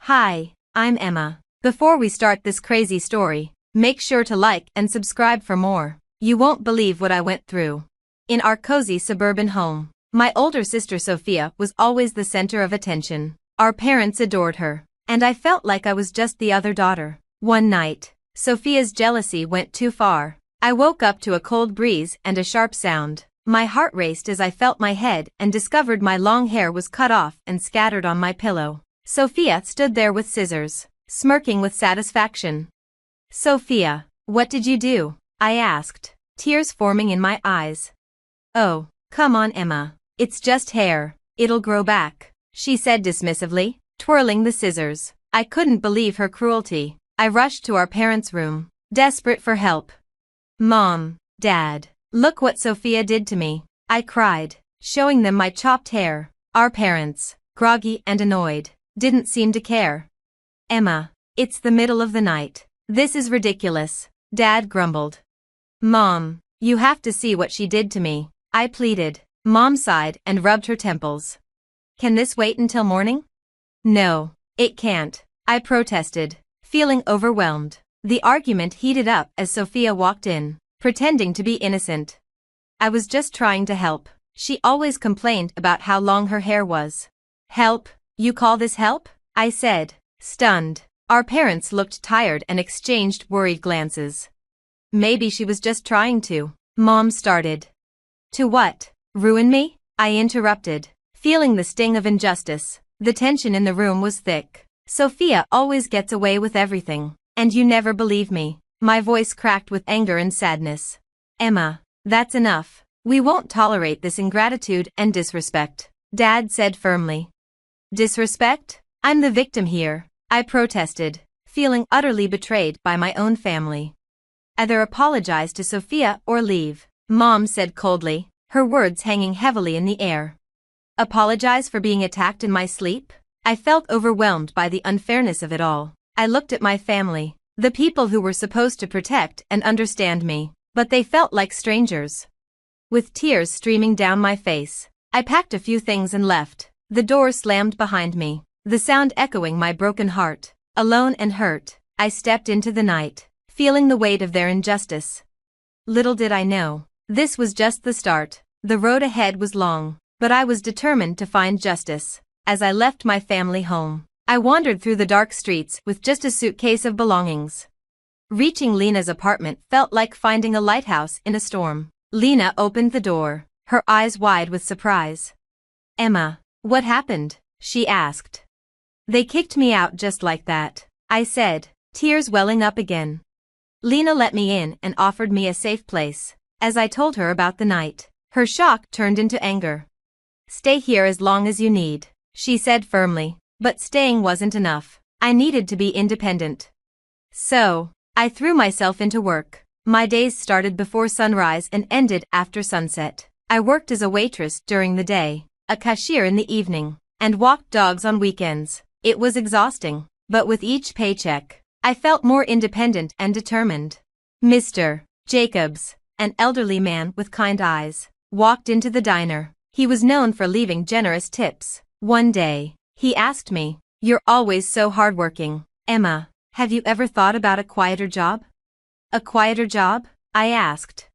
Hi, I'm Emma. Before we start this crazy story, make sure to like and subscribe for more. You won't believe what I went through. In our cozy suburban home, my older sister Sophia was always the center of attention. Our parents adored her, and I felt like I was just the other daughter. One night, Sophia's jealousy went too far. I woke up to a cold breeze and a sharp sound. My heart raced as I felt my head and discovered my long hair was cut off and scattered on my pillow. Sophia stood there with scissors, smirking with satisfaction. "Sophia, what did you do?" I asked, tears forming in my eyes. "Oh, come on, Emma. It's just hair. It'll grow back," she said dismissively, twirling the scissors. I couldn't believe her cruelty. I rushed to our parents' room, desperate for help. "Mom, Dad, look what Sophia did to me," I cried, showing them my chopped hair. Our parents, groggy and annoyed, didn't seem to care. "Emma, it's the middle of the night. This is ridiculous," Dad grumbled. "Mom, you have to see what she did to me," I pleaded. Mom sighed and rubbed her temples. "Can this wait until morning?" "No, it can't," I protested, feeling overwhelmed. The argument heated up as Sophia walked in, pretending to be innocent. "I was just trying to help." She always complained about how long her hair was. "Help? You call this help?" I said, stunned. Our parents looked tired and exchanged worried glances. "Maybe she was just trying to," Mom started. "To what? Ruin me?" I interrupted, feeling the sting of injustice. The tension in the room was thick. "Sophia always gets away with everything, and you never believe me." My voice cracked with anger and sadness. "Emma, that's enough. We won't tolerate this ingratitude and disrespect," Dad said firmly. "Disrespect? I'm the victim here," I protested, feeling utterly betrayed by my own family. "Either apologize to Sophia or leave," Mom said coldly, her words hanging heavily in the air. Apologize for being attacked in my sleep? I felt overwhelmed by the unfairness of it all. I looked at my family, the people who were supposed to protect and understand me, but they felt like strangers. With tears streaming down my face, I packed a few things and left. The door slammed behind me, the sound echoing my broken heart. Alone and hurt, I stepped into the night, feeling the weight of their injustice. Little did I know, this was just the start. The road ahead was long, but I was determined to find justice. As I left my family home, I wandered through the dark streets with just a suitcase of belongings. Reaching Lena's apartment felt like finding a lighthouse in a storm. Lena opened the door, her eyes wide with surprise. "Emma, what happened?" she asked. "They kicked me out just like that," I said, tears welling up again. Lena let me in and offered me a safe place. As I told her about the night, her shock turned into anger. "Stay here as long as you need," she said firmly, but staying wasn't enough. I needed to be independent. So, I threw myself into work. My days started before sunrise and ended after sunset. I worked as a waitress during the day, a cashier in the evening, and walked dogs on weekends. It was exhausting, but with each paycheck, I felt more independent and determined. Mr. Jacobs, an elderly man with kind eyes, walked into the diner. He was known for leaving generous tips. One day, he asked me, "You're always so hardworking, Emma. Have you ever thought about a quieter job?" "A quieter job?" I asked.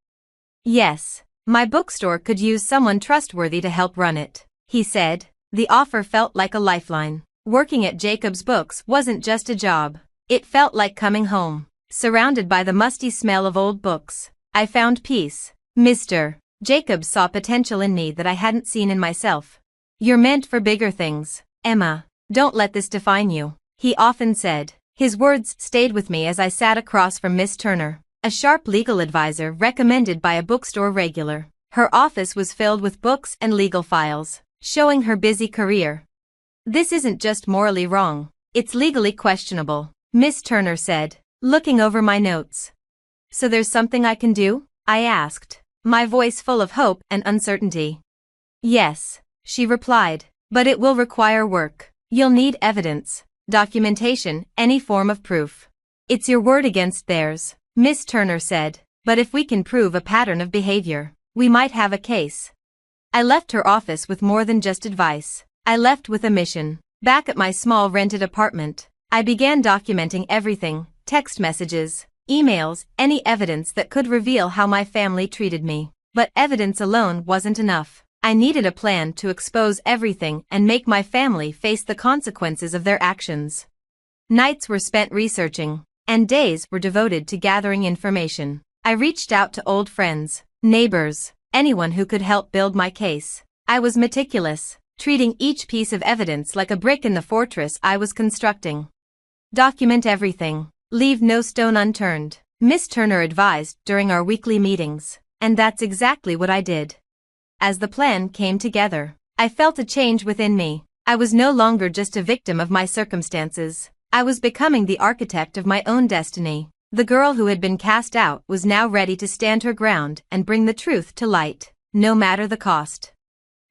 "Yes, my bookstore could use someone trustworthy to help run it," he said. The offer felt like a lifeline. Working at Jacob's Books wasn't just a job. It felt like coming home. Surrounded by the musty smell of old books, I found peace. Mr. Jacobs saw potential in me that I hadn't seen in myself. "You're meant for bigger things, Emma. Don't let this define you," he often said. His words stayed with me as I sat across from Miss Turner, a sharp legal advisor recommended by a bookstore regular. Her office was filled with books and legal files, showing her busy career. "This isn't just morally wrong, it's legally questionable," Miss Turner said, looking over my notes. "So there's something I can do?" I asked, my voice full of hope and uncertainty. "Yes," she replied, "but it will require work. You'll need evidence, documentation, any form of proof. It's your word against theirs," Miss Turner said, "but if we can prove a pattern of behavior, we might have a case." I left her office with more than just advice. I left with a mission. Back at my small rented apartment, I began documenting everything: text messages, emails, any evidence that could reveal how my family treated me. But evidence alone wasn't enough. I needed a plan to expose everything and make my family face the consequences of their actions. Nights were spent researching, and days were devoted to gathering information. I reached out to old friends, neighbors, anyone who could help build my case. I was meticulous, treating each piece of evidence like a brick in the fortress I was constructing. Document everything. Leave no stone unturned, Miss Turner advised during our weekly meetings, and that's exactly what I did. As the plan came together, I felt a change within me. I was no longer just a victim of my circumstances. I was becoming the architect of my own destiny. The girl who had been cast out was now ready to stand her ground and bring the truth to light, no matter the cost.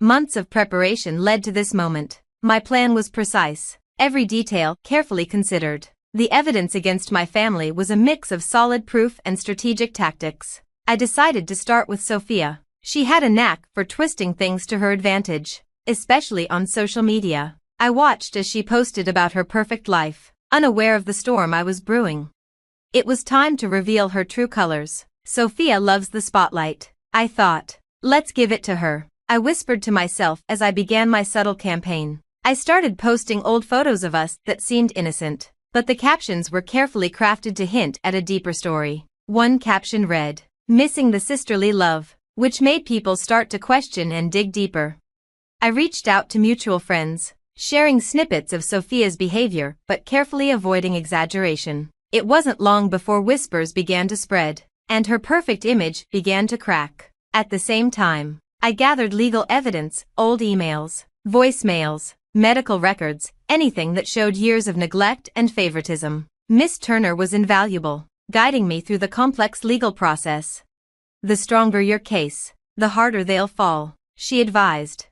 Months of preparation led to this moment. My plan was precise, every detail carefully considered. The evidence against my family was a mix of solid proof and strategic tactics. I decided to start with Sophia. She had a knack for twisting things to her advantage, especially on social media. I watched as she posted about her perfect life, unaware of the storm I was brewing. It was time to reveal her true colors. Sophia loves the spotlight, I thought. Let's give it to her, I whispered to myself as I began my subtle campaign. I started posting old photos of us that seemed innocent, but the captions were carefully crafted to hint at a deeper story. One caption read, "Missing the sisterly love," which made people start to question and dig deeper. I reached out to mutual friends, sharing snippets of Sophia's behavior but carefully avoiding exaggeration. It wasn't long before whispers began to spread, and her perfect image began to crack. At the same time, I gathered legal evidence: old emails, voicemails, medical records, anything that showed years of neglect and favoritism. Miss Turner was invaluable, guiding me through the complex legal process. "The stronger your case, the harder they'll fall," she advised.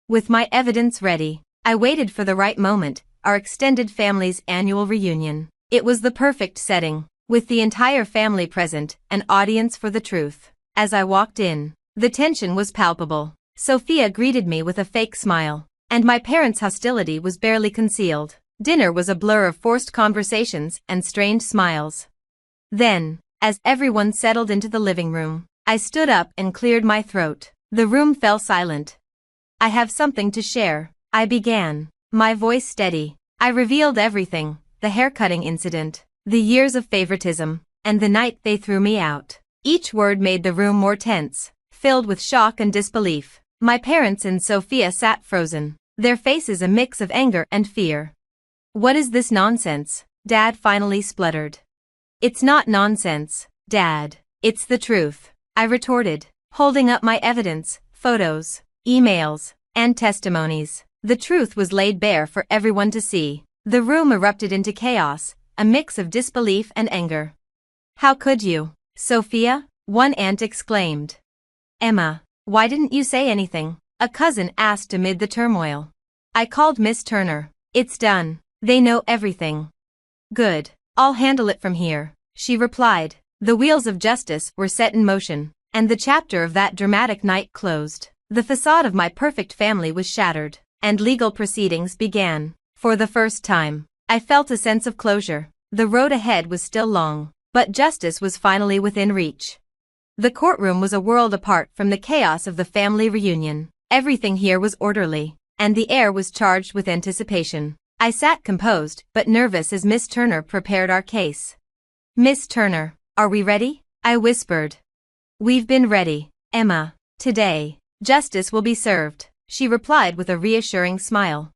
With my evidence ready, I waited for the right moment, our extended family's annual reunion. It was the perfect setting, with the entire family present, an audience for the truth. As I walked in, the tension was palpable. Sophia greeted me with a fake smile, and my parents' hostility was barely concealed. Dinner was a blur of forced conversations and strained smiles. Then, as everyone settled into the living room, I stood up and cleared my throat. The room fell silent. "I have something to share," I began, my voice steady. I revealed everything: the haircutting incident, the years of favoritism, and the night they threw me out. Each word made the room more tense, filled with shock and disbelief. My parents and Sophia sat frozen, their faces a mix of anger and fear. "What is this nonsense?" Dad finally spluttered. "It's not nonsense, Dad. It's the truth," I retorted, holding up my evidence: photos, emails, and testimonies. The truth was laid bare for everyone to see. The room erupted into chaos, a mix of disbelief and anger. "How could you, Sophia?" one aunt exclaimed. "Emma, why didn't you say anything?" a cousin asked amid the turmoil. I called Miss Turner. "It's done. They know everything." "Good. I'll handle it from here," she replied. The wheels of justice were set in motion, and the chapter of that dramatic night closed. The facade of my perfect family was shattered, and legal proceedings began. For the first time, I felt a sense of closure. The road ahead was still long, but justice was finally within reach. The courtroom was a world apart from the chaos of the family reunion. Everything here was orderly, and the air was charged with anticipation. I sat composed but nervous as Miss Turner prepared our case. "Miss Turner, are we ready?" I whispered. "We've been ready, Emma. Today, justice will be served," she replied with a reassuring smile.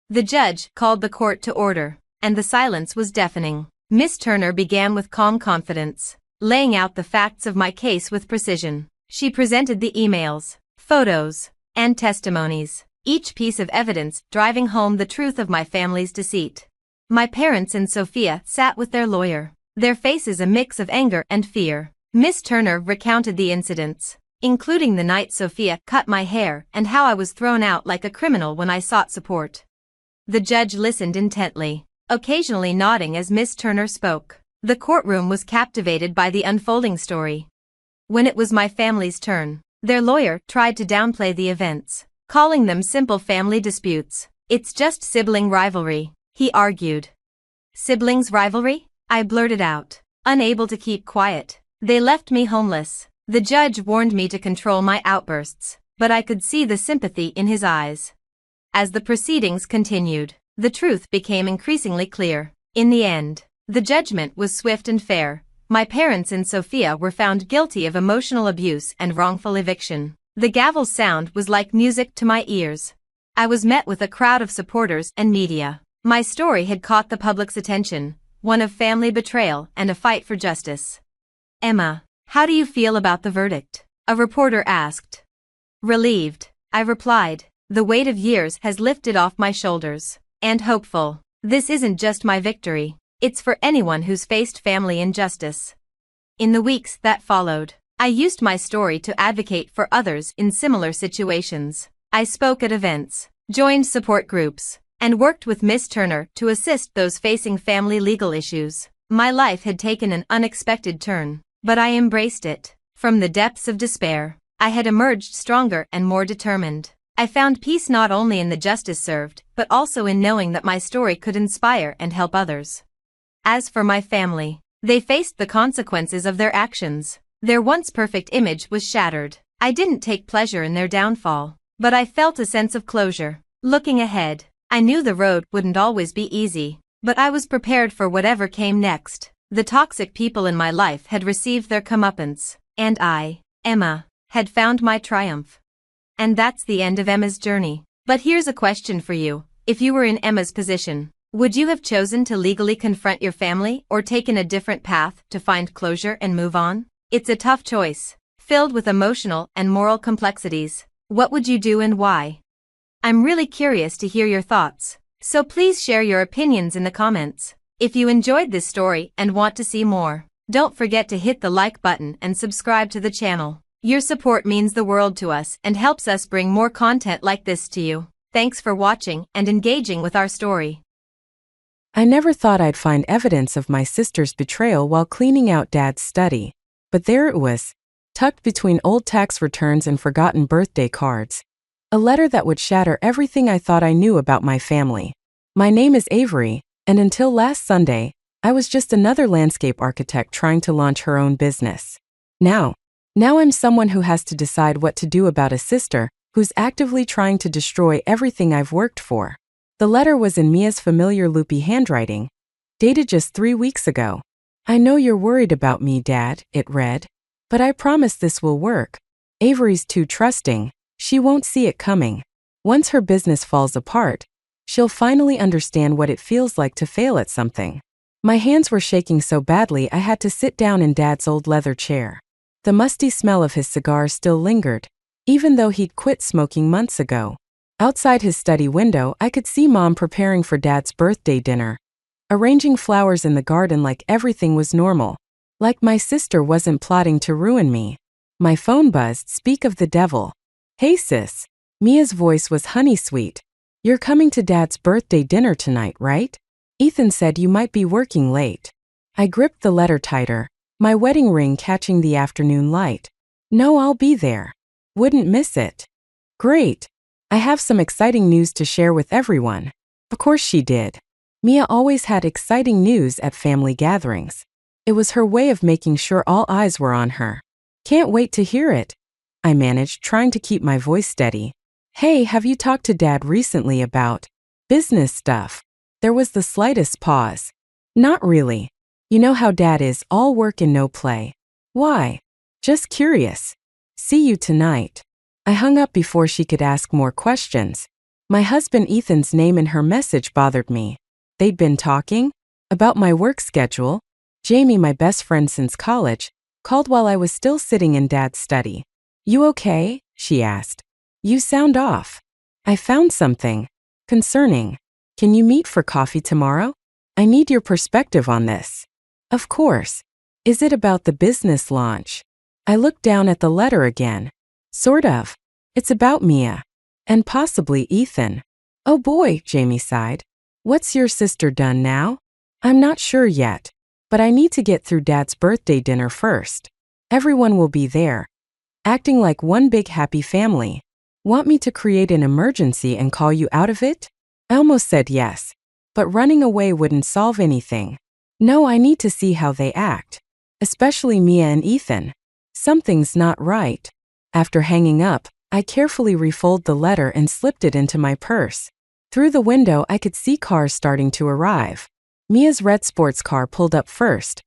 The judge called the court to order, and the silence was deafening. Miss Turner began with calm confidence, laying out the facts of my case with precision. She presented the emails, photos, and testimonies, each piece of evidence driving home the truth of my family's deceit. My parents and Sophia sat with their lawyer, their faces a mix of anger and fear. Miss Turner recounted the incidents, including the night Sophia cut my hair and how I was thrown out like a criminal when I sought support. The judge listened intently, occasionally nodding as Miss Turner spoke. The courtroom was captivated by the unfolding story. When it was my family's turn, their lawyer tried to downplay the events, calling them simple family disputes. It's just sibling rivalry, he argued. Siblings rivalry? I blurted out, unable to keep quiet. They left me homeless. The judge warned me to control my outbursts, but I could see the sympathy in his eyes. As the proceedings continued, the truth became increasingly clear. In the end, the judgment was swift and fair. My parents and Sophia were found guilty of emotional abuse and wrongful eviction. The gavel's sound was like music to my ears. I was met with a crowd of supporters and media. My story had caught the public's attention, one of family betrayal and a fight for justice. Emma, how do you feel about the verdict? A reporter asked. Relieved, I replied. The weight of years has lifted off my shoulders. And hopeful. This isn't just my victory. It's for anyone who's faced family injustice. In the weeks that followed, I used my story to advocate for others in similar situations. I spoke at events, joined support groups, and worked with Miss Turner to assist those facing family legal issues. My life had taken an unexpected turn, but I embraced it. From the depths of despair, I had emerged stronger and more determined. I found peace not only in the justice served, but also in knowing that my story could inspire and help others. As for my family, they faced the consequences of their actions. Their once perfect image was shattered. I didn't take pleasure in their downfall, but I felt a sense of closure. Looking ahead, I knew the road wouldn't always be easy, but I was prepared for whatever came next. The toxic people in my life had received their comeuppance, and I, Emma, had found my triumph. And that's the end of Emma's journey. But here's a question for you. If you were in Emma's position, would you have chosen to legally confront your family or taken a different path to find closure and move on? It's a tough choice, filled with emotional and moral complexities. What would you do and why? I'm really curious to hear your thoughts, so please share your opinions in the comments. If you enjoyed this story and want to see more, don't forget to hit the like button and subscribe to the channel. Your support means the world to us and helps us bring more content like this to you. Thanks for watching and engaging with our story. I never thought I'd find evidence of my sister's betrayal while cleaning out Dad's study. But there it was, tucked between old tax returns and forgotten birthday cards. A letter that would shatter everything I thought I knew about my family. My name is Avery, and until last Sunday, I was just another landscape architect trying to launch her own business. Now I'm someone who has to decide what to do about a sister who's actively trying to destroy everything I've worked for. The letter was in Mia's familiar loopy handwriting, dated just 3 weeks ago. I know you're worried about me, Dad, it read. But I promise this will work. Avery's too trusting. She won't see it coming. Once her business falls apart, she'll finally understand what it feels like to fail at something. My hands were shaking so badly I had to sit down in Dad's old leather chair. The musty smell of his cigar still lingered, even though he'd quit smoking months ago. Outside his study window, I could see Mom preparing for Dad's birthday dinner, arranging flowers in the garden like everything was normal, like my sister wasn't plotting to ruin me. My phone buzzed. Speak of the devil. Hey sis. Mia's voice was honey-sweet. You're coming to Dad's birthday dinner tonight, right? Ethan said you might be working late. I gripped the letter tighter, my wedding ring catching the afternoon light. No, I'll be there. Wouldn't miss it. Great. I have some exciting news to share with everyone. Of course she did. Mia always had exciting news at family gatherings. It was her way of making sure all eyes were on her. Can't wait to hear it, I managed, trying to keep my voice steady. Hey, have you talked to Dad recently about business stuff? There was the slightest pause. Not really. You know how Dad is, all work and no play. Why? Just curious. See you tonight. I hung up before she could ask more questions. My husband Ethan's name in her message bothered me. They'd been talking about my work schedule. Jamie, my best friend since college, called while I was still sitting in Dad's study. You okay? She asked. You sound off. I found something concerning. Can you meet for coffee tomorrow? I need your perspective on this. Of course. Is it about the business launch? I looked down at the letter again. Sort of. It's about Mia. And possibly Ethan. Oh boy, Jamie sighed. What's your sister done now? I'm not sure yet. But I need to get through Dad's birthday dinner first. Everyone will be there, acting like one big happy family. Want me to create an emergency and call you out of it? I almost said yes. But running away wouldn't solve anything. No, I need to see how they act. Especially Mia and Ethan. Something's not right. After hanging up, I carefully refolded the letter and slipped it into my purse. Through the window, I could see cars starting to arrive. Mia's red sports car pulled up first,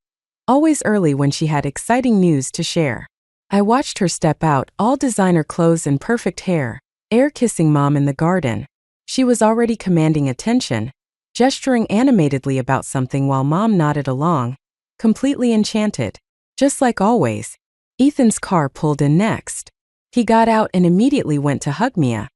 always early when she had exciting news to share. I watched her step out, all designer clothes and perfect hair, air-kissing Mom in the garden. She was already commanding attention, gesturing animatedly about something while Mom nodded along, completely enchanted. Just like always, Ethan's car pulled in next. He got out and immediately went to hug Mia,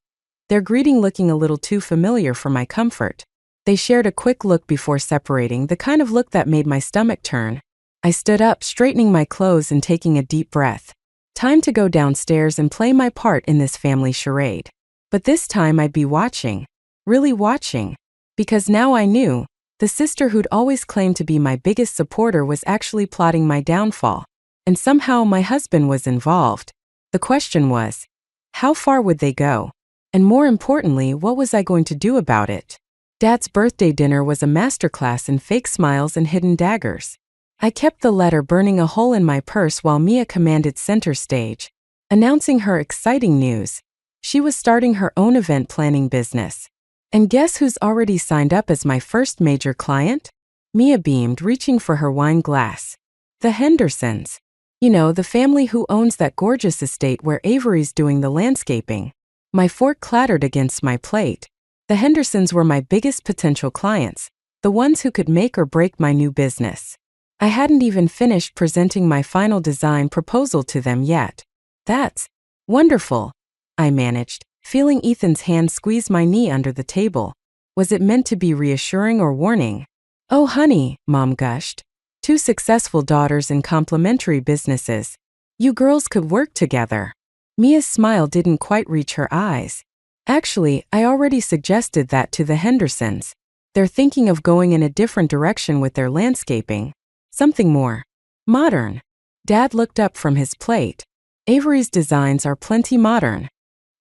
their greeting looking a little too familiar for my comfort. They shared a quick look before separating, the kind of look that made my stomach turn. I stood up, straightening my clothes and taking a deep breath. Time to go downstairs and play my part in this family charade. But this time I'd be watching. Really watching. Because now I knew, the sister who'd always claimed to be my biggest supporter was actually plotting my downfall. And somehow my husband was involved. The question was, how far would they go? And more importantly, what was I going to do about it? Dad's birthday dinner was a masterclass in fake smiles and hidden daggers. I kept the letter burning a hole in my purse while Mia commanded center stage, announcing her exciting news. She was starting her own event planning business. And guess who's already signed up as my first major client? Mia beamed, reaching for her wine glass. The Hendersons. You know, the family who owns that gorgeous estate where Avery's doing the landscaping. My fork clattered against my plate. The Hendersons were my biggest potential clients, the ones who could make or break my new business. I hadn't even finished presenting my final design proposal to them yet. That's wonderful, I managed, feeling Ethan's hand squeeze my knee under the table. Was it meant to be reassuring or warning? Oh honey, Mom gushed. 2 successful daughters in complementary businesses. You girls could work together. Mia's smile didn't quite reach her eyes. Actually, I already suggested that to the Hendersons. They're thinking of going in a different direction with their landscaping. Something more modern. Dad looked up from his plate. Avery's designs are plenty modern.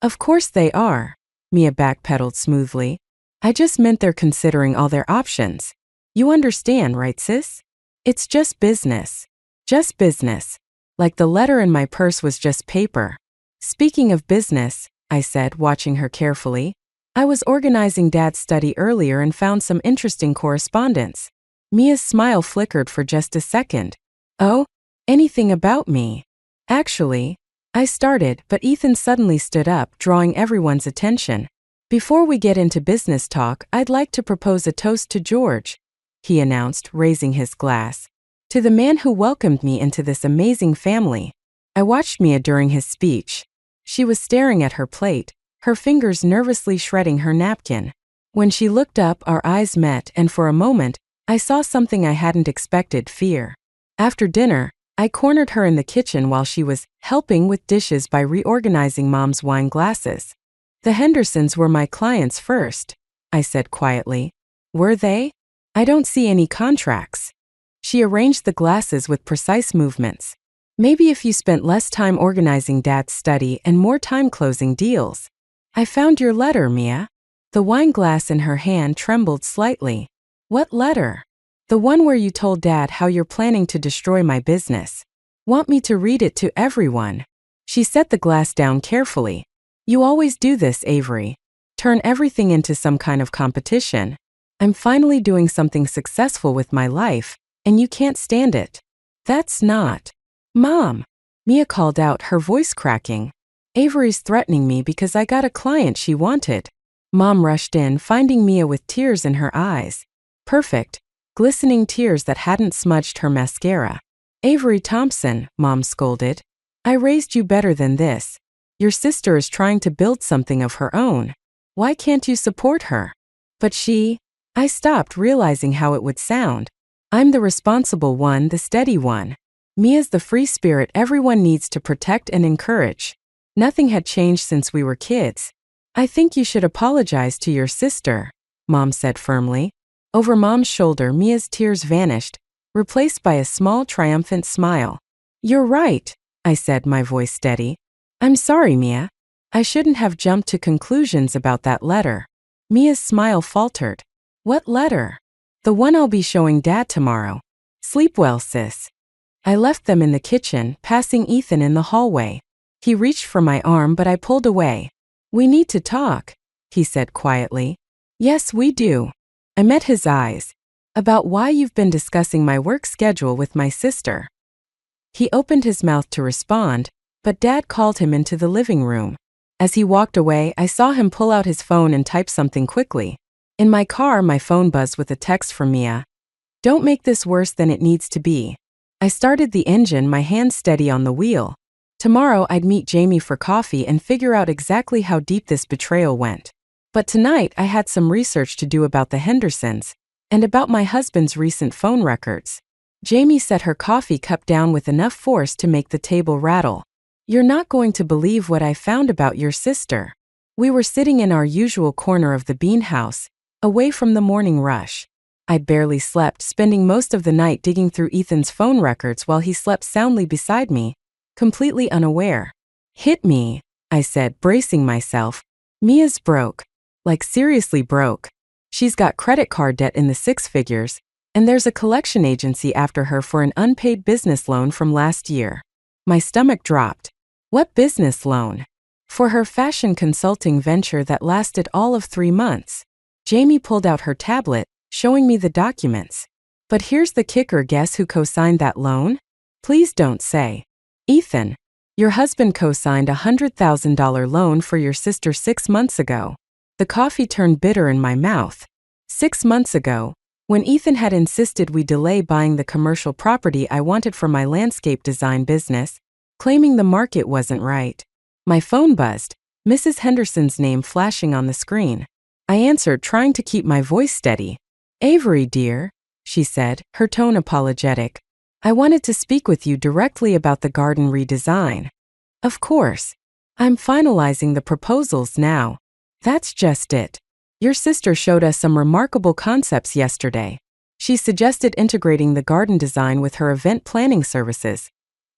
Of course they are, Mia backpedaled smoothly. I just meant they're considering all their options. You understand, right, sis? It's just business. Just business. Like the letter in my purse was just paper. Speaking of business, I said, watching her carefully, I was organizing Dad's study earlier and found some interesting correspondence. Mia's smile flickered for just a second. Oh, anything about me? Actually, I started, but Ethan suddenly stood up, drawing everyone's attention. Before we get into business talk, I'd like to propose a toast to George, he announced, raising his glass. To the man who welcomed me into this amazing family. I watched Mia during his speech. She was staring at her plate, her fingers nervously shredding her napkin. When she looked up, our eyes met, and for a moment, I saw something I hadn't expected: fear. After dinner, I cornered her in the kitchen while she was helping with dishes by reorganizing Mom's wine glasses. The Hendersons were my clients first, I said quietly. Were they? I don't see any contracts. She arranged the glasses with precise movements. Maybe if you spent less time organizing Dad's study and more time closing deals. I found your letter, Mia. The wine glass in her hand trembled slightly. What letter? The one where you told Dad how you're planning to destroy my business. Want me to read it to everyone? She set the glass down carefully. You always do this, Avery. Turn everything into some kind of competition. I'm finally doing something successful with my life, and you can't stand it. That's not. Mom, Mia called out, her voice cracking. Avery's threatening me because I got a client she wanted. Mom rushed in, finding Mia with tears in her eyes. Perfect, glistening tears that hadn't smudged her mascara. Avery Thompson, Mom scolded. I raised you better than this. Your sister is trying to build something of her own. Why can't you support her? But she. I stopped, realizing how it would sound. I'm the responsible one, the steady one. Mia's the free spirit everyone needs to protect and encourage. Nothing had changed since we were kids. I think you should apologize to your sister, Mom said firmly. Over Mom's shoulder, Mia's tears vanished, replaced by a small, triumphant smile. You're right, I said, my voice steady. I'm sorry, Mia. I shouldn't have jumped to conclusions about that letter. Mia's smile faltered. What letter? The one I'll be showing Dad tomorrow. Sleep well, sis. I left them in the kitchen, passing Ethan in the hallway. He reached for my arm, but I pulled away. We need to talk, he said quietly. Yes, we do. I met his eyes. About why you've been discussing my work schedule with my sister. He opened his mouth to respond, but Dad called him into the living room. As he walked away, I saw him pull out his phone and type something quickly. In my car, my phone buzzed with a text from Mia. Don't make this worse than it needs to be. I started the engine, my hand steady on the wheel. Tomorrow I'd meet Jamie for coffee and figure out exactly how deep this betrayal went. But tonight I had some research to do about the Hendersons, and about my husband's recent phone records. Jamie set her coffee cup down with enough force to make the table rattle. You're not going to believe what I found about your sister. We were sitting in our usual corner of the bean house, away from the morning rush. I'd barely slept, spending most of the night digging through Ethan's phone records while he slept soundly beside me, completely unaware. Hit me, I said, bracing myself. Mia's broke. Like seriously broke. She's got credit card debt in the six figures, and there's a collection agency after her for an unpaid business loan from last year. My stomach dropped. What business loan? For her fashion consulting venture that lasted all of 3 months. Jamie pulled out her tablet, showing me the documents. But here's the kicker, guess who co-signed that loan? Please don't say. Ethan. Your husband co-signed a $100,000 loan for your sister 6 months ago. The coffee turned bitter in my mouth. 6 months ago, when Ethan had insisted we delay buying the commercial property I wanted for my landscape design business, claiming the market wasn't right. My phone buzzed, Mrs. Henderson's name flashing on the screen. I answered, trying to keep my voice steady. Avery, dear, she said, her tone apologetic. I wanted to speak with you directly about the garden redesign. Of course. I'm finalizing the proposals now. That's just it. Your sister showed us some remarkable concepts yesterday. She suggested integrating the garden design with her event planning services,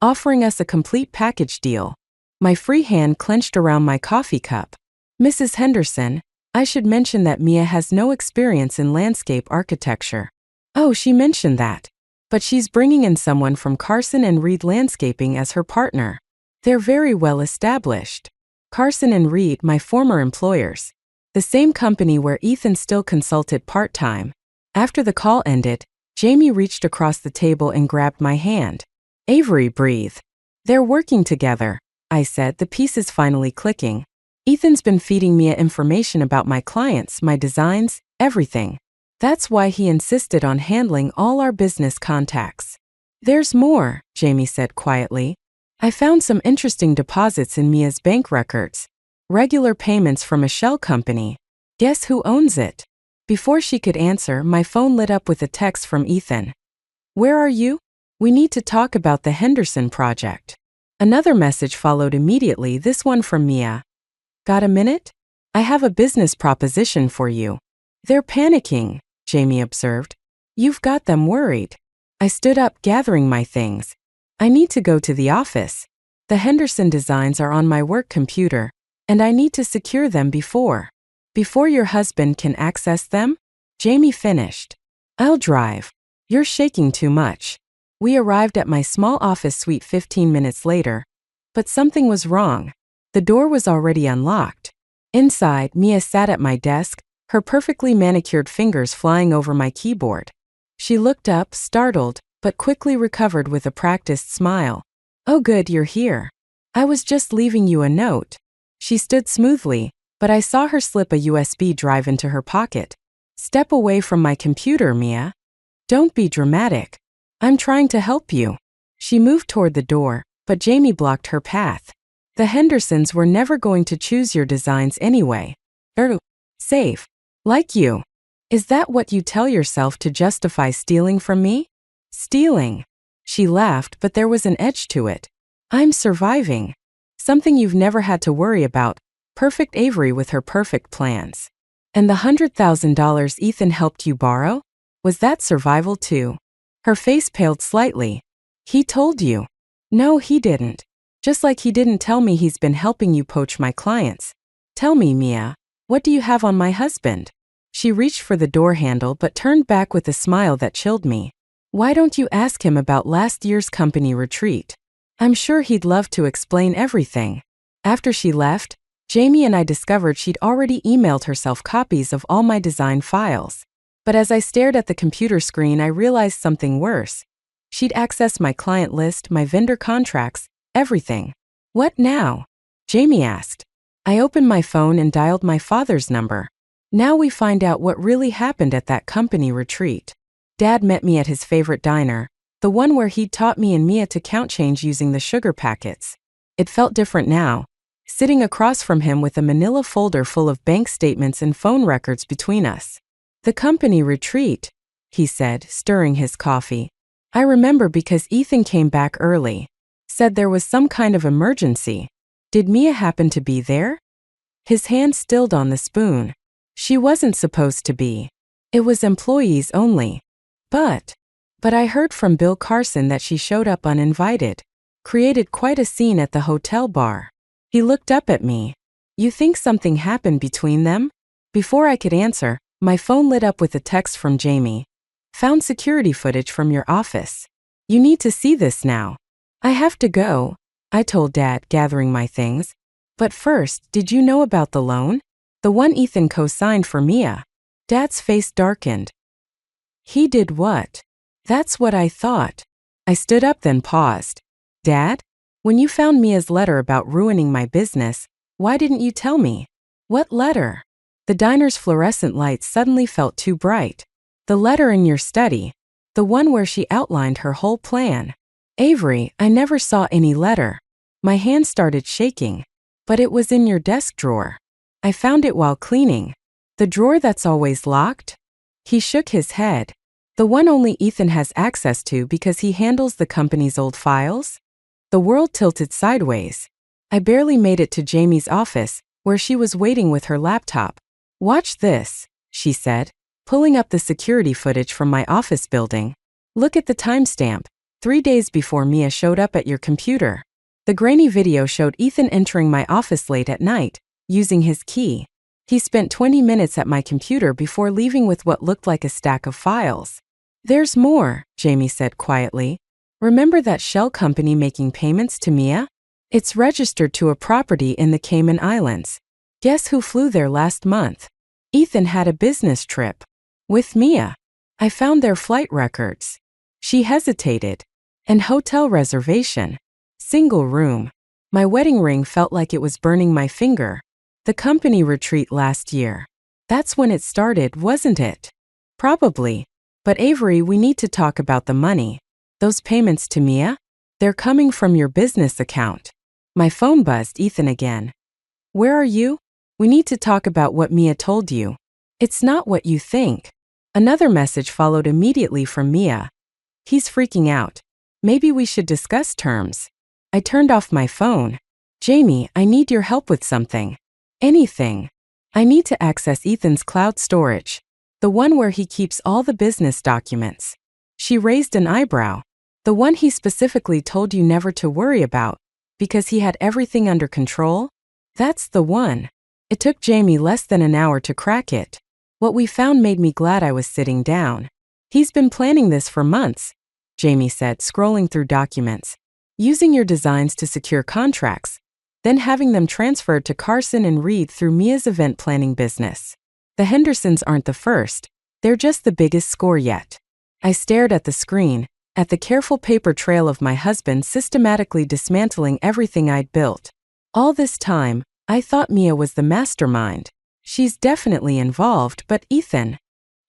offering us a complete package deal. My free hand clenched around my coffee cup. Mrs. Henderson, I should mention that Mia has no experience in landscape architecture. Oh, she mentioned that. But she's bringing in someone from Carson and Reed Landscaping as her partner. They're very well established. Carson and Reed, my former employers. The same company where Ethan still consulted part-time. After the call ended, Jamie reached across the table and grabbed my hand. Avery, breathe. They're working together, I said, the pieces finally clicking. Ethan's been feeding Mia information about my clients, my designs, everything. That's why he insisted on handling all our business contacts. There's more, Jamie said quietly. I found some interesting deposits in Mia's bank records. Regular payments from a shell company. Guess who owns it? Before she could answer, my phone lit up with a text from Ethan. Where are you? We need to talk about the Henderson project. Another message followed immediately, this one from Mia. Got a minute? I have a business proposition for you. They're panicking, Jamie observed. You've got them worried. I stood up, gathering my things. I need to go to the office. The Henderson designs are on my work computer, and I need to secure them before your husband can access them? Jamie finished. I'll drive. You're shaking too much. We arrived at my small office suite 15 minutes later, but something was wrong. The door was already unlocked. Inside, Mia sat at my desk, her perfectly manicured fingers flying over my keyboard. She looked up, startled, but quickly recovered with a practiced smile. Oh good, you're here. I was just leaving you a note. She stood smoothly, but I saw her slip a USB drive into her pocket. Step away from my computer, Mia. Don't be dramatic. I'm trying to help you. She moved toward the door, but Jamie blocked her path. The Hendersons were never going to choose your designs anyway. Safe. Like you. Is that what you tell yourself to justify stealing from me? Stealing. She laughed, but there was an edge to it. I'm surviving. Something you've never had to worry about. Perfect Avery with her perfect plans. And the $100,000 Ethan helped you borrow? Was that survival too? Her face paled slightly. He told you. No, he didn't. Just like he didn't tell me he's been helping you poach my clients. Tell me, Mia. What do you have on my husband? She reached for the door handle but turned back with a smile that chilled me. Why don't you ask him about last year's company retreat? I'm sure he'd love to explain everything. After she left, Jamie and I discovered she'd already emailed herself copies of all my design files. But as I stared at the computer screen, I realized something worse. She'd accessed my client list, my vendor contracts, everything. What now? Jamie asked. I opened my phone and dialed my father's number. Now we find out what really happened at that company retreat. Dad met me at his favorite diner, the one where he'd taught me and Mia to count change using the sugar packets. It felt different now, sitting across from him with a manila folder full of bank statements and phone records between us. The company retreat, he said, stirring his coffee. I remember because Ethan came back early. Said there was some kind of emergency. Did Mia happen to be there? His hand stilled on the spoon. She wasn't supposed to be. It was employees only. But I heard from Bill Carson that she showed up uninvited. Created quite a scene at the hotel bar. He looked up at me. You think something happened between them? Before I could answer, my phone lit up with a text from Jamie. Found security footage from your office. You need to see this now. I have to go, I told Dad, gathering my things. But first, did you know about the loan? The one Ethan co-signed for Mia. Dad's face darkened. He did what? That's what I thought. I stood up then paused. Dad? When you found Mia's letter about ruining my business, why didn't you tell me? What letter? The diner's fluorescent lights suddenly felt too bright. The letter in your study. The one where she outlined her whole plan. Avery, I never saw any letter. My hand started shaking. But it was in your desk drawer. I found it while cleaning. The drawer that's always locked? He shook his head. The one only Ethan has access to because he handles the company's old files? The world tilted sideways. I barely made it to Jamie's office, where she was waiting with her laptop. Watch this, she said, pulling up the security footage from my office building. Look at the timestamp. 3 days before Mia showed up at your computer. The grainy video showed Ethan entering my office late at night, using his key. He spent 20 minutes at my computer before leaving with what looked like a stack of files. There's more, Jamie said quietly. Remember that shell company making payments to Mia? It's registered to a property in the Cayman Islands. Guess who flew there last month? Ethan had a business trip. With Mia. I found their flight records. She hesitated. And hotel reservation. Single room. My wedding ring felt like it was burning my finger. The company retreat last year. That's when it started, wasn't it? Probably. But Avery, we need to talk about the money. Those payments to Mia? They're coming from your business account. My phone buzzed. Ethan again. Where are you? We need to talk about what Mia told you. It's not what you think. Another message followed immediately from Mia. He's freaking out. Maybe we should discuss terms. I turned off my phone. Jamie, I need your help with something. Anything. I need to access Ethan's cloud storage. The one where he keeps all the business documents. She raised an eyebrow. The one he specifically told you never to worry about, because he had everything under control? That's the one. It took Jamie less than an hour to crack it. What we found made me glad I was sitting down. He's been planning this for months, Jamie said, scrolling through documents. Using your designs to secure contracts, then having them transferred to Carson and Reed through Mia's event planning business. The Hendersons aren't the first, they're just the biggest score yet. I stared at the screen, at the careful paper trail of my husband systematically dismantling everything I'd built. All this time, I thought Mia was the mastermind. She's definitely involved, but Ethan.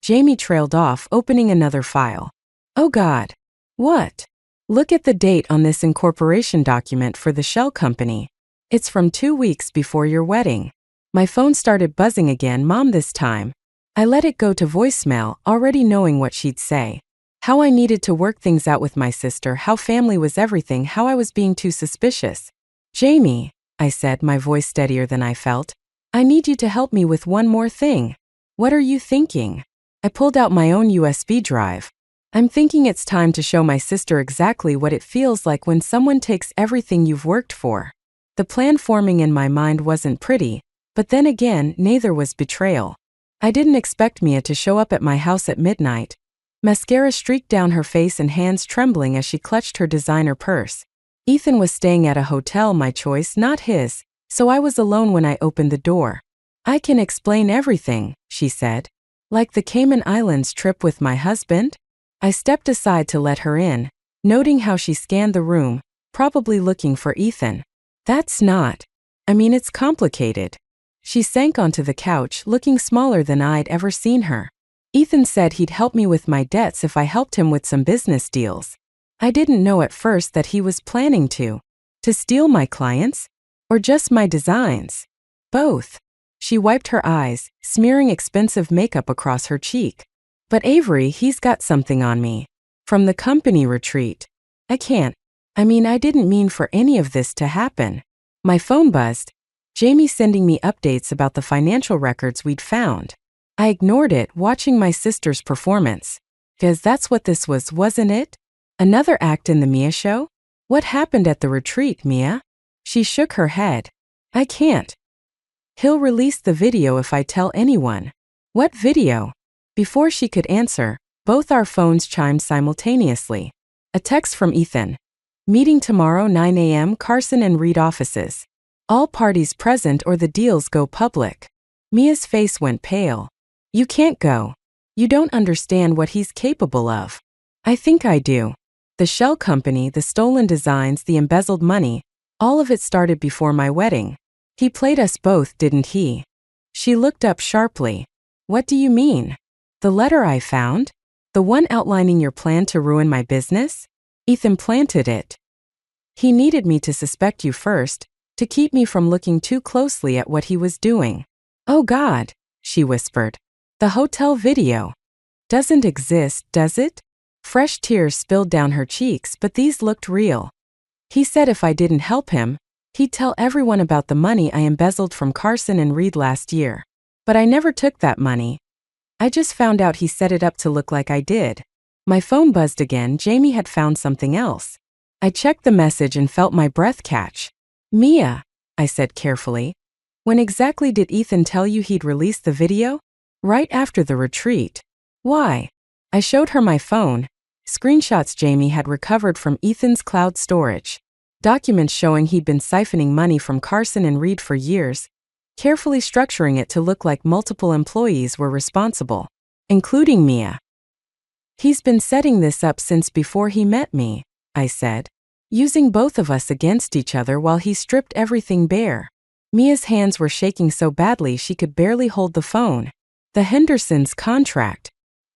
Jamie trailed off, opening another file. Oh God. What? Look at the date on this incorporation document for the shell company. It's from 2 weeks before your wedding. My phone started buzzing again, Mom this time. I let it go to voicemail, already knowing what she'd say. How I needed to work things out with my sister, how family was everything, how I was being too suspicious. Jamie, I said, my voice steadier than I felt. I need you to help me with one more thing. What are you thinking? I pulled out my own USB drive. I'm thinking it's time to show my sister exactly what it feels like when someone takes everything you've worked for. The plan forming in my mind wasn't pretty, But then again, neither was Betrayal. I didn't expect Mia to show up at my house at midnight. Mascara streaked down her face and hands trembling as she clutched her designer purse. Ethan was staying at a hotel, my choice, not his, so I was alone when I opened the door. "I can explain everything," she said. "Like the Cayman Islands trip with my husband?" I stepped aside to let her in, noting how she scanned the room, probably looking for Ethan. It's complicated. She sank onto the couch, looking smaller than I'd ever seen her. Ethan said he'd help me with my debts if I helped him with some business deals. I didn't know at first that he was planning to steal my clients? Or just my designs? Both. She wiped her eyes, smearing expensive makeup across her cheek. "But Avery, he's got something on me. From the company retreat. I didn't mean for any of this to happen." My phone buzzed. Jamie sending me updates about the financial records we'd found. I ignored it, watching my sister's performance. 'Cause that's what this was, wasn't it? Another act in the Mia show? What happened at the retreat, Mia? She shook her head. "I can't. He'll release the video if I tell anyone." "What video?" Before she could answer, both our phones chimed simultaneously. A text from Ethan. "Meeting tomorrow 9 a.m. Carson and Reed offices. All parties present or the deals go public." Mia's face went pale. "You can't go. You don't understand what he's capable of." "I think I do. The shell company, the stolen designs, the embezzled money, all of it started before my wedding. He played us both, didn't he?" She looked up sharply. "What do you mean? The letter I found? The one outlining your plan to ruin my business? Ethan planted it. He needed me to suspect you first, to keep me from looking too closely at what he was doing." "Oh God," she whispered. "The hotel video doesn't exist, does it?" Fresh tears spilled down her cheeks, but these looked real. "He said if I didn't help him, he'd tell everyone about the money I embezzled from Carson and Reed last year. But I never took that money. I just found out he set it up to look like I did." My phone buzzed again. Jamie had found something else. I checked the message and felt my breath catch. "Mia," I said carefully, "when exactly did Ethan tell you he'd release the video?" "Right after the retreat." "Why?" I showed her my phone. Screenshots Jamie had recovered from Ethan's cloud storage. Documents showing he'd been siphoning money from Carson and Reed for years, carefully structuring it to look like multiple employees were responsible, including Mia. "He's been setting this up since before he met me," I said, "using both of us against each other while he stripped everything bare." Mia's hands were shaking so badly she could barely hold the phone. "The Hendersons' contract.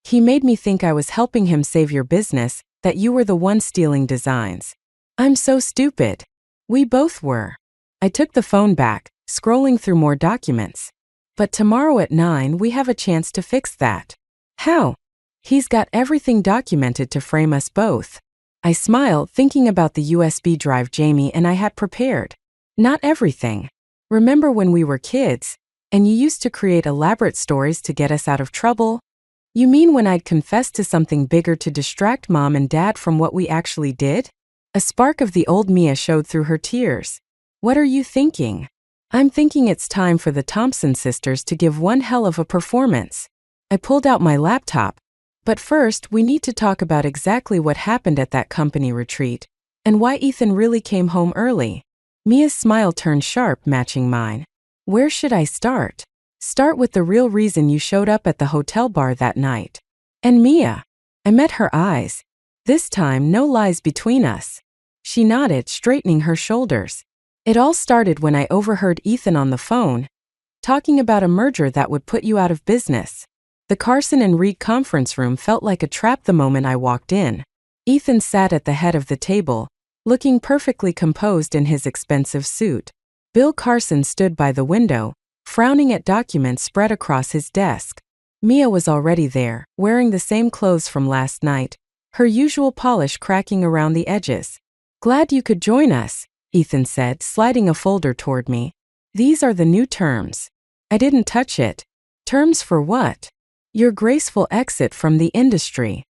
He made me think I was helping him save your business, that you were the one stealing designs. I'm so stupid. We both were." I took the phone back, scrolling through more documents. "But tomorrow at 9 we have a chance to fix that." "How?" "He's got everything documented to frame us both." I smiled, thinking about the USB drive Jamie and I had prepared. "Not everything. Remember when we were kids, and you used to create elaborate stories to get us out of trouble?" "You mean when I'd confess to something bigger to distract Mom and Dad from what we actually did?" A spark of the old Mia showed through her tears. "What are you thinking?" "I'm thinking it's time for the Thompson sisters to give one hell of a performance." I pulled out my laptop. "But first, we need to talk about exactly what happened at that company retreat, and why Ethan really came home early." Mia's smile turned sharp, matching mine. "Where should I start?" "Start with the real reason you showed up at the hotel bar that night." "And Mia?" I met her eyes. This time, no lies between us. She nodded, straightening her shoulders. "It all started when I overheard Ethan on the phone, talking about a merger that would put you out of business." The Carson and Reed conference room felt like a trap the moment I walked in. Ethan sat at the head of the table, looking perfectly composed in his expensive suit. Bill Carson stood by the window, frowning at documents spread across his desk. Mia was already there, wearing the same clothes from last night, her usual polish cracking around the edges. "Glad you could join us," Ethan said, sliding a folder toward me. "These are the new terms." I didn't touch it. "Terms for what?" "Your graceful exit from the industry."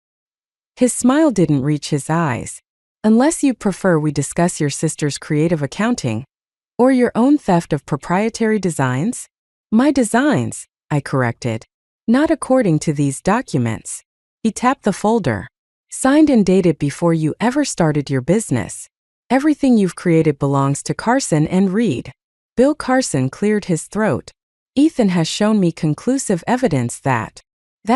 His smile didn't reach his eyes. "Unless you prefer we discuss your sister's creative accounting, or your own theft of proprietary designs?" My designs, I corrected. Not according to these documents. He tapped the folder. Signed and dated before you ever started your business. Everything you've created belongs to Carson and Reed. Bill Carson cleared his throat. Ethan has shown me conclusive evidence that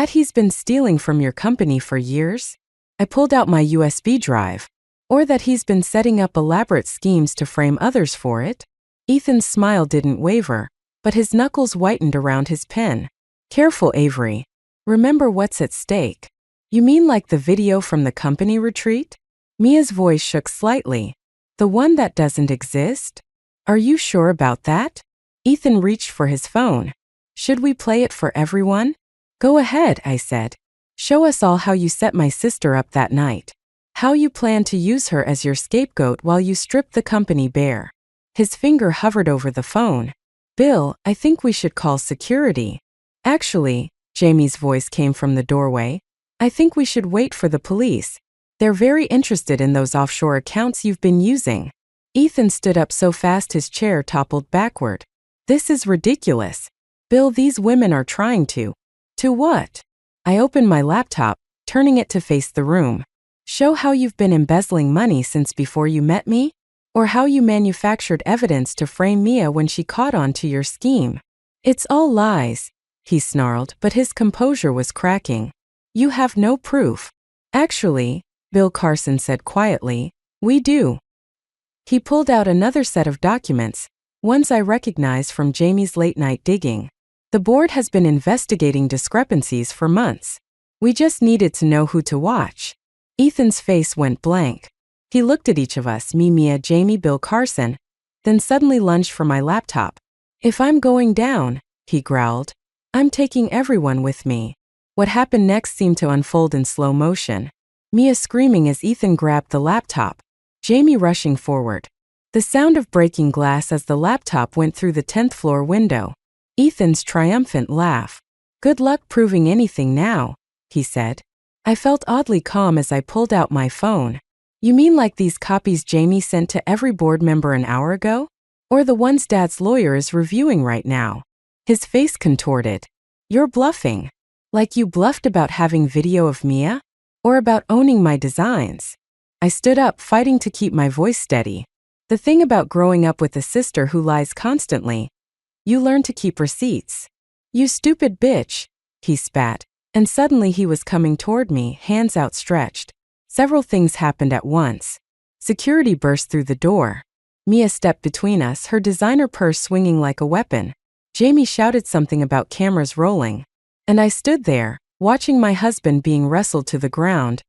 he's been stealing from your company for years. I pulled out my USB drive. Or that he's been setting up elaborate schemes to frame others for it. Ethan's smile didn't waver, but his knuckles whitened around his pen. Careful, Avery. Remember what's at stake. You mean like the video from the company retreat? Mia's voice shook slightly. The one that doesn't exist? Are you sure about that? Ethan reached for his phone. Should we play it for everyone? Go ahead, I said. Show us all how you set my sister up that night. How you plan to use her as your scapegoat while you strip the company bare. His finger hovered over the phone. Bill, I think we should call security. Actually, Jamie's voice came from the doorway. I think we should wait for the police. They're very interested in those offshore accounts you've been using. Ethan stood up so fast his chair toppled backward. This is ridiculous. Bill, these women are trying to. To what? I opened my laptop, turning it to face the room. Show how you've been embezzling money since before you met me? Or how you manufactured evidence to frame Mia when she caught on to your scheme. It's all lies, he snarled, but his composure was cracking. You have no proof. Actually, Bill Carson said quietly, we do. He pulled out another set of documents, ones I recognized from Jamie's late-night digging. The board has been investigating discrepancies for months. We just needed to know who to watch. Ethan's face went blank. He looked at each of us, me, Mia, Jamie, Bill Carson, then suddenly lunged for my laptop. If I'm going down, he growled, I'm taking everyone with me. What happened next seemed to unfold in slow motion. Mia screaming as Ethan grabbed the laptop. Jamie rushing forward. The sound of breaking glass as the laptop went through the 10th floor window. Ethan's triumphant laugh. Good luck proving anything now, he said. I felt oddly calm as I pulled out my phone. You mean like these copies Jamie sent to every board member an hour ago? Or the ones Dad's lawyer is reviewing right now? His face contorted. You're bluffing. Like you bluffed about having video of Mia? Or about owning my designs? I stood up, fighting to keep my voice steady. The thing about growing up with a sister who lies constantly. You learn to keep receipts. You stupid bitch, he spat. And suddenly he was coming toward me, hands outstretched. Several things happened at once. Security burst through the door. Mia stepped between us, her designer purse swinging like a weapon. Jamie shouted something about cameras rolling. And I stood there, watching my husband being wrestled to the ground,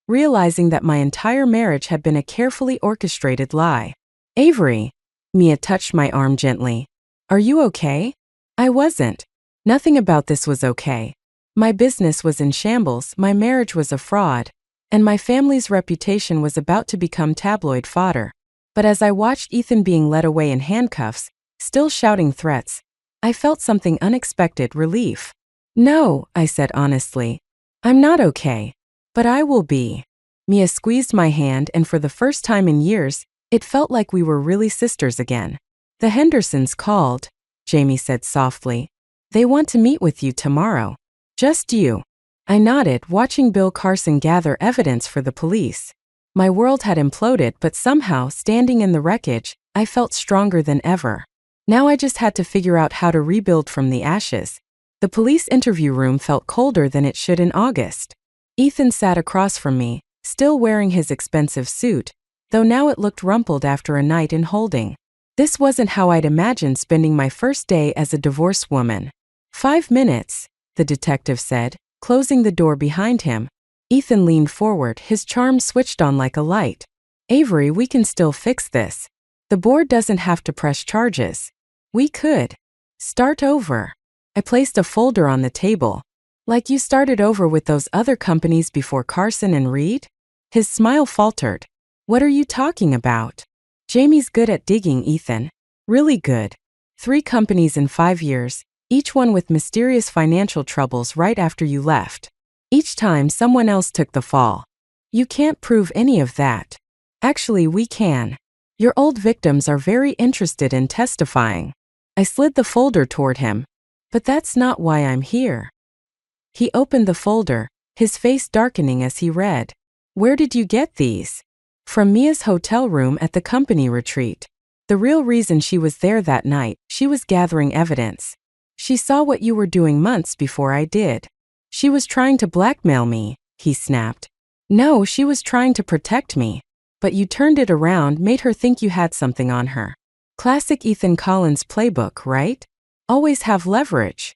realizing that my entire marriage had been a carefully orchestrated lie. Avery. Mia touched my arm gently. Are you okay? I wasn't. Nothing about this was okay. My business was in shambles, my marriage was a fraud, and my family's reputation was about to become tabloid fodder. But as I watched Ethan being led away in handcuffs, still shouting threats, I felt something unexpected: relief. No, I said honestly. I'm not okay. But I will be. Mia squeezed my hand, and for the first time in years, it felt like we were really sisters again. The Hendersons called, Jamie said softly. They want to meet with you tomorrow. Just you. I nodded, watching Bill Carson gather evidence for the police. My world had imploded, but somehow, standing in the wreckage, I felt stronger than ever. Now I just had to figure out how to rebuild from the ashes. The police interview room felt colder than it should in August. Ethan sat across from me, still wearing his expensive suit, though now it looked rumpled after a night in holding. This wasn't how I'd imagined spending my first day as a divorced woman. 5 minutes, the detective said, closing the door behind him. Ethan leaned forward, his charm switched on like a light. Avery, we can still fix this. The board doesn't have to press charges. We could start over. I placed a folder on the table. Like you started over with those other companies before Carson and Reed? His smile faltered. What are you talking about? Jamie's good at digging, Ethan. Really good. 3 companies in 5 years, each one with mysterious financial troubles right after you left. Each time someone else took the fall. You can't prove any of that. Actually, we can. Your old victims are very interested in testifying. I slid the folder toward him. But that's not why I'm here. He opened the folder, his face darkening as he read. Where did you get these? From Mia's hotel room at the company retreat. The real reason she was there that night, she was gathering evidence. She saw what you were doing months before I did. She was trying to blackmail me, he snapped. No, she was trying to protect me. But you turned it around, made her think you had something on her. Classic Ethan Collins playbook, right? Always have leverage.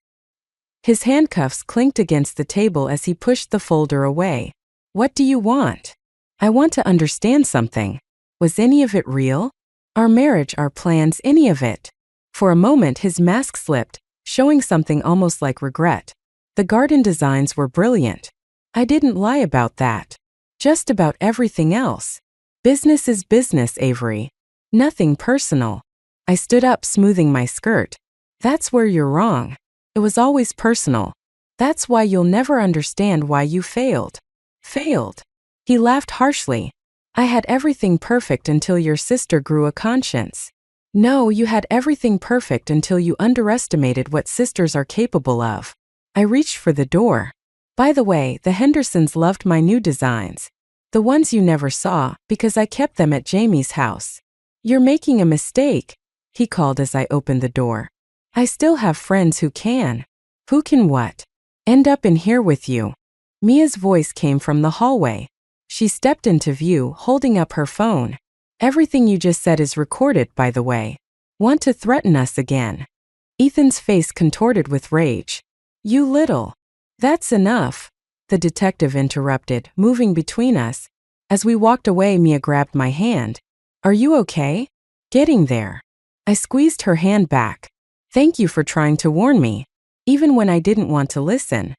His handcuffs clinked against the table as he pushed the folder away. What do you want? I want to understand something. Was any of it real? Our marriage, our plans, any of it? For a moment his mask slipped, showing something almost like regret. The garden designs were brilliant. I didn't lie about that. Just about everything else. Business is business, Avery. Nothing personal. I stood up, smoothing my skirt. That's where you're wrong. It was always personal. That's why you'll never understand why you failed. Failed? He laughed harshly. I had everything perfect until your sister grew a conscience. No, you had everything perfect until you underestimated what sisters are capable of. I reached for the door. By the way, the Hendersons loved my new designs. The ones you never saw, because I kept them at Jamie's house. You're making a mistake, he called as I opened the door. I still have friends who can. Who can what? End up in here with you. Mia's voice came from the hallway. She stepped into view, holding up her phone. Everything you just said is recorded, by the way. Want to threaten us again? Ethan's face contorted with rage. You little. That's enough, the detective interrupted, moving between us. As we walked away, Mia grabbed my hand. Are you okay? Getting there. I squeezed her hand back. Thank you for trying to warn me, even when I didn't want to listen.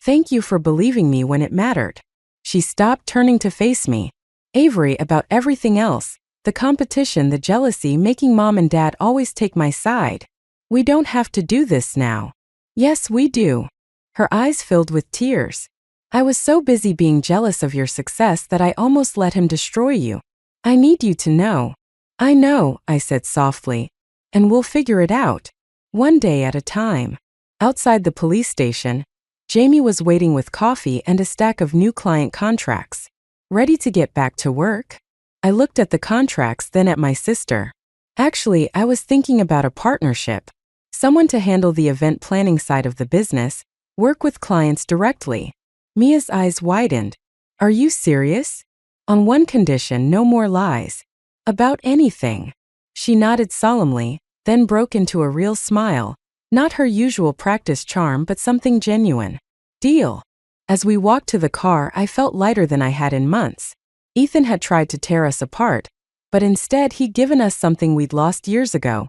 Thank you for believing me when it mattered. She stopped, turning to face me. Avery, about everything else, the competition, the jealousy, making Mom and Dad always take my side. We don't have to do this now. Yes, we do. Her eyes filled with tears. I was so busy being jealous of your success that I almost let him destroy you. I need you to know. I know, I said softly. And we'll figure it out. One day at a time. Outside the police station, Jamie was waiting with coffee and a stack of new client contracts. Ready to get back to work? I looked at the contracts, then at my sister. Actually, I was thinking about a partnership. Someone to handle the event planning side of the business, work with clients directly. Mia's eyes widened. Are you serious? On one condition, no more lies. About anything. She nodded solemnly, then broke into a real smile. Not her usual practice charm, but something genuine. Deal. As we walked to the car, I felt lighter than I had in months. Ethan had tried to tear us apart, but instead he'd given us something we'd lost years ago.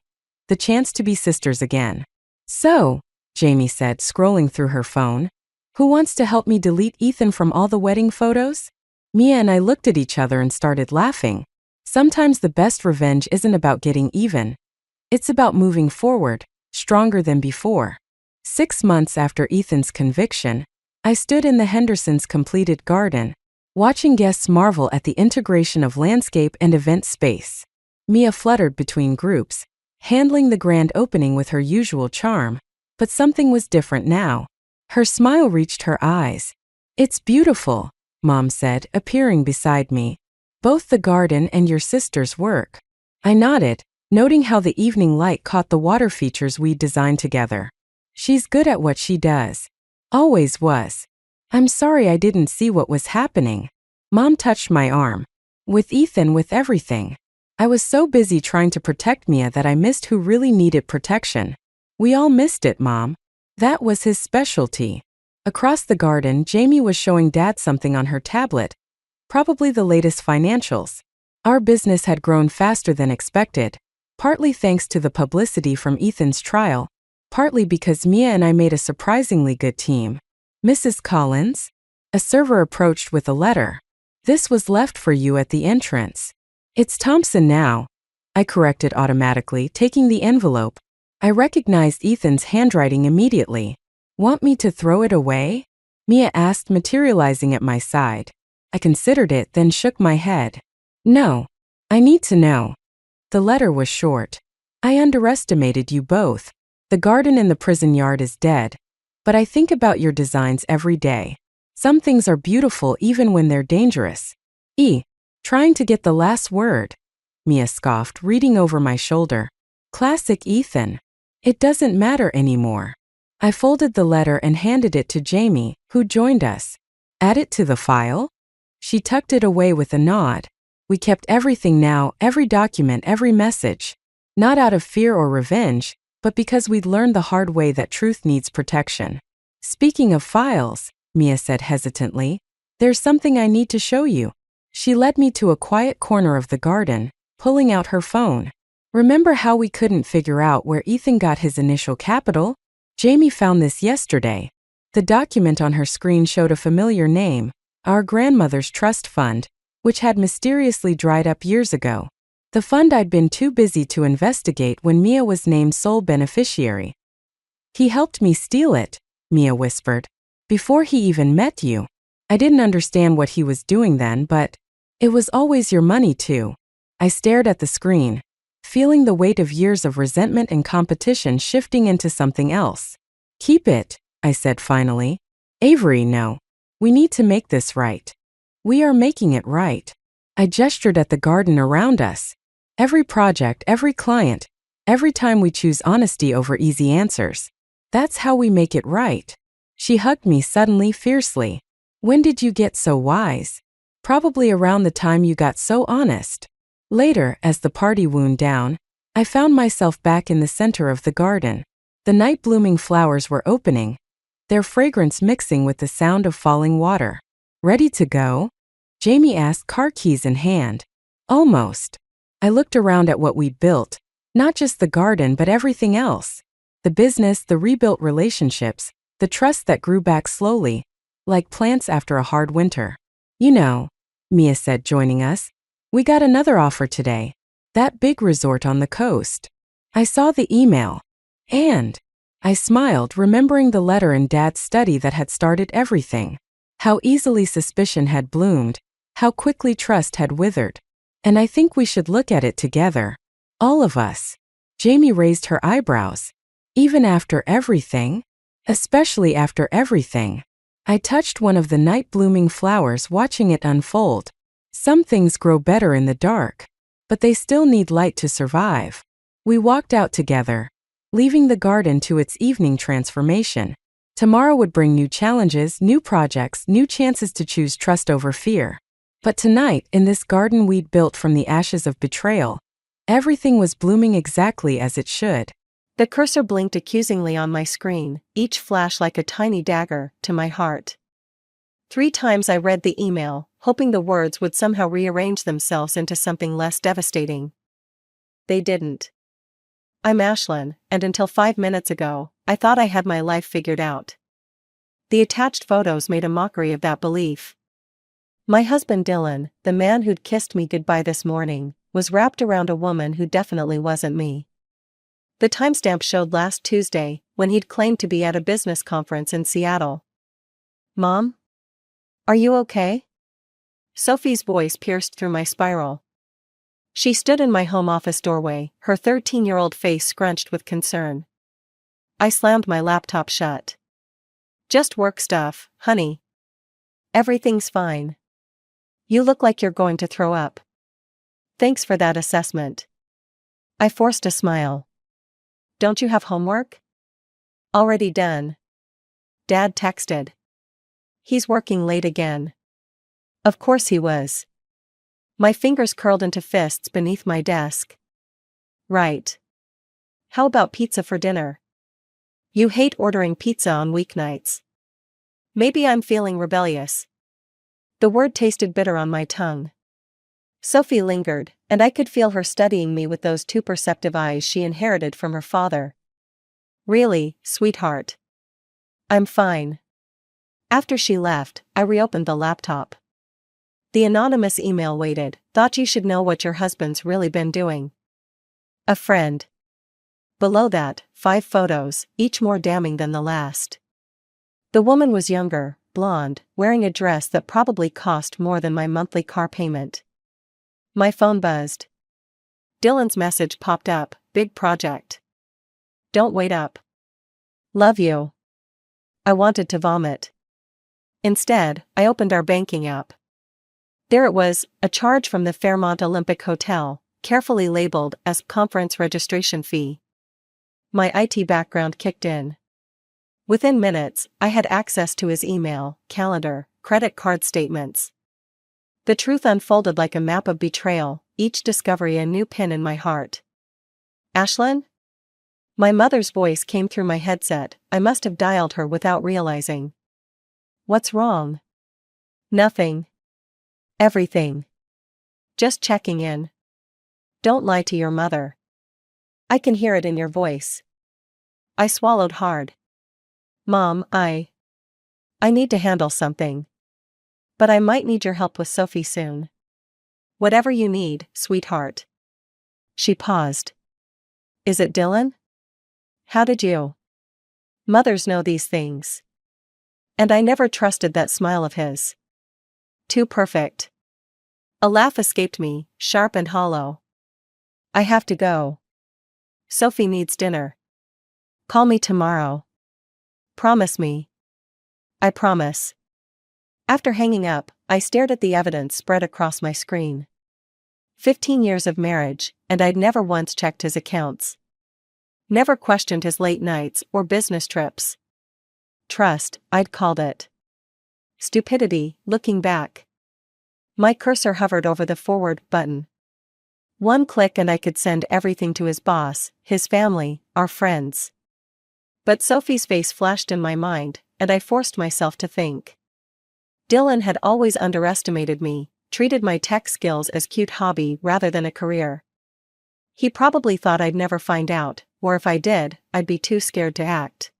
The chance to be sisters again. So, Jamie said, scrolling through her phone, who wants to help me delete Ethan from all the wedding photos? Mia and I looked at each other and started laughing. Sometimes the best revenge isn't about getting even. It's about moving forward, stronger than before. 6 months after Ethan's conviction, I stood in the Hendersons' completed garden, watching guests marvel at the integration of landscape and event space. Mia fluttered between groups, handling the grand opening with her usual charm, but something was different now. Her smile reached her eyes. It's beautiful, Mom said, appearing beside me. Both the garden and your sister's work. I nodded, noting how the evening light caught the water features we designed together. She's good at what she does. Always was. I'm sorry I didn't see what was happening. Mom touched my arm. With Ethan, with everything. I was so busy trying to protect Mia that I missed who really needed protection. We all missed it, Mom. That was his specialty. Across the garden, Jamie was showing Dad something on her tablet. Probably the latest financials. Our business had grown faster than expected, partly thanks to the publicity from Ethan's trial, partly because Mia and I made a surprisingly good team. Mrs. Collins? A server approached with a letter. This was left for you at the entrance. It's Thompson now. I corrected automatically, taking the envelope. I recognized Ethan's handwriting immediately. Want me to throw it away? Mia asked, materializing at my side. I considered it, then shook my head. No. I need to know. The letter was short. I underestimated you both. The garden in the prison yard is dead, but I think about your designs every day. Some things are beautiful even when they're dangerous. Trying to get the last word, Mia scoffed, reading over my shoulder. Classic Ethan. It doesn't matter anymore. I folded the letter and handed it to Jamie, who joined us. Add it to the file? She tucked it away with a nod. We kept everything now, every document, every message. Not out of fear or revenge, but because we'd learned the hard way that truth needs protection. Speaking of files, Mia said hesitantly, there's something I need to show you. She led me to a quiet corner of the garden, pulling out her phone. Remember how we couldn't figure out where Ethan got his initial capital? Jamie found this yesterday. The document on her screen showed a familiar name, our grandmother's trust fund, which had mysteriously dried up years ago. The fund I'd been too busy to investigate when Mia was named sole beneficiary. He helped me steal it, Mia whispered. Before he even met you. I didn't understand what he was doing then, but it was always your money too. I stared at the screen, feeling the weight of years of resentment and competition shifting into something else. Keep it, I said finally. Avery, no. We need to make this right. We are making it right. I gestured at the garden around us. Every project, every client, every time we choose honesty over easy answers. That's how we make it right. She hugged me suddenly, fiercely. When did you get so wise? Probably around the time you got so honest. Later, as the party wound down, I found myself back in the center of the garden. The night-blooming flowers were opening, their fragrance mixing with the sound of falling water. Ready to go? Jamie asked, car keys in hand. Almost. I looked around at what we'd built, not just the garden but everything else. The business, the rebuilt relationships, the trust that grew back slowly, like plants after a hard winter. You know, Mia said, joining us, we got another offer today. That big resort on the coast. I saw the email. And I smiled, remembering the letter in Dad's study that had started everything. How easily suspicion had bloomed, how quickly trust had withered. And I think we should look at it together. All of us. Jamie raised her eyebrows. Even after everything? Especially after everything. I touched one of the night-blooming flowers, watching it unfold. Some things grow better in the dark, but they still need light to survive. We walked out together, leaving the garden to its evening transformation. Tomorrow would bring new challenges, new projects, new chances to choose trust over fear. But tonight, in this garden we'd built from the ashes of betrayal, everything was blooming exactly as it should. The cursor blinked accusingly on my screen, each flash like a tiny dagger to my heart. 3 times I read the email, hoping the words would somehow rearrange themselves into something less devastating. They didn't. I'm Ashlyn, and until 5 minutes ago, I thought I had my life figured out. The attached photos made a mockery of that belief. My husband Dylan, the man who'd kissed me goodbye this morning, was wrapped around a woman who definitely wasn't me. The timestamp showed last Tuesday, when he'd claimed to be at a business conference in Seattle. Mom? Are you okay? Sophie's voice pierced through my spiral. She stood in my home office doorway, her 13-year-old face scrunched with concern. I slammed my laptop shut. Just work stuff, honey. Everything's fine. You look like you're going to throw up. Thanks for that assessment. I forced a smile. Don't you have homework? Already done. Dad texted. He's working late again. Of course he was. My fingers curled into fists beneath my desk. Right. How about pizza for dinner? You hate ordering pizza on weeknights. Maybe I'm feeling rebellious. The word tasted bitter on my tongue. Sophie lingered, and I could feel her studying me with those 2 perceptive eyes she inherited from her father. Really, sweetheart? I'm fine. After she left, I reopened the laptop. The anonymous email waited. Thought you should know what your husband's really been doing. A friend. Below that, 5 photos, each more damning than the last. The woman was younger, blonde, wearing a dress that probably cost more than my monthly car payment. My phone buzzed. Dylan's message popped up, big project. Don't wait up. Love you. I wanted to vomit. Instead, I opened our banking app. There it was, a charge from the Fairmont Olympic Hotel, carefully labeled as conference registration fee. My IT background kicked in. Within minutes, I had access to his email, calendar, credit card statements. The truth unfolded like a map of betrayal, each discovery a new pin in my heart. Ashlyn? My mother's voice came through my headset. I must have dialed her without realizing. What's wrong? Nothing. Everything. Just checking in. Don't lie to your mother. I can hear it in your voice. I swallowed hard. Mom, I need to handle something. But I might need your help with Sophie soon. Whatever you need, sweetheart. She paused. Is it Dylan? How did you? Mothers know these things. And I never trusted that smile of his. Too perfect. A laugh escaped me, sharp and hollow. I have to go. Sophie needs dinner. Call me tomorrow. Promise me. I promise. After hanging up, I stared at the evidence spread across my screen. 15 years of marriage, and I'd never once checked his accounts. Never questioned his late nights or business trips. Trust, I'd called it. Stupidity, looking back. My cursor hovered over the forward button. One click and I could send everything to his boss, his family, our friends. But Sophie's face flashed in my mind, and I forced myself to think. Dylan had always underestimated me, treated my tech skills as cute hobby rather than a career. He probably thought I'd never find out, or if I did, I'd be too scared to act.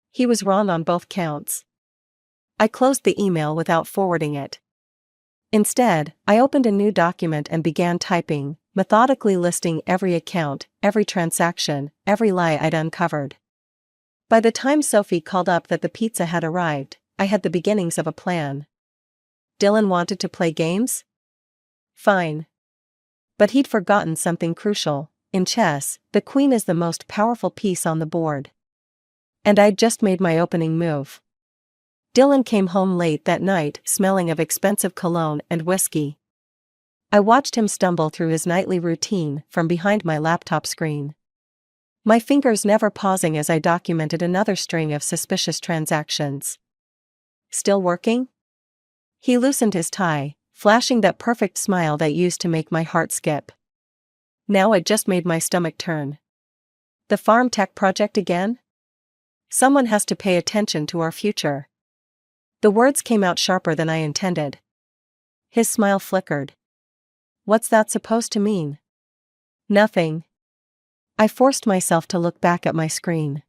He was wrong on both counts. I closed the email without forwarding it. Instead, I opened a new document and began typing, methodically listing every account, every transaction, every lie I'd uncovered. By the time Sophie called up that the pizza had arrived, I had the beginnings of a plan. Dylan wanted to play games? Fine. But he'd forgotten something crucial. In chess, the queen is the most powerful piece on the board. And I'd just made my opening move. Dylan came home late that night, smelling of expensive cologne and whiskey. I watched him stumble through his nightly routine from behind my laptop screen. My fingers never pausing as I documented another string of suspicious transactions. Still working? He loosened his tie, flashing that perfect smile that used to make my heart skip. Now it just made my stomach turn. The farm tech project again? Someone has to pay attention to our future. The words came out sharper than I intended. His smile flickered. What's that supposed to mean? Nothing. I forced myself to look back at my screen.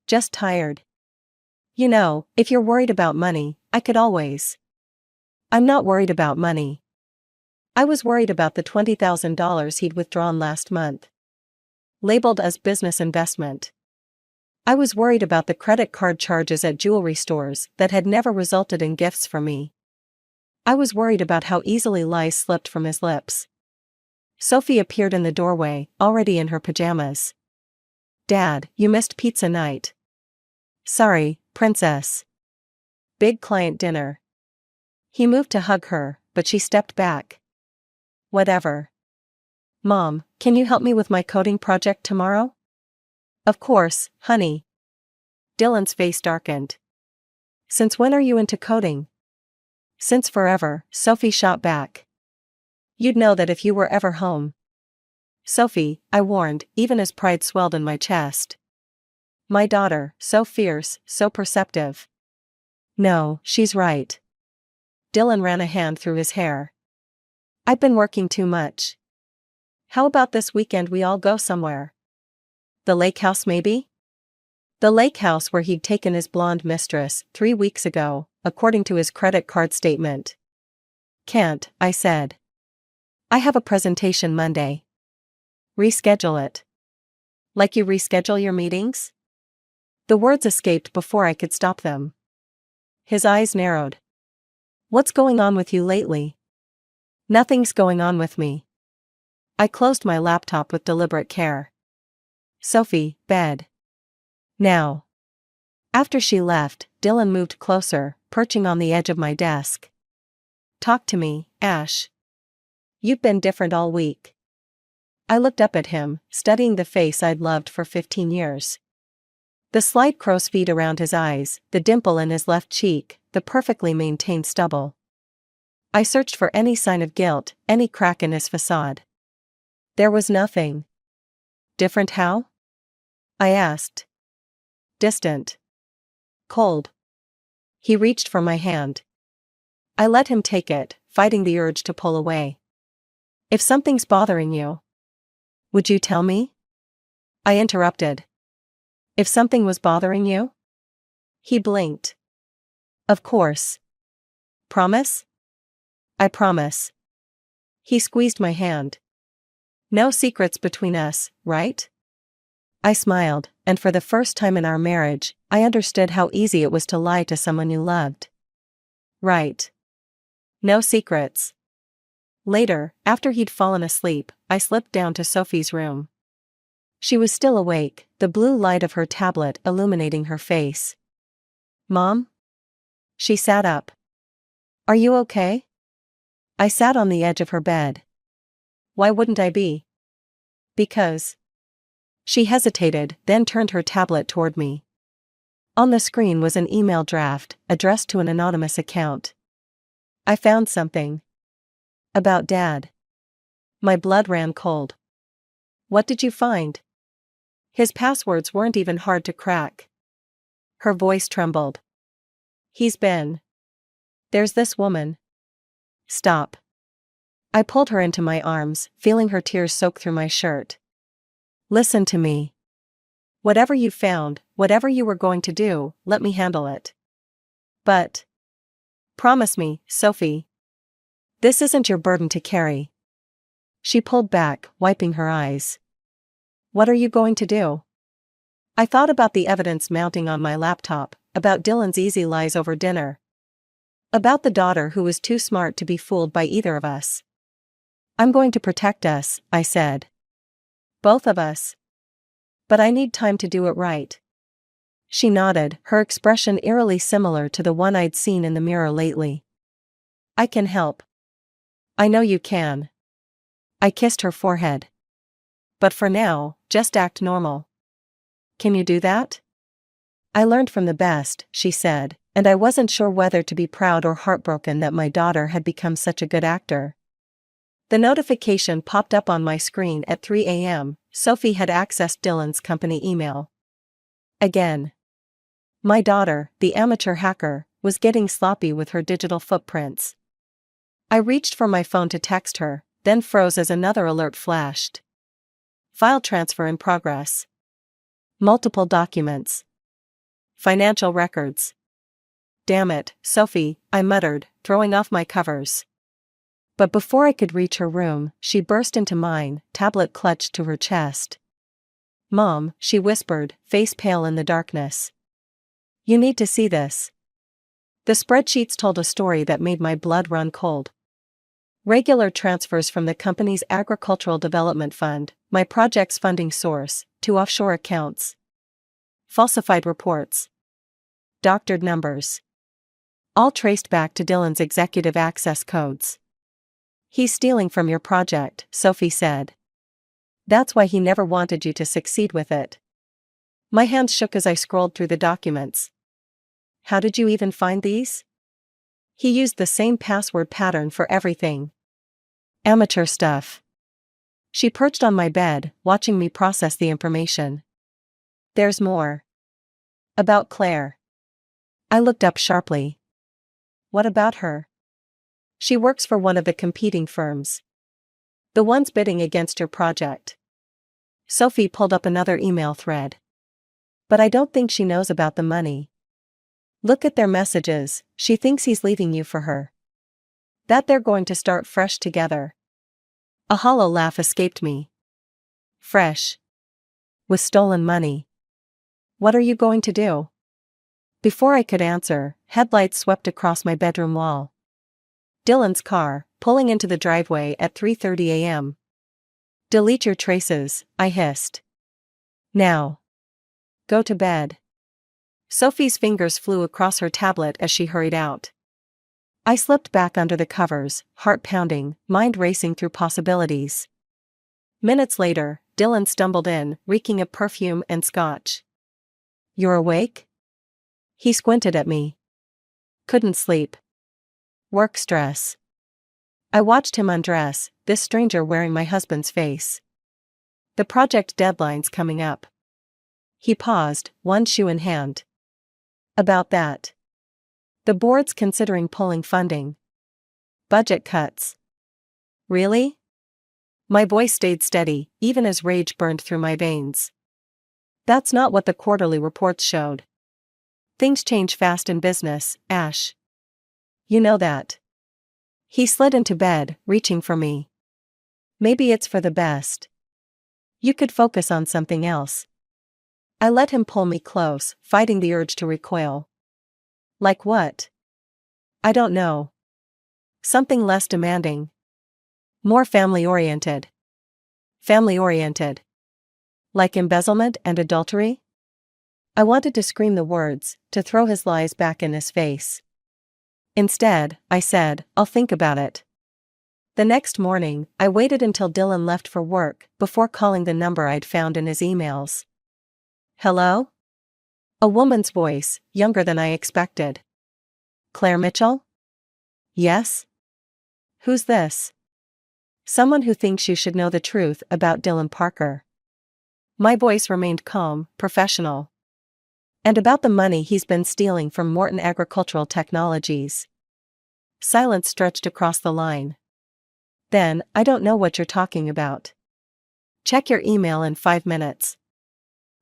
Just tired. You know, if you're worried about money, I could always. I'm not worried about money. I was worried about the $20,000 he'd withdrawn last month. Labeled as business investment. I was worried about the credit card charges at jewelry stores that had never resulted in gifts from me. I was worried about how easily lies slipped from his lips. Sophie appeared in the doorway, already in her pajamas. Dad, you missed pizza night. Sorry, princess. Big client dinner. He moved to hug her, but she stepped back. Whatever. Mom, can you help me with my coding project tomorrow? Of course, honey. Dylan's face darkened. Since when are you into coding? Since forever, Sophie shot back. You'd know that if you were ever home. Sophie, I warned, even as pride swelled in my chest. My daughter, so fierce, so perceptive. No, she's right. Dylan ran a hand through his hair. I've been working too much. How about this weekend we all go somewhere? The lake house maybe? The lake house where he'd taken his blonde mistress 3 weeks ago, according to his credit card statement. Can't, I said. I have a presentation Monday. Reschedule it. Like you reschedule your meetings? The words escaped before I could stop them. His eyes narrowed. What's going on with you lately? Nothing's going on with me. I closed my laptop with deliberate care. Sophie, bed. Now. After she left, Dylan moved closer, perching on the edge of my desk. Talk to me, Ash. You've been different all week. I looked up at him, studying the face I'd loved for 15 years. The slight crow's feet around his eyes, the dimple in his left cheek, the perfectly maintained stubble. I searched for any sign of guilt, any crack in his facade. There was nothing. Different how? I asked. Distant. Cold. He reached for my hand. I let him take it, fighting the urge to pull away. If something's bothering you, would you tell me? I interrupted. If something was bothering you? He blinked. Of course. Promise? I promise. He squeezed my hand. No secrets between us, right? I smiled, and for the first time in our marriage, I understood how easy it was to lie to someone you loved. Right. No secrets. Later, after he'd fallen asleep, I slipped down to Sophie's room. She was still awake, the blue light of her tablet illuminating her face. Mom? She sat up. Are you okay? I sat on the edge of her bed. Why wouldn't I be? Because. She hesitated, then turned her tablet toward me. On the screen was an email draft, addressed to an anonymous account. I found something. About Dad. My blood ran cold. What did you find? His passwords weren't even hard to crack. Her voice trembled. He's been. There's this woman. Stop. I pulled her into my arms, feeling her tears soak through my shirt. Listen to me. Whatever you found, whatever you were going to do, let me handle it. But. Promise me, Sophie. This isn't your burden to carry. She pulled back, wiping her eyes. What are you going to do? I thought about the evidence mounting on my laptop, about Dylan's easy lies over dinner. About the daughter who was too smart to be fooled by either of us. I'm going to protect us, I said. Both of us. But I need time to do it right. She nodded, her expression eerily similar to the one I'd seen in the mirror lately. I can help. I know you can. I kissed her forehead. But for now, just act normal. Can you do that? I learned from the best, she said, and I wasn't sure whether to be proud or heartbroken that my daughter had become such a good actor. The notification popped up on my screen at 3 a.m. Sophie had accessed Dylan's company email. Again. My daughter, the amateur hacker, was getting sloppy with her digital footprints. I reached for my phone to text her, then froze as another alert flashed. File transfer in progress. Multiple documents. Financial records. Damn it, Sophie, I muttered, throwing off my covers. But before I could reach her room, she burst into mine, tablet clutched to her chest. Mom, she whispered, face pale in the darkness. You need to see this. The spreadsheets told a story that made my blood run cold. Regular transfers from the company's agricultural development fund, my project's funding source, to offshore accounts. Falsified reports. Doctored numbers. All traced back to Dylan's executive access codes. He's stealing from your project, Sophie said. That's why he never wanted you to succeed with it. My hands shook as I scrolled through the documents. How did you even find these? He used the same password pattern for everything. Amateur stuff. She perched on my bed, watching me process the information. There's more. About Claire. I looked up sharply. What about her? She works for one of the competing firms. The ones bidding against your project. Sophie pulled up another email thread. But I don't think she knows about the money. Look at their messages, she thinks he's leaving you for her. That they're going to start fresh together. A hollow laugh escaped me. Fresh. With stolen money. What are you going to do? Before I could answer, headlights swept across my bedroom wall. Dylan's car, pulling into the driveway at 3:30 a.m. Delete your traces, I hissed. Now. Go to bed. Sophie's fingers flew across her tablet as she hurried out. I slipped back under the covers, heart pounding, mind racing through possibilities. Minutes later, Dylan stumbled in, reeking of perfume and scotch. "You're awake?" He squinted at me. "Couldn't sleep. Work stress." I watched him undress, this stranger wearing my husband's face. "The project deadline's coming up." He paused, one shoe in hand. "About that. The board's considering pulling funding. Budget cuts." "Really?" My voice stayed steady, even as rage burned through my veins. "That's not what the quarterly reports showed. Things change fast in business, Ash. You know that." He slid into bed, reaching for me. "Maybe it's for the best. You could focus on something else." I let him pull me close, fighting the urge to recoil. "Like what?" "I don't know. Something less demanding. More family-oriented." "Family-oriented? Like embezzlement and adultery?" I wanted to scream the words, to throw his lies back in his face. Instead, I said, "I'll think about it." The next morning, I waited until Dylan left for work before calling the number I'd found in his emails. "Hello?" A woman's voice, younger than I expected. "Claire Mitchell?" "Yes." "Who's this?" "Someone who thinks you should know the truth about Dylan Parker." My voice remained calm, professional. "And about the money he's been stealing from Morton Agricultural Technologies." Silence stretched across the line. "Then, I don't know what you're talking about. Check your email in 5 minutes."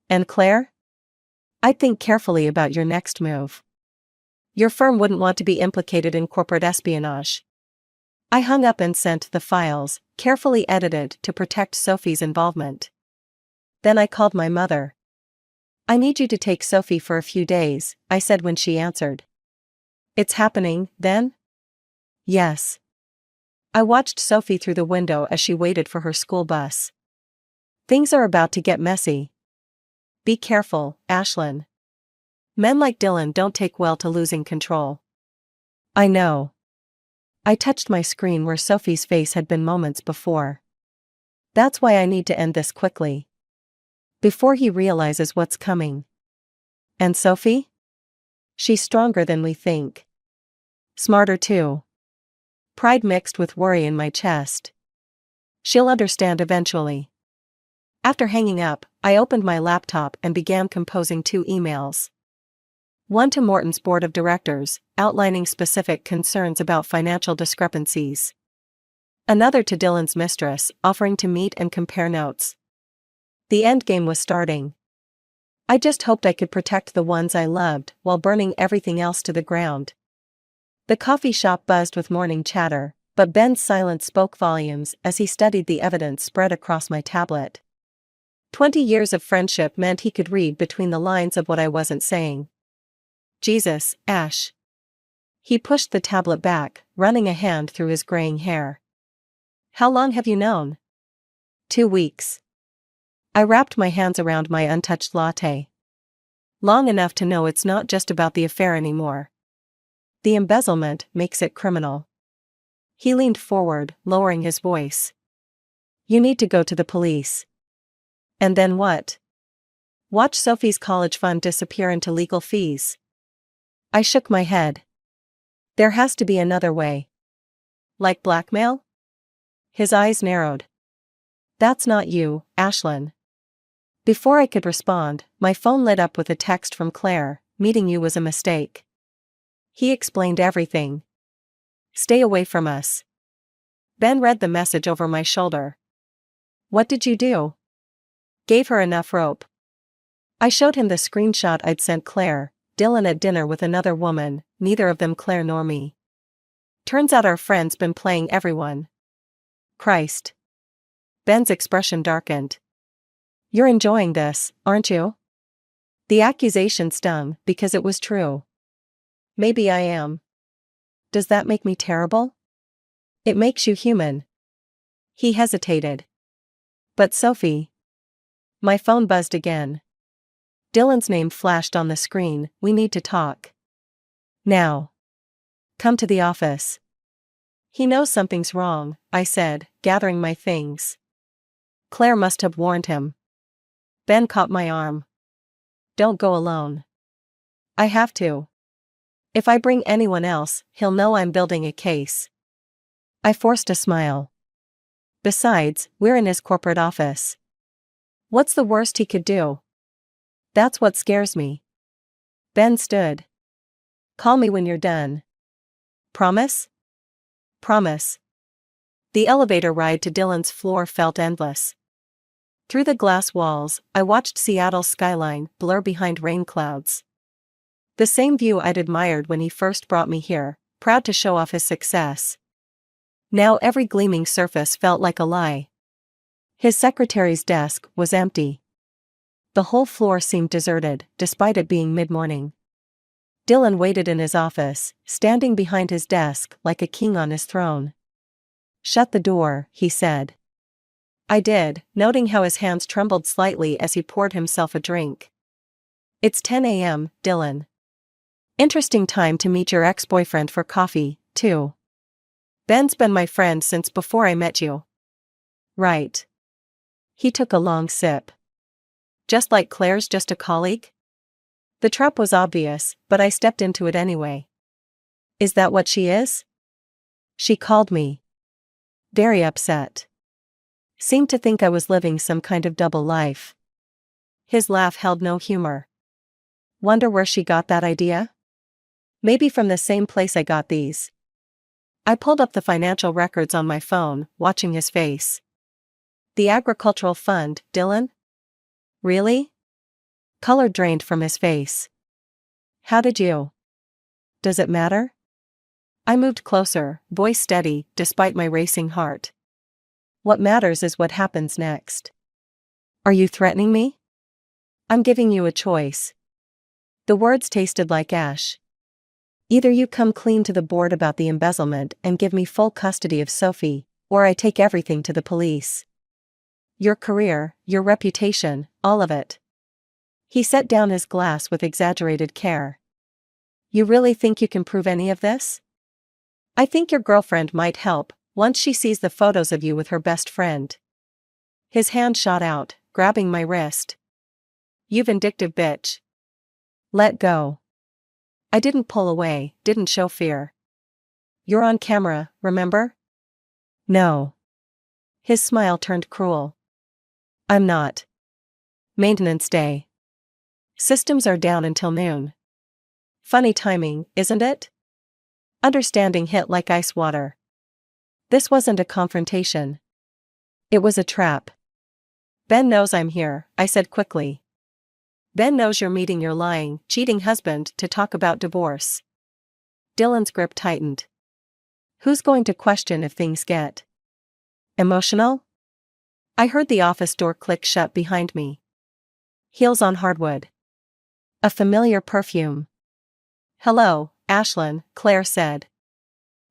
"And Claire?" "I'd think carefully about your next move. Your firm wouldn't want to be implicated in corporate espionage." I hung up and sent the files, carefully edited to protect Sophie's involvement. Then I called my mother. "I need you to take Sophie for a few days," I said when she answered. "It's happening, then?" "Yes." I watched Sophie through the window as she waited for her school bus. "Things are about to get messy. Be careful, Ashlyn. Men like Dylan don't take well to losing control." "I know." I touched my screen where Sophie's face had been moments before. "That's why I need to end this quickly. Before he realizes what's coming." "And Sophie?" "She's stronger than we think. Smarter too." Pride mixed with worry in my chest. "She'll understand eventually." After hanging up, I opened my laptop and began composing 2 emails. One to Morton's board of directors, outlining specific concerns about financial discrepancies. Another to Dylan's mistress, offering to meet and compare notes. The endgame was starting. I just hoped I could protect the ones I loved while burning everything else to the ground. The coffee shop buzzed with morning chatter, but Ben's silence spoke volumes as he studied the evidence spread across my tablet. 20 years of friendship meant he could read between the lines of what I wasn't saying. "Jesus, Ash." He pushed the tablet back, running a hand through his graying hair. "How long have you known?" 2 weeks. I wrapped my hands around my untouched latte. "Long enough to know it's not just about the affair anymore. The embezzlement makes it criminal." He leaned forward, lowering his voice. "You need to go to the police." "And then what?" "Watch Sophie's college fund disappear into legal fees." I shook my head. "There has to be another way." "Like blackmail?" His eyes narrowed. "That's not you, Ashlyn." Before I could respond, my phone lit up with a text from Claire, "Meeting you was a mistake." He explained everything. "Stay away from us." Ben read the message over my shoulder. "What did you do?" "Gave her enough rope." I showed him the screenshot I'd sent Claire, Dylan at dinner with another woman, neither of them Claire nor me. "Turns out our friend's been playing everyone." Christ. Ben's expression darkened. "You're enjoying this, aren't you?" The accusation stung because it was true. "Maybe I am." "Does that make me terrible?" "It makes you human." He hesitated. "But Sophie." My phone buzzed again. Dylan's name flashed on the screen. We need to talk. Now. Come to the office. He knows something's wrong, I said, gathering my things. Claire must have warned him. Ben caught my arm. Don't go alone. I have to. If I bring anyone else, he'll know I'm building a case. I forced a smile. Besides, we're in his corporate office. What's the worst he could do? That's what scares me. Ben stood. Call me when you're done. Promise? Promise. The elevator ride to Dylan's floor felt endless. Through the glass walls, I watched Seattle's skyline blur behind rain clouds. The same view I'd admired when he first brought me here, proud to show off his success. Now every gleaming surface felt like a lie. His secretary's desk was empty. The whole floor seemed deserted, despite it being mid-morning. Dylan waited in his office, standing behind his desk like a king on his throne. Shut the door, he said. I did, noting how his hands trembled slightly as he poured himself a drink. It's 10 a.m., Dylan. Interesting time to meet your ex-boyfriend for coffee, too. Ben's been my friend since before I met you. Right. He took a long sip. Just like Claire's just a colleague? The trap was obvious, but I stepped into it anyway. Is that what she is? She called me. Very upset. Seemed to think I was living some kind of double life. His laugh held no humor. Wonder where she got that idea? Maybe from the same place I got these. I pulled up the financial records on my phone, watching his face. The agricultural fund, Dylan? Really? Color drained from his face. How did you? Does it matter? I moved closer, voice steady, despite my racing heart. What matters is what happens next. Are you threatening me? I'm giving you a choice. The words tasted like ash. Either you come clean to the board about the embezzlement and give me full custody of Sophie, or I take everything to the police. Your career, your reputation, all of it. He set down his glass with exaggerated care. You really think you can prove any of this? I think your girlfriend might help, once she sees the photos of you with her best friend. His hand shot out, grabbing my wrist. You vindictive bitch. Let go. I didn't pull away, didn't show fear. You're on camera, remember? No. His smile turned cruel. I'm not. Maintenance day. Systems are down until noon. Funny timing, isn't it? Understanding hit like ice water. This wasn't a confrontation. It was a trap. Ben knows I'm here, I said quickly. Ben knows you're meeting your lying, cheating husband to talk about divorce. Dylan's grip tightened. Who's going to question if things get emotional? I heard the office door click shut behind me. Heels on hardwood. A familiar perfume. Hello, Ashlyn, Claire said.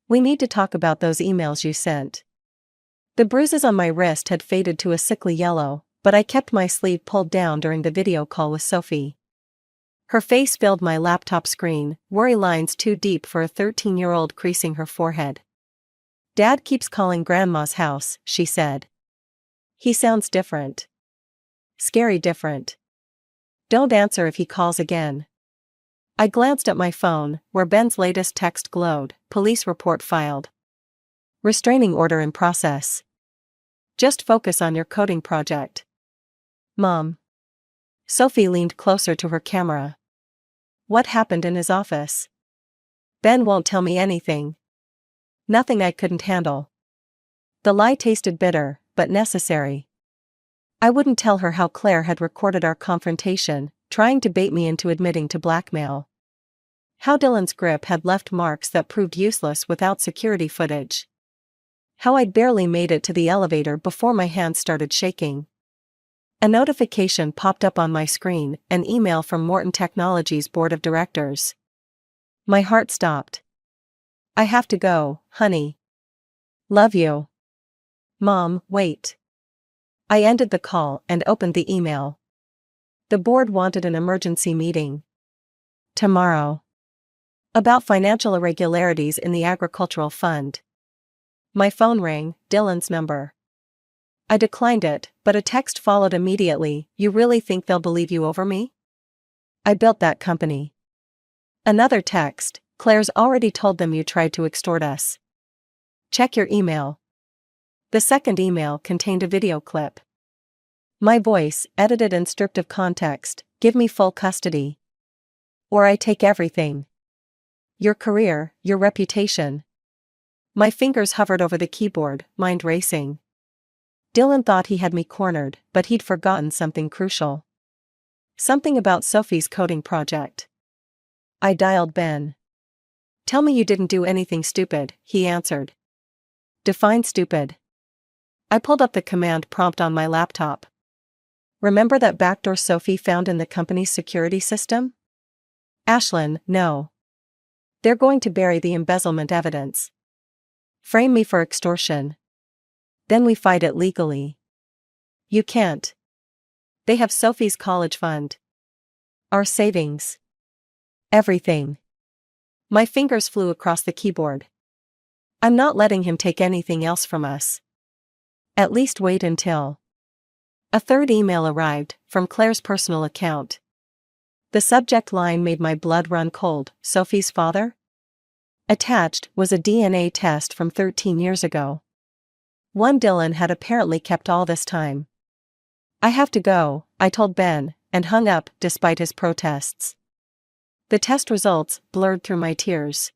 We need to talk about those emails you sent. The bruises on my wrist had faded to a sickly yellow, but I kept my sleeve pulled down during the video call with Sophie. Her face filled my laptop screen, worry lines too deep for a 13-year-old creasing her forehead. Dad keeps calling Grandma's house, she said. He sounds different. Scary different. Don't answer if he calls again. I glanced at my phone, where Ben's latest text glowed, police report filed. Restraining order in process. Just focus on your coding project. Mom. Sophie leaned closer to her camera. What happened in his office? Ben won't tell me anything. Nothing I couldn't handle. The lie tasted bitter, but necessary. I wouldn't tell her how Claire had recorded our confrontation, trying to bait me into admitting to blackmail. How Dylan's grip had left marks that proved useless without security footage. How I'd barely made it to the elevator before my hands started shaking. A notification popped up on my screen, an email from Morton Technologies board of directors. My heart stopped. I have to go, honey. Love you. Mom, wait. I ended the call and opened the email. The board wanted an emergency meeting. Tomorrow. About financial irregularities in the agricultural fund. My phone rang, Dylan's number. I declined it, but a text followed immediately. You really think they'll believe you over me? I built that company. Another text, Claire's already told them you tried to extort us. Check your email. The second email contained a video clip. My voice, edited and stripped of context, give me full custody. Or I take everything. Your career, your reputation. My fingers hovered over the keyboard, mind racing. Dylan thought he had me cornered, but he'd forgotten something crucial. Something about Sophie's coding project. I dialed Ben. Tell me you didn't do anything stupid, he answered. Define stupid. I pulled up the command prompt on my laptop. Remember that backdoor Sophie found in the company's security system? Ashlyn, no. They're going to bury the embezzlement evidence. Frame me for extortion. Then we fight it legally. You can't. They have Sophie's college fund. Our savings. Everything. My fingers flew across the keyboard. I'm not letting him take anything else from us. At least wait until. A third email arrived, from Claire's personal account. The subject line made my blood run cold. Sophie's father? Attached was a DNA test from 13 years ago. One Dylan had apparently kept all this time. I have to go, I told Ben, and hung up despite his protests. The test results blurred through my tears.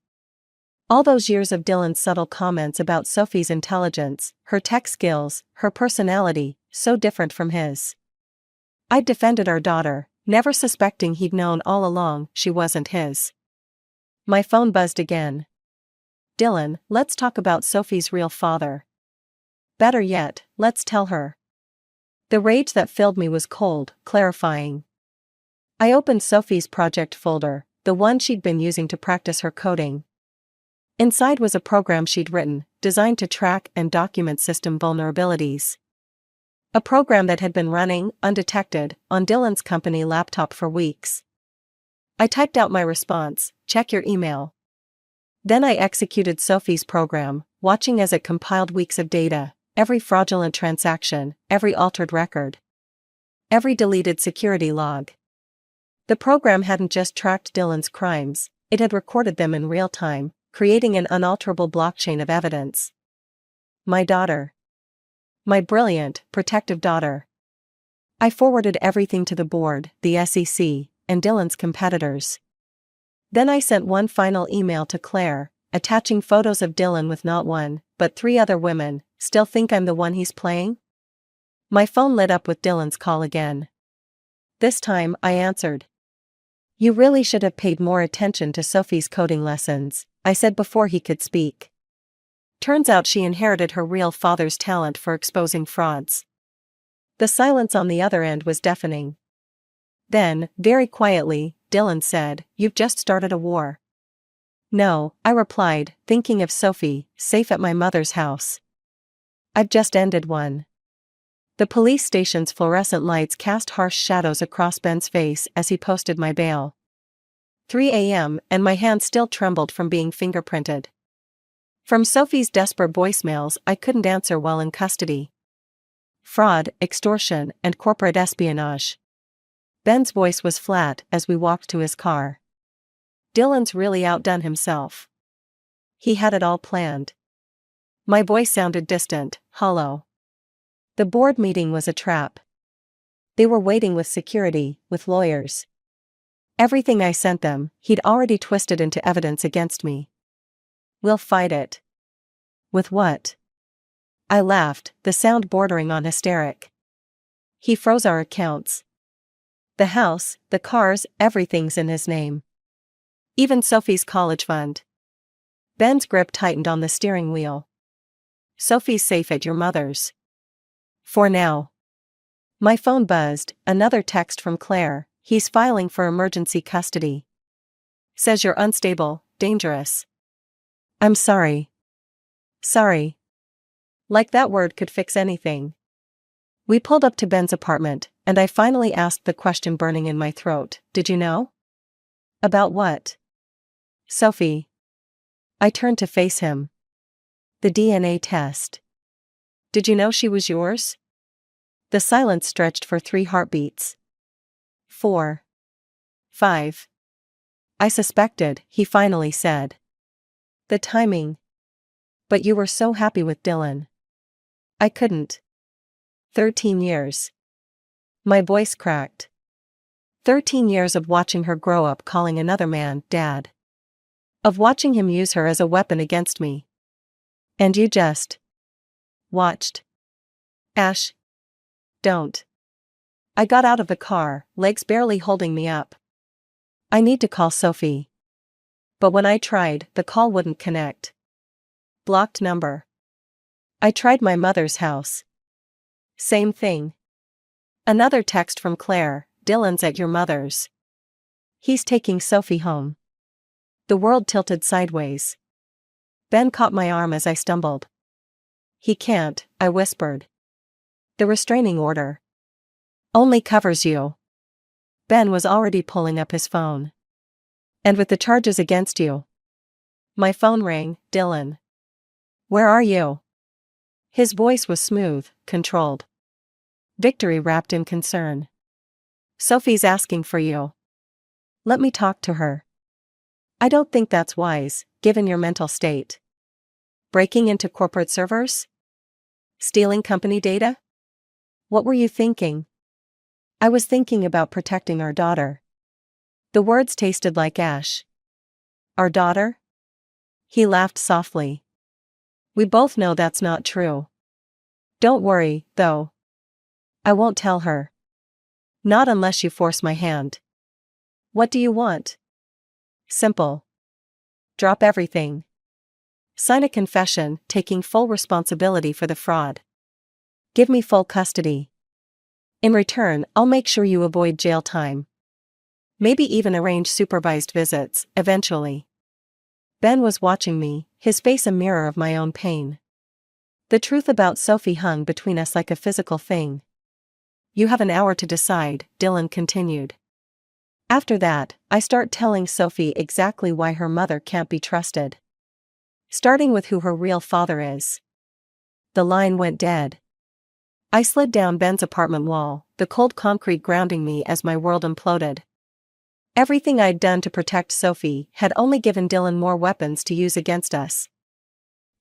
All those years of Dylan's subtle comments about Sophie's intelligence, her tech skills, her personality, so different from his. I'd defended our daughter, never suspecting he'd known all along she wasn't his. My phone buzzed again. Dylan, let's talk about Sophie's real father. Better yet, let's tell her. The rage that filled me was cold, clarifying. I opened Sophie's project folder, the one she'd been using to practice her coding. Inside was a program she'd written, designed to track and document system vulnerabilities. A program that had been running, undetected, on Dylan's company laptop for weeks. I typed out my response, check your email. Then I executed Sophie's program, watching as it compiled weeks of data, every fraudulent transaction, every altered record, every deleted security log. The program hadn't just tracked Dylan's crimes, it had recorded them in real time, creating an unalterable blockchain of evidence. My daughter. My brilliant, protective daughter. I forwarded everything to the board, the SEC, and Dylan's competitors. Then I sent one final email to Claire, attaching photos of Dylan with not one, but 3 other women. Still think I'm the one he's playing? My phone lit up with Dylan's call again. This time, I answered. You really should have paid more attention to Sophie's coding lessons, I said before he could speak. Turns out she inherited her real father's talent for exposing frauds. The silence on the other end was deafening. Then, very quietly, Dylan said, You've just started a war. No, I replied, thinking of Sophie, safe at my mother's house. I've just ended one. The police station's fluorescent lights cast harsh shadows across Ben's face as he posted my bail. 3 a.m. and my hand still trembled from being fingerprinted. From Sophie's desperate voicemails I couldn't answer while in custody. Fraud, extortion, and corporate espionage. Ben's voice was flat as we walked to his car. Dylan's really outdone himself. He had it all planned. My voice sounded distant, hollow. The board meeting was a trap. They were waiting with security, with lawyers. Everything I sent them, he'd already twisted into evidence against me. We'll fight it. With what? I laughed, the sound bordering on hysteric. He froze our accounts. The house, the cars, everything's in his name. Even Sophie's college fund. Ben's grip tightened on the steering wheel. Sophie's safe at your mother's. For now. My phone buzzed, another text from Claire, he's filing for emergency custody. Says you're unstable, dangerous. I'm sorry. Sorry. Like that word could fix anything. We pulled up to Ben's apartment, and I finally asked the question burning in my throat. Did you know? About what? Sophie. I turned to face him. The DNA test. Did you know she was yours? The silence stretched for 3 heartbeats. 4. 5. I suspected, he finally said. The timing. But you were so happy with Dylan. I couldn't. 13 years. My voice cracked. 13 years of watching her grow up calling another man Dad. Of watching him use her as a weapon against me. And you just watched. Ash. Don't. I got out of the car, legs barely holding me up. I need to call Sophie. But when I tried, the call wouldn't connect. Blocked number. I tried my mother's house. Same thing. Another text from Claire, Dylan's at your mother's. He's taking Sophie home. The world tilted sideways. Ben caught my arm as I stumbled. He can't, I whispered. The restraining order only covers you. Ben was already pulling up his phone. And with the charges against you. My phone rang. Dylan. Where are you? His voice was smooth, controlled. Victory wrapped in concern. Sophie's asking for you. Let me talk to her. I don't think that's wise, given your mental state. Breaking into corporate servers? Stealing company data? What were you thinking? I was thinking about protecting our daughter. The words tasted like ash. Our daughter? He laughed softly. We both know that's not true. Don't worry, though. I won't tell her. Not unless you force my hand. What do you want? Simple. Drop everything. Sign a confession, taking full responsibility for the fraud. Give me full custody. In return, I'll make sure you avoid jail time. Maybe even arrange supervised visits, eventually. Ben was watching me, his face a mirror of my own pain. The truth about Sophie hung between us like a physical thing. You have an hour to decide, Dylan continued. After that, I start telling Sophie exactly why her mother can't be trusted. Starting with who her real father is. The line went dead. I slid down Ben's apartment wall, the cold concrete grounding me as my world imploded. Everything I'd done to protect Sophie had only given Dylan more weapons to use against us.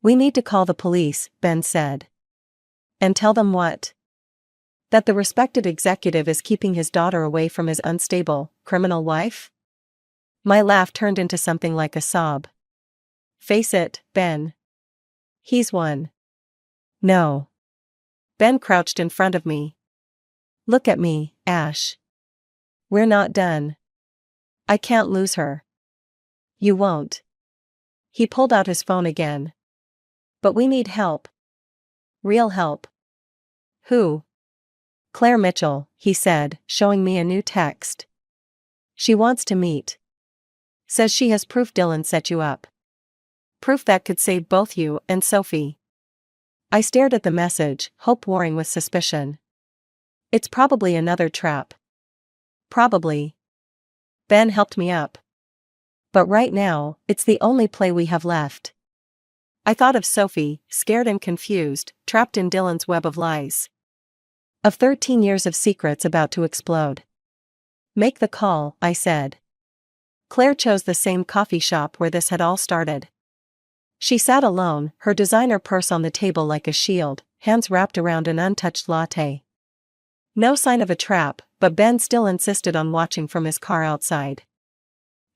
We need to call the police, Ben said. And tell them what? That the respected executive is keeping his daughter away from his unstable, criminal wife? My laugh turned into something like a sob. Face it, Ben. He's one. No. Ben crouched in front of me. Look at me, Ash. We're not done. I can't lose her. You won't. He pulled out his phone again. But we need help. Real help. Who? Claire Mitchell, he said, showing me a new text. She wants to meet. Says she has proof Dylan set you up. Proof that could save both you and Sophie. I stared at the message, hope warring with suspicion. It's probably another trap. Probably. Ben helped me up. But right now, it's the only play we have left. I thought of Sophie, scared and confused, trapped in Dylan's web of lies. Of 13 years of secrets about to explode. Make the call, I said. Claire chose the same coffee shop where this had all started. She sat alone, her designer purse on the table like a shield, hands wrapped around an untouched latte. No sign of a trap, but Ben still insisted on watching from his car outside.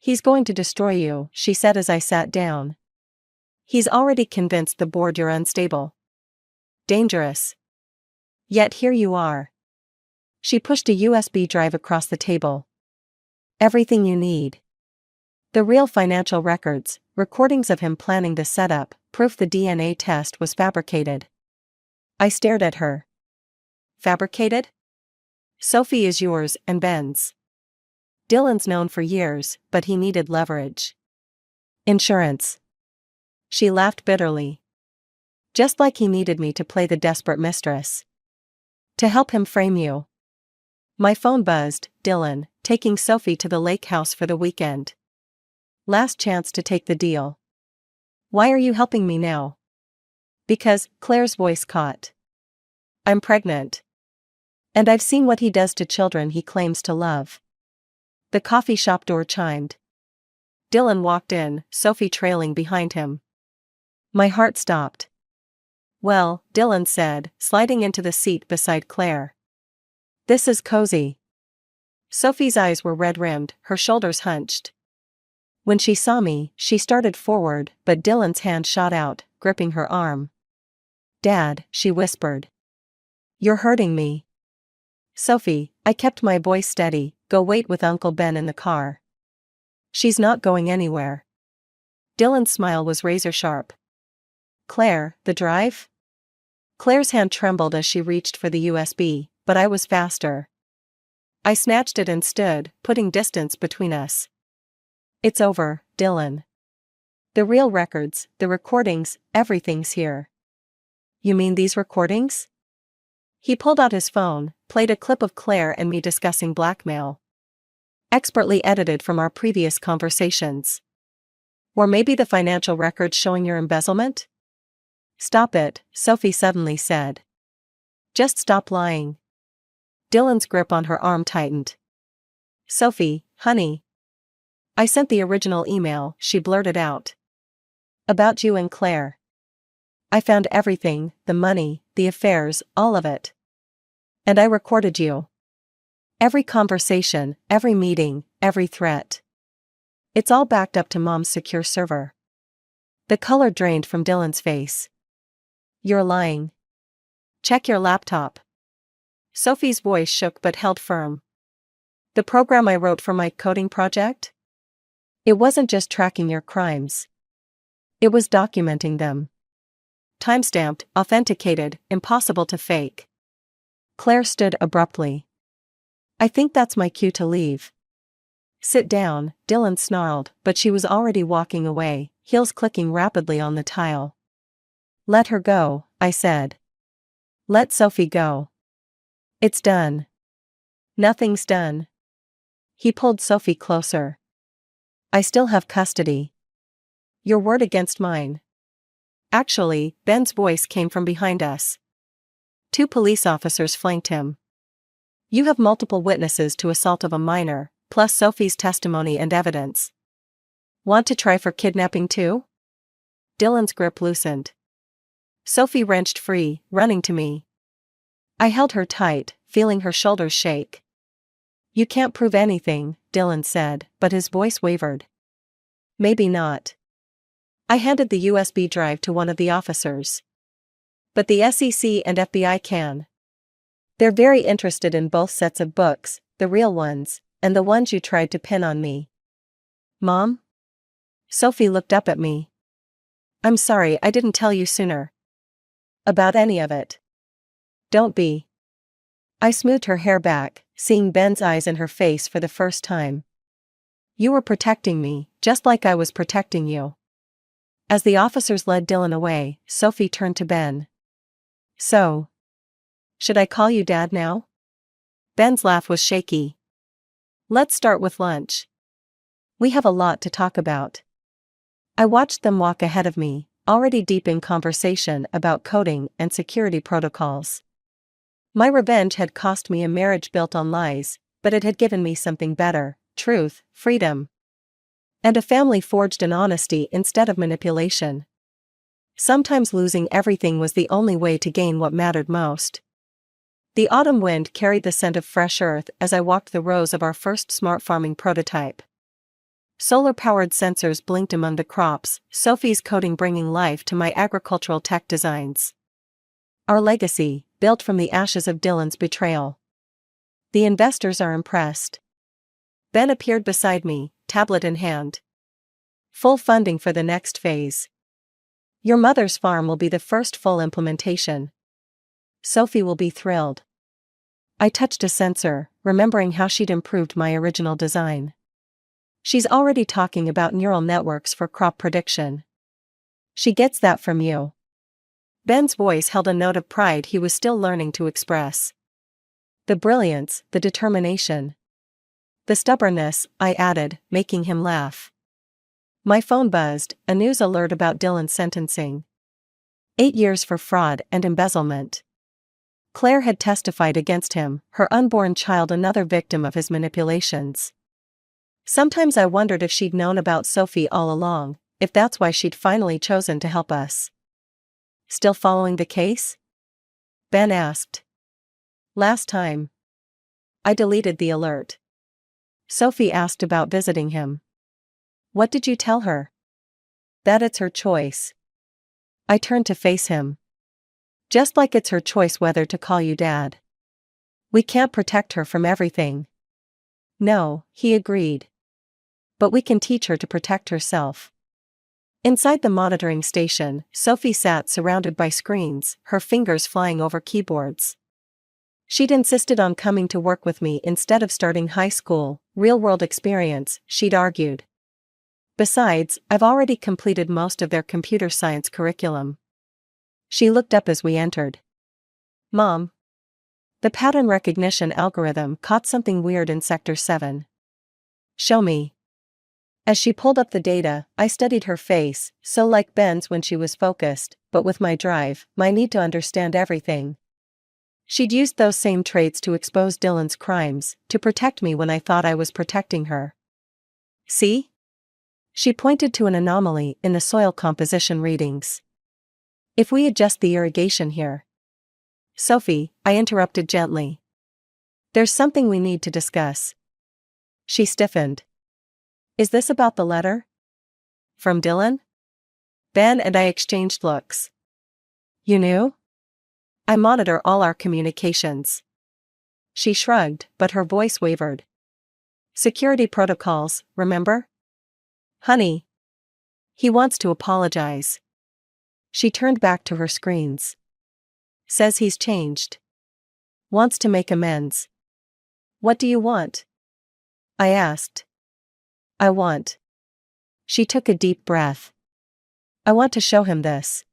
He's going to destroy you, she said as I sat down. He's already convinced the board you're unstable. Dangerous. Yet here you are. She pushed a USB drive across the table. Everything you need. The real financial records, recordings of him planning the setup, proof the DNA test was fabricated. I stared at her. Fabricated? Sophie is yours and Ben's. Dylan's known for years, but he needed leverage. Insurance. She laughed bitterly. Just like he needed me to play the desperate mistress. To help him frame you. My phone buzzed. Dylan, taking Sophie to the lake house for the weekend. Last chance to take the deal. Why are you helping me now? Because, Claire's voice caught. I'm pregnant. And I've seen what he does to children he claims to love. The coffee shop door chimed. Dylan walked in, Sophie trailing behind him. My heart stopped. Well, Dylan said, sliding into the seat beside Claire. This is cozy. Sophie's eyes were red-rimmed, her shoulders hunched. When she saw me, she started forward, but Dylan's hand shot out, gripping her arm. Dad, she whispered. You're hurting me. Sophie, I kept my voice steady, go wait with Uncle Ben in the car. She's not going anywhere. Dylan's smile was razor-sharp. Claire, the drive? Claire's hand trembled as she reached for the USB, but I was faster. I snatched it and stood, putting distance between us. It's over, Dylan. The real records, the recordings, everything's here. You mean these recordings? He pulled out his phone, played a clip of Claire and me discussing blackmail. Expertly edited from our previous conversations. Or maybe the financial records showing your embezzlement? Stop it, Sophie suddenly said. Just stop lying. Dylan's grip on her arm tightened. Sophie, honey. I sent the original email, she blurted out. About you and Claire. I found everything, the money, the affairs, all of it. And I recorded you. Every conversation, every meeting, every threat. It's all backed up to Mom's secure server. The color drained from Dylan's face. You're lying. Check your laptop. Sophie's voice shook but held firm. The program I wrote for my coding project? It wasn't just tracking your crimes. It was documenting them. Timestamped, authenticated, impossible to fake. Claire stood abruptly. I think that's my cue to leave. Sit down, Dylan snarled, but she was already walking away, heels clicking rapidly on the tile. Let her go, I said. Let Sophie go. It's done. Nothing's done. He pulled Sophie closer. I still have custody. Your word against mine. Actually, Ben's voice came from behind us. 2 police officers flanked him. You have multiple witnesses to assault of a minor, plus Sophie's testimony and evidence. Want to try for kidnapping too? Dylan's grip loosened. Sophie wrenched free, running to me. I held her tight, feeling her shoulders shake. You can't prove anything, Dylan said, but his voice wavered. Maybe not. I handed the USB drive to one of the officers. But the SEC and FBI can. They're very interested in both sets of books, the real ones, and the ones you tried to pin on me. Mom? Sophie looked up at me. I'm sorry I didn't tell you sooner. About any of it. Don't be. I smoothed her hair back, seeing Ben's eyes in her face for the first time. You were protecting me, just like I was protecting you. As the officers led Dylan away, Sophie turned to Ben. So. Should I call you Dad now? Ben's laugh was shaky. Let's start with lunch. We have a lot to talk about. I watched them walk ahead of me, already deep in conversation about coding and security protocols. My revenge had cost me a marriage built on lies, but it had given me something better: truth, freedom. And a family forged in honesty instead of manipulation. Sometimes losing everything was the only way to gain what mattered most. The autumn wind carried the scent of fresh earth as I walked the rows of our first smart farming prototype. Solar-powered sensors blinked among the crops, Sophie's coding bringing life to my agricultural tech designs. Our legacy, built from the ashes of Dylan's betrayal. The investors are impressed. Ben appeared beside me, tablet in hand. Full funding for the next phase. Your mother's farm will be the first full implementation. Sophie will be thrilled. I touched a sensor, remembering how she'd improved my original design. She's already talking about neural networks for crop prediction. She gets that from you. Ben's voice held a note of pride he was still learning to express. The brilliance, the determination. The stubbornness, I added, making him laugh. My phone buzzed, a news alert about Dylan's sentencing. 8 years for fraud and embezzlement. Claire had testified against him, her unborn child another victim of his manipulations. Sometimes I wondered if she'd known about Sophie all along, if that's why she'd finally chosen to help us. Still following the case? Ben asked. Last time. I deleted the alert. Sophie asked about visiting him. What did you tell her? That it's her choice. I turned to face him. Just like it's her choice whether to call you Dad. We can't protect her from everything. No, he agreed. But we can teach her to protect herself. Inside the monitoring station, Sophie sat surrounded by screens, her fingers flying over keyboards. She'd insisted on coming to work with me instead of starting high school, real-world experience, she'd argued. Besides, I've already completed most of their computer science curriculum. She looked up as we entered. Mom. The pattern recognition algorithm caught something weird in Sector 7. Show me. As she pulled up the data, I studied her face, so like Ben's when she was focused, but with my drive, my need to understand everything. She'd used those same traits to expose Dylan's crimes, to protect me when I thought I was protecting her. See? She pointed to an anomaly in the soil composition readings. If we adjust the irrigation here. Sophie, I interrupted gently. There's something we need to discuss. She stiffened. Is this about the letter? From Dylan? Ben and I exchanged looks. You knew? I monitor all our communications. She shrugged, but her voice wavered. Security protocols, remember? Honey. He wants to apologize. She turned back to her screens. Says he's changed. Wants to make amends. What do you want? I asked. I want. She took a deep breath. I want to show him this.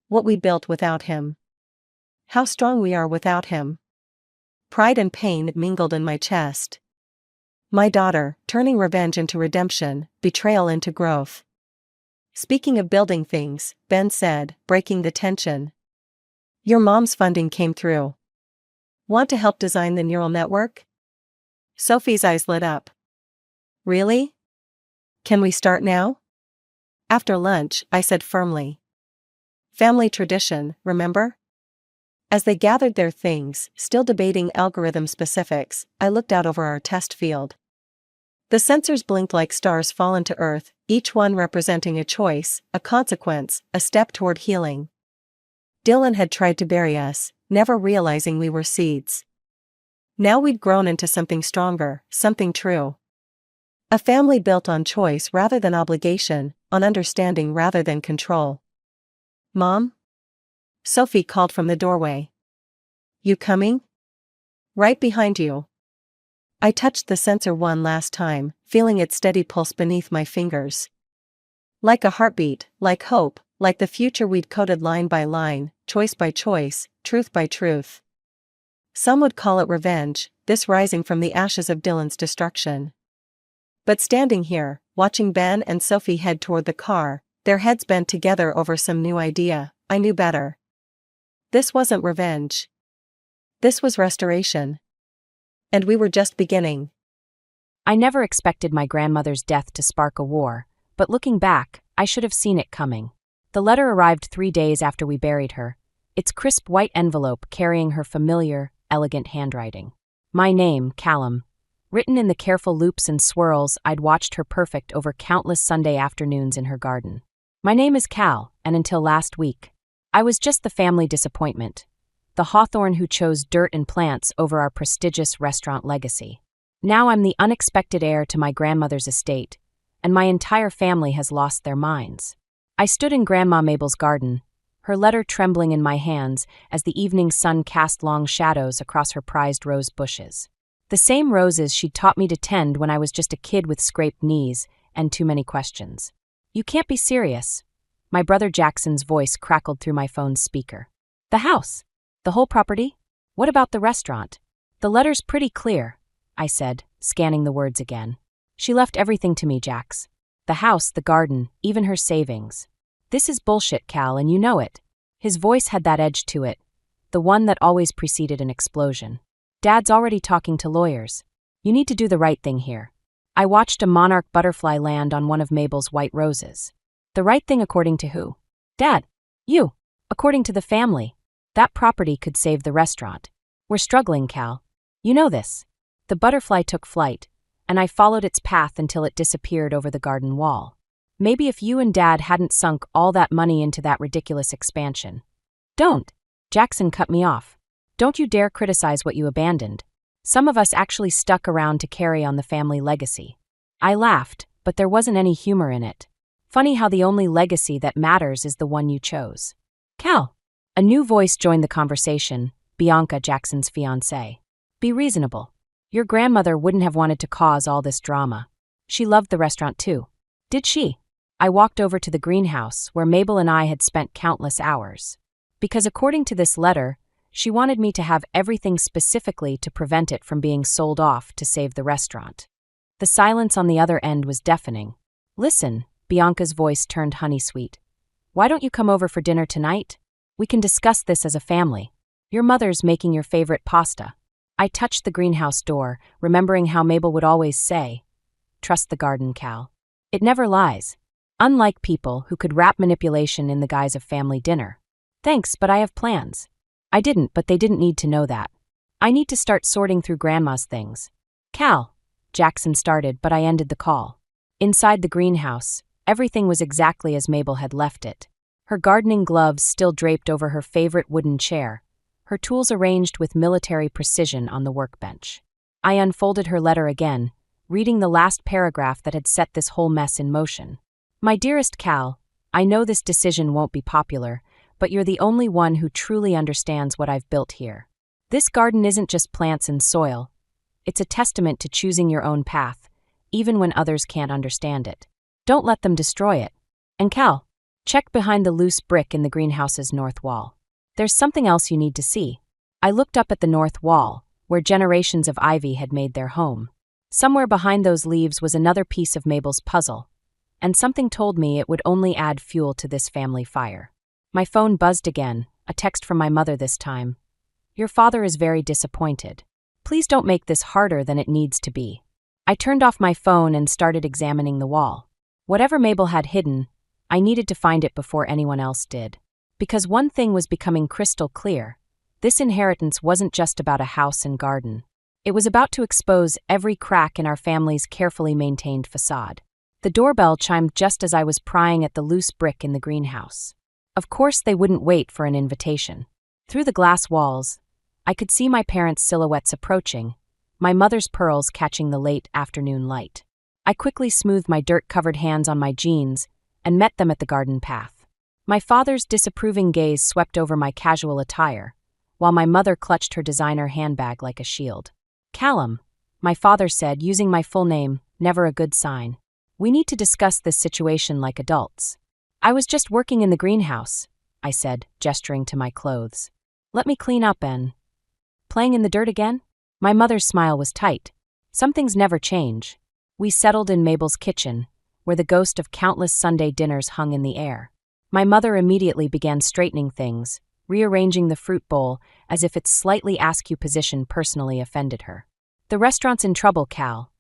What we built without him. How strong we are without him. Pride and pain mingled in my chest. My daughter, turning revenge into redemption, betrayal into growth. Speaking of building things, Ben said, breaking the tension. Your mom's funding came through. Want to help design the neural network? Sophie's eyes lit up. Really? Can we start now? After lunch, I said firmly. Family tradition, remember? As they gathered their things, still debating algorithm specifics, I looked out over our test field. The sensors blinked like stars fallen to earth, each one representing a choice, a consequence, a step toward healing. Dylan had tried to bury us, never realizing we were seeds. Now we'd grown into something stronger, something true. A family built on choice rather than obligation, on understanding rather than control. Mom? Sophie called from the doorway. You coming? Right behind you. I touched the sensor one last time, feeling its steady pulse beneath my fingers. Like a heartbeat, like hope, like the future we'd coded line by line, choice by choice, truth by truth. Some would call it revenge, this rising from the ashes of Dylan's destruction. But standing here, watching Ben and Sophie head toward the car, their heads bent together over some new idea, I knew better. This wasn't revenge. This was restoration. And we were just beginning. I never expected my grandmother's death to spark a war, but looking back, I should have seen it coming. The letter arrived 3 days after we buried her, its crisp white envelope carrying her familiar, elegant handwriting. My name, Callum, written in the careful loops and swirls I'd watched her perfect over countless Sunday afternoons in her garden. My name is Cal, and until last week, I was just the family disappointment, the hawthorn who chose dirt and plants over our prestigious restaurant legacy. Now I'm the unexpected heir to my grandmother's estate, and my entire family has lost their minds. I stood in Grandma Mabel's garden, her letter trembling in my hands as the evening sun cast long shadows across her prized rose bushes. The same roses she'd taught me to tend when I was just a kid with scraped knees and too many questions. You can't be serious. My brother Jackson's voice crackled through my phone's speaker. The house? The whole property? What about the restaurant? The letter's pretty clear, I said, scanning the words again. She left everything to me, Jax. The house, the garden, even her savings. This is bullshit, Cal, and you know it. His voice had that edge to it, the one that always preceded an explosion. Dad's already talking to lawyers. You need to do the right thing here. I watched a monarch butterfly land on one of Mabel's white roses. The right thing according to who? Dad. You. According to the family. That property could save the restaurant. We're struggling, Cal. You know this. The butterfly took flight, and I followed its path until it disappeared over the garden wall. Maybe if you and Dad hadn't sunk all that money into that ridiculous expansion. Don't. Jackson cut me off. Don't you dare criticize what you abandoned. Some of us actually stuck around to carry on the family legacy. I laughed, but there wasn't any humor in it. Funny how the only legacy that matters is the one you chose. Cal. A new voice joined the conversation, Bianca, Jackson's fiancée. Be reasonable. Your grandmother wouldn't have wanted to cause all this drama. She loved the restaurant too. Did she? I walked over to the greenhouse where Mabel and I had spent countless hours. Because according to this letter, she wanted me to have everything specifically to prevent it from being sold off to save the restaurant. The silence on the other end was deafening. Listen, Bianca's voice turned honey-sweet. Why don't you come over for dinner tonight? We can discuss this as a family. Your mother's making your favorite pasta. I touched the greenhouse door, remembering how Mabel would always say, "Trust the garden, Cal. It never lies." Unlike people who could wrap manipulation in the guise of family dinner. Thanks, but I have plans. I didn't, but they didn't need to know that. I need to start sorting through Grandma's things. Cal. Jackson started, but I ended the call. Inside the greenhouse, everything was exactly as Mabel had left it. Her gardening gloves still draped over her favorite wooden chair, her tools arranged with military precision on the workbench. I unfolded her letter again, reading the last paragraph that had set this whole mess in motion. My dearest Cal, I know this decision won't be popular, but you're the only one who truly understands what I've built here. This garden isn't just plants and soil. It's a testament to choosing your own path, even when others can't understand it. Don't let them destroy it. And Cal, check behind the loose brick in the greenhouse's north wall. There's something else you need to see. I looked up at the north wall, where generations of ivy had made their home. Somewhere behind those leaves was another piece of Mabel's puzzle, and something told me it would only add fuel to this family fire. My phone buzzed again, a text from my mother this time. Your father is very disappointed. Please don't make this harder than it needs to be. I turned off my phone and started examining the wall. Whatever Mabel had hidden, I needed to find it before anyone else did. Because one thing was becoming crystal clear. This inheritance wasn't just about a house and garden. It was about to expose every crack in our family's carefully maintained facade. The doorbell chimed just as I was prying at the loose brick in the greenhouse. Of course, they wouldn't wait for an invitation. Through the glass walls, I could see my parents' silhouettes approaching, my mother's pearls catching the late afternoon light. I quickly smoothed my dirt-covered hands on my jeans and met them at the garden path. My father's disapproving gaze swept over my casual attire, while my mother clutched her designer handbag like a shield. Callum, my father said, using my full name, never a good sign. We need to discuss this situation like adults. I was just working in the greenhouse, I said, gesturing to my clothes. Let me clean up and... Playing in the dirt again? My mother's smile was tight. Some things never change. We settled in Mabel's kitchen, where the ghost of countless Sunday dinners hung in the air. My mother immediately began straightening things, rearranging the fruit bowl as if its slightly askew position personally offended her. The restaurant's in trouble, Cal,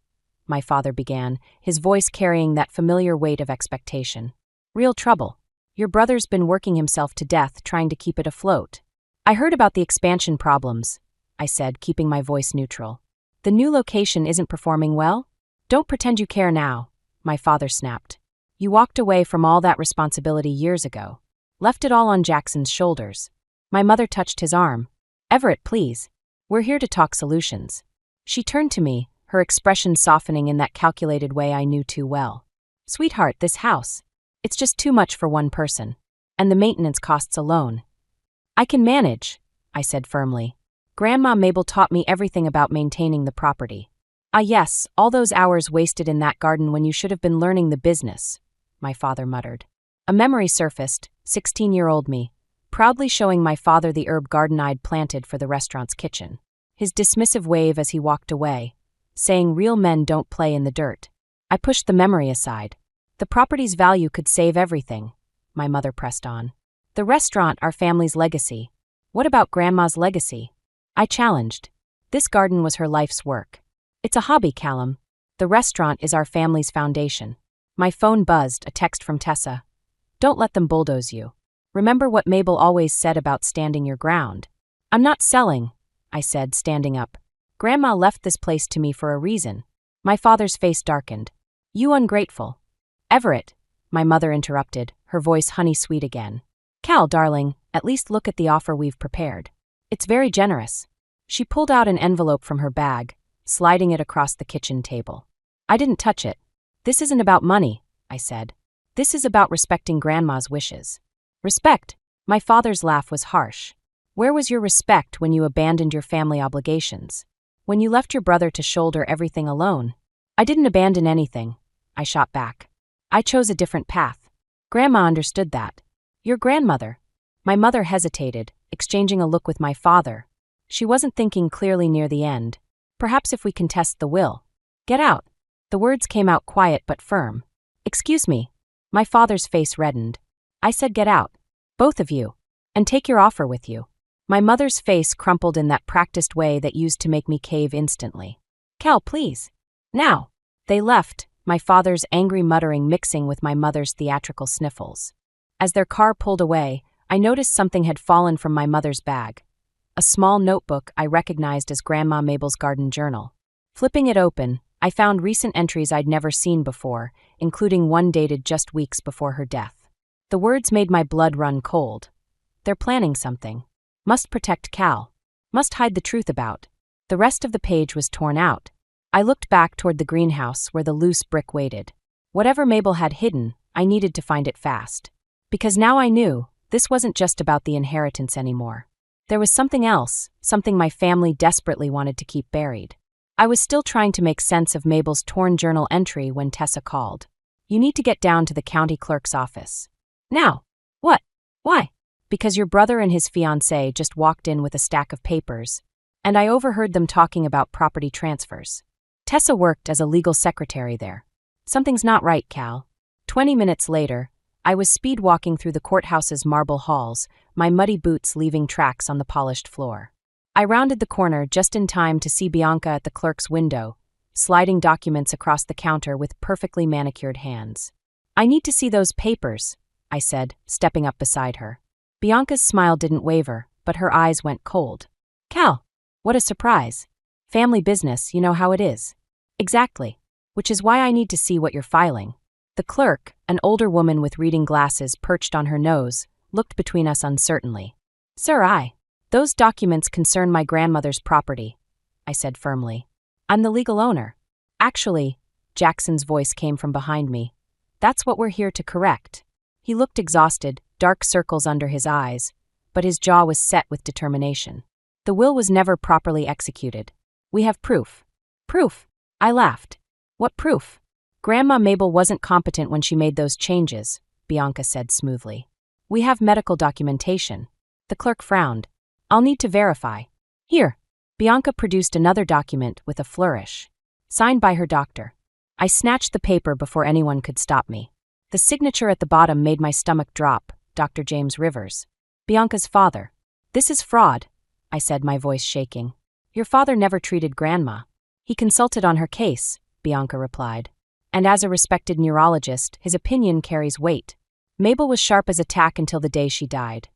my father began, his voice carrying that familiar weight of expectation. Real trouble. Your brother's been working himself to death trying to keep it afloat. I heard about the expansion problems, I said, keeping my voice neutral. The new location isn't performing well? Don't pretend you care now, my father snapped. You walked away from all that responsibility years ago. Left it all on Jackson's shoulders. My mother touched his arm. Everett, please. We're here to talk solutions. She turned to me, her expression softening in that calculated way I knew too well. Sweetheart, this house. It's just too much for one person. And the maintenance costs alone. I can manage, I said firmly. Grandma Mabel taught me everything about maintaining the property. Ah yes, all those hours wasted in that garden when you should have been learning the business, my father muttered. A memory surfaced, 16-year-old me, proudly showing my father the herb garden I'd planted for the restaurant's kitchen. his dismissive wave as he walked away, saying real men don't play in the dirt. I pushed the memory aside. The property's value could save everything, my mother pressed on. The restaurant, our family's legacy. What about Grandma's legacy? I challenged. This garden was her life's work. It's a hobby, Callum. The restaurant is our family's foundation. My phone buzzed, a text from Tessa. Don't let them bulldoze you. Remember what Mabel always said about standing your ground. I'm not selling, I said, standing up. Grandma left this place to me for a reason. My father's face darkened. You ungrateful. Everett, my mother interrupted, her voice honey-sweet again. Cal, darling, at least look at the offer we've prepared. It's very generous. She pulled out an envelope from her bag, sliding it across the kitchen table. I didn't touch it. This isn't about money, I said. This is about respecting Grandma's wishes. Respect? My father's laugh was harsh. Where was your respect when you abandoned your family obligations? When you left your brother to shoulder everything alone? I didn't abandon anything, I shot back. I chose a different path. Grandma understood that. Your grandmother. My mother hesitated, exchanging a look with my father. She wasn't thinking clearly near the end. Perhaps if we contest the will. Get out. The words came out quiet but firm. Excuse me. My father's face reddened. I said get out. Both of you. And take your offer with you. My mother's face crumpled in that practiced way that used to make me cave instantly. Cal, please. Now. They left, my father's angry muttering mixing with my mother's theatrical sniffles. As their car pulled away, I noticed something had fallen from my mother's bag. A small notebook I recognized as Grandma Mabel's garden journal. Flipping it open, I found recent entries I'd never seen before, including one dated just weeks before her death. The words made my blood run cold. They're planning something. Must protect Cal. Must hide the truth about. The rest of the page was torn out. I looked back toward the greenhouse where the loose brick waited. Whatever Mabel had hidden, I needed to find it fast. Because now I knew, this wasn't just about the inheritance anymore. There was something else, something my family desperately wanted to keep buried. I was still trying to make sense of Mabel's torn journal entry when Tessa called. You need to get down to the county clerk's office. Now. What? Why? Because your brother and his fiancée just walked in with a stack of papers, and I overheard them talking about property transfers. Tessa worked as a legal secretary there. Something's not right, Cal. 20 minutes later, I was speed walking through the courthouse's marble halls, my muddy boots leaving tracks on the polished floor. I rounded the corner just in time to see Bianca at the clerk's window, sliding documents across the counter with perfectly manicured hands. I need to see those papers, I said, stepping up beside her. Bianca's smile didn't waver, but her eyes went cold. Cal, what a surprise. Family business, you know how it is. Exactly. Which is why I need to see what you're filing. The clerk, an older woman with reading glasses perched on her nose, looked between us uncertainly. Sir, those documents concern my grandmother's property, I said firmly. I'm the legal owner. Actually, Jackson's voice came from behind me. That's what we're here to correct. He looked exhausted, dark circles under his eyes, but his jaw was set with determination. The will was never properly executed. We have proof. Proof? I laughed. What proof? Grandma Mabel wasn't competent when she made those changes, Bianca said smoothly. We have medical documentation. The clerk frowned. I'll need to verify. Here. Bianca produced another document with a flourish. Signed by her doctor. I snatched the paper before anyone could stop me. The signature at the bottom made my stomach drop, Dr. James Rivers. Bianca's father. This is fraud, I said, my voice shaking. Your father never treated Grandma. He consulted on her case, Bianca replied. And as a respected neurologist, his opinion carries weight. Mabel was sharp as a tack until the day she died.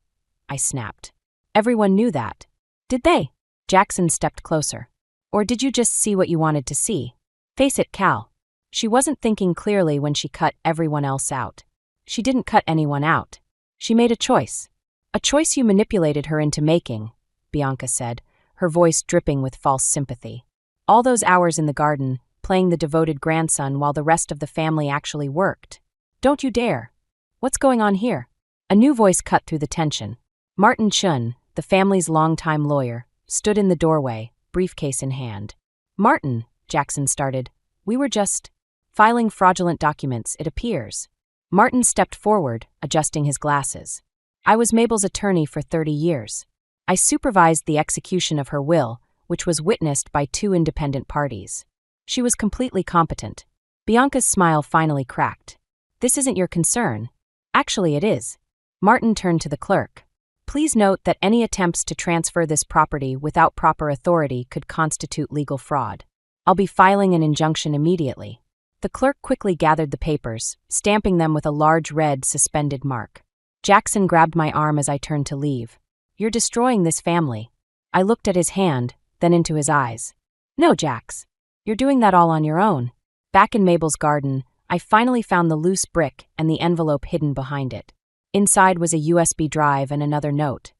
I snapped. Everyone knew that. Did they? Jackson stepped closer. Or did you just see what you wanted to see? Face it, Cal. She wasn't thinking clearly when she cut everyone else out. She didn't cut anyone out. She made a choice. A choice you manipulated her into making, Bianca said, her voice dripping with false sympathy. All those hours in the garden, playing the devoted grandson while the rest of the family actually worked. Don't you dare. What's going on here? A new voice cut through the tension. Martin Chun, the family's longtime lawyer, stood in the doorway, briefcase in hand. Martin, Jackson started, we were just filing fraudulent documents, it appears. Martin stepped forward, adjusting his glasses. I was Mabel's attorney for 30 years. I supervised the execution of her will, which was witnessed by 2 independent parties. She was completely competent. Bianca's smile finally cracked. "This isn't your concern." "Actually, it is." Martin turned to the clerk. "Please note that any attempts to transfer this property without proper authority could constitute legal fraud. I'll be filing an injunction immediately." The clerk quickly gathered the papers, stamping them with a large red suspended mark. Jackson grabbed my arm as I turned to leave. "You're destroying this family." I looked at his hand, then into his eyes. "No, Jax. You're doing that all on your own." Back in Mabel's garden, I finally found the loose brick and the envelope hidden behind it. Inside was a USB drive and another note.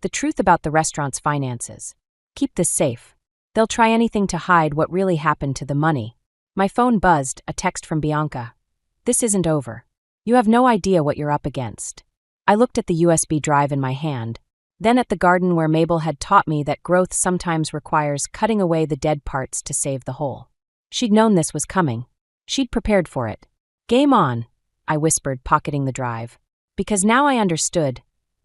"The truth about the restaurant's finances. Keep this safe. They'll try anything to hide what really happened to the money." My phone buzzed, a text from Bianca. "This isn't over. You have no idea what you're up against." I looked at the USB drive in my hand, then at the garden where Mabel had taught me that growth sometimes requires cutting away the dead parts to save the whole. She'd known this was coming. She'd prepared for it. "Game on," I whispered, pocketing the drive. Because now I understood.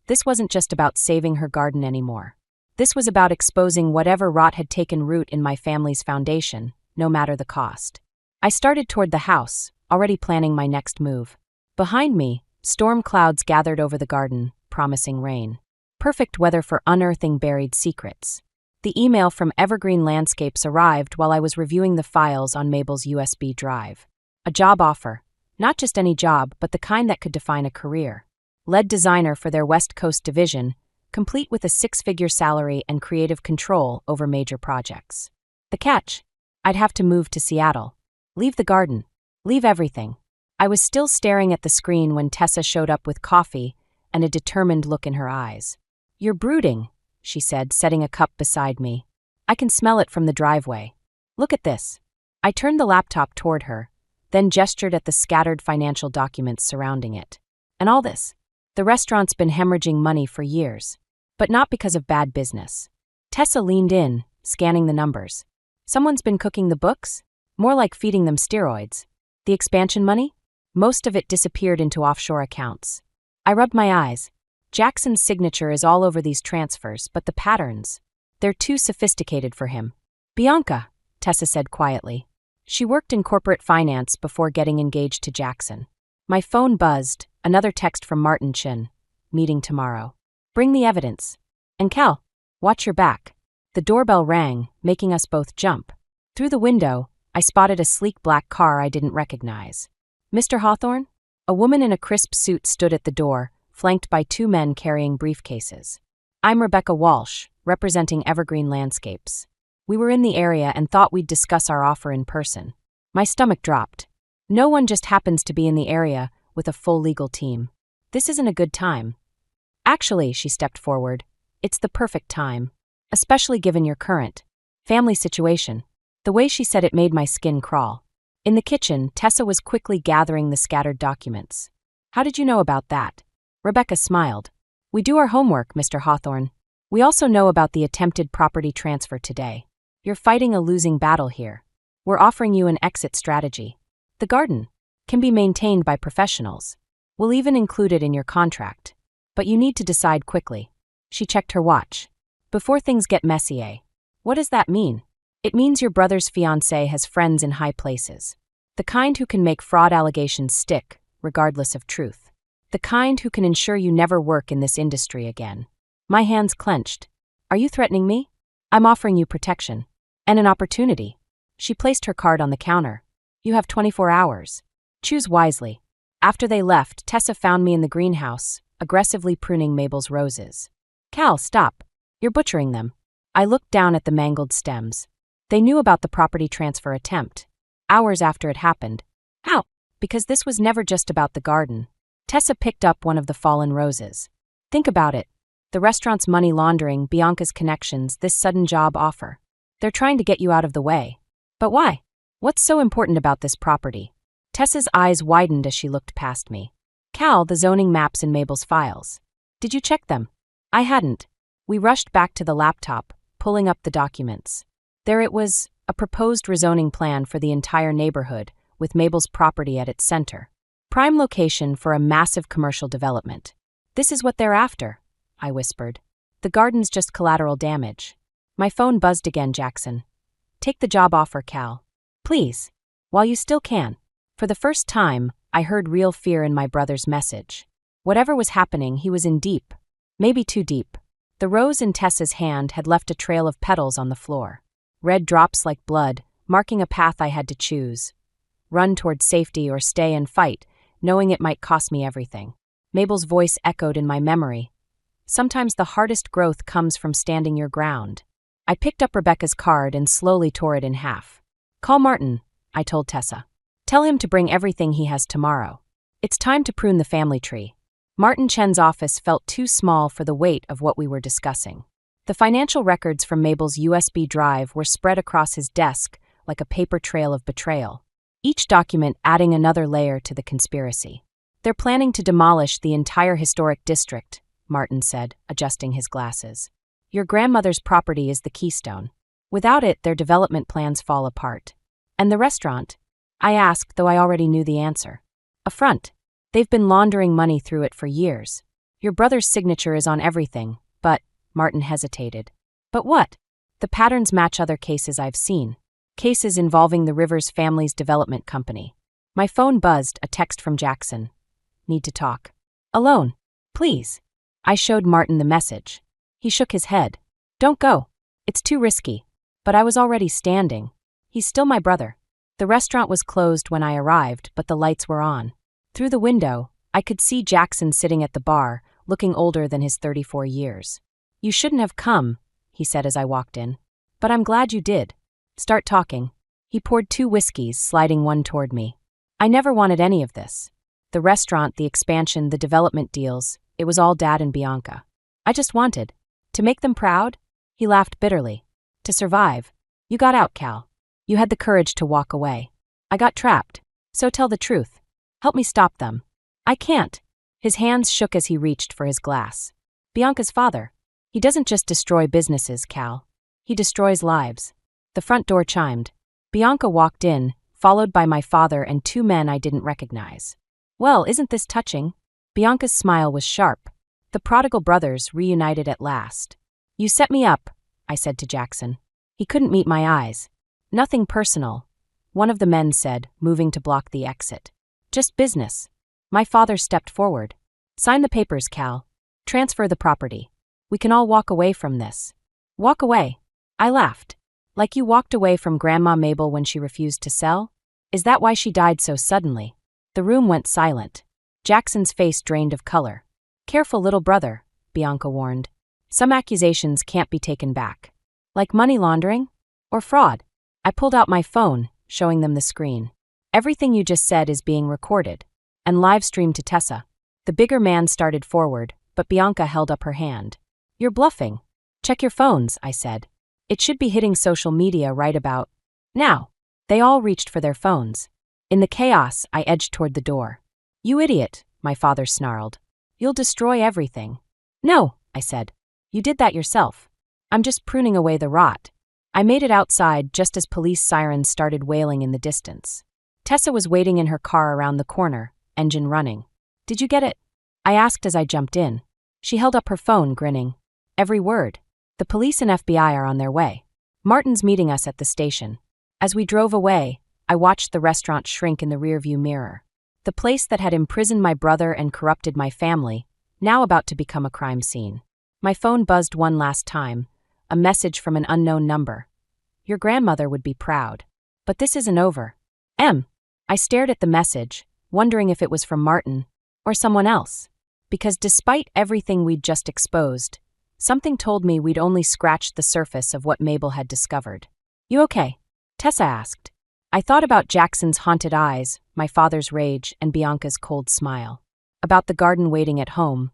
This wasn't just about saving her garden anymore. This was about exposing whatever rot had taken root in my family's foundation, no matter the cost. I started toward the house, already planning my next move. Behind me, storm clouds gathered over the garden, promising rain. Perfect weather for unearthing buried secrets. The email from Evergreen Landscapes arrived while I was reviewing the files on Mabel's USB drive. A job offer. Not just any job, but the kind that could define a career. Lead designer for their West Coast division, complete with a 6-figure salary and creative control over major projects. The catch? I'd have to move to Seattle. Leave the garden. Leave everything. I was still staring at the screen when Tessa showed up with coffee and a determined look in her eyes. "You're brooding," she said, setting a cup beside me. "I can smell it from the driveway. Look at this." I turned the laptop toward her, then gestured at the scattered financial documents surrounding it. "And all this? The restaurant's been hemorrhaging money for years. But not because of bad business." Tessa leaned in, scanning the numbers. "Someone's been cooking the books? More like feeding them steroids. The expansion money? Most of it disappeared into offshore accounts." I rubbed my eyes. Jackson's signature is all over these transfers, but the patterns, they're too sophisticated for him. "Bianca," Tessa said quietly. She worked in corporate finance before getting engaged to Jackson. My phone buzzed, another text from Martin Chin. "Meeting tomorrow. Bring the evidence. And Cal, watch your back." The doorbell rang, making us both jump. Through the window, I spotted a sleek black car I didn't recognize. "Mr. Hawthorne?" A woman in a crisp suit stood at the door, flanked by 2 men carrying briefcases. "I'm Rebecca Walsh, representing Evergreen Landscapes. We were in the area and thought we'd discuss our offer in person." My stomach dropped. No one just happens to be in the area with a full legal team. This isn't a good time. "Actually," she stepped forward, "it's the perfect time. Especially given your current family situation." The way she said it made my skin crawl. In the kitchen, Tessa was quickly gathering the scattered documents. "How did you know about that?" Rebecca smiled. "We do our homework, Mr. Hawthorne. We also know about the attempted property transfer today. You're fighting a losing battle here. We're offering you an exit strategy. The garden can be maintained by professionals. We'll even include it in your contract. But you need to decide quickly." She checked her watch. "Before things get messy, eh?" "What does that mean?" "It means your brother's fiancé has friends in high places. The kind who can make fraud allegations stick, regardless of truth. The kind who can ensure you never work in this industry again." My hands clenched. "Are you threatening me?" "I'm offering you protection. And an opportunity." She placed her card on the counter. "You have 24 hours. Choose wisely." After they left, Tessa found me in the greenhouse, aggressively pruning Mabel's roses. "Cal, stop. You're butchering them." I looked down at the mangled stems. They knew about the property transfer attempt. Hours after it happened. How? Because this was never just about the garden. Tessa picked up one of the fallen roses. "Think about it. The restaurant's money laundering, Bianca's connections, this sudden job offer. They're trying to get you out of the way. But why? What's so important about this property?" Tessa's eyes widened as she looked past me. "Cal, the zoning maps in Mabel's files. Did you check them?" I hadn't. We rushed back to the laptop, pulling up the documents. There it was, a proposed rezoning plan for the entire neighborhood, with Mabel's property at its center. Prime location for a massive commercial development. "This is what they're after," I whispered. "The garden's just collateral damage." My phone buzzed again. Jackson. Take the job offer, Cal. Please. While you still can. For the first time, I heard real fear in my brother's message. Whatever was happening, he was in deep. Maybe too deep. The rose in Tessa's hand had left a trail of petals on the floor. Red drops like blood, marking a path I had to choose. Run toward safety or stay and fight, knowing it might cost me everything. Mabel's voice echoed in my memory. Sometimes the hardest growth comes from standing your ground. I picked up Rebecca's card and slowly tore it in half. Call Martin, I told Tessa. Tell him to bring everything he has tomorrow. It's time to prune the family tree. Martin Chen's office felt too small for the weight of what we were discussing. The financial records from Mabel's USB drive were spread across his desk like a paper trail of betrayal, each document adding another layer to the conspiracy. They're planning to demolish the entire historic district, Martin said, adjusting his glasses. Your grandmother's property is the keystone. Without it, their development plans fall apart. And the restaurant? I asked, though I already knew the answer. A front. They've been laundering money through it for years. Your brother's signature is on everything, but, Martin hesitated. But what? The patterns match other cases I've seen. Cases involving the Rivers family's development company. My phone buzzed, a text from Jackson. Need to talk. Alone. Please. I showed Martin the message. He shook his head. Don't go. It's too risky. But I was already standing. He's still my brother. The restaurant was closed when I arrived, but the lights were on. Through the window, I could see Jackson sitting at the bar, looking older than his 34 years. You shouldn't have come, he said as I walked in. But I'm glad you did. Start talking. He poured 2 whiskeys, sliding one toward me. I never wanted any of this. The restaurant, the expansion, the development deals, it was all Dad and Bianca. I just wanted to make them proud. He laughed bitterly. To survive. You got out, Cal. You had the courage to walk away. I got trapped. So tell the truth. Help me stop them. I can't. His hands shook as he reached for his glass. Bianca's father. He doesn't just destroy businesses, Cal. He destroys lives. The front door chimed. Bianca walked in, followed by my father and 2 men I didn't recognize. Well, isn't this touching? Bianca's smile was sharp. The prodigal brothers reunited at last. You set me up, I said to Jackson. He couldn't meet my eyes. Nothing personal, one of the men said, moving to block the exit. Just business. My father stepped forward. Sign the papers, Cal. Transfer the property. We can all walk away from this. Walk away. I laughed. Like you walked away from Grandma Mabel when she refused to sell? Is that why she died so suddenly? The room went silent. Jackson's face drained of color. Careful, little brother, Bianca warned. Some accusations can't be taken back. Like money laundering? Or fraud? I pulled out my phone, showing them the screen. Everything you just said is being recorded. And live-streamed to Tessa. The bigger man started forward, but Bianca held up her hand. You're bluffing. Check your phones, I said. It should be hitting social media right about now. They all reached for their phones. In the chaos, I edged toward the door. You idiot, my father snarled. You'll destroy everything. No, I said. You did that yourself. I'm just pruning away the rot. I made it outside just as police sirens started wailing in the distance. Tessa was waiting in her car around the corner, engine running. Did you get it? I asked as I jumped in. She held up her phone, grinning. Every word. The police and FBI are on their way. Martin's meeting us at the station. As we drove away, I watched the restaurant shrink in the rearview mirror. The place that had imprisoned my brother and corrupted my family, now about to become a crime scene. My phone buzzed one last time, a message from an unknown number. Your grandmother would be proud. But this isn't over. I stared at the message, wondering if it was from Martin or someone else. Because despite everything we'd just exposed, something told me we'd only scratched the surface of what Mabel had discovered. You okay? Tessa asked. I thought about Jackson's haunted eyes, my father's rage, and Bianca's cold smile. About the garden waiting at home,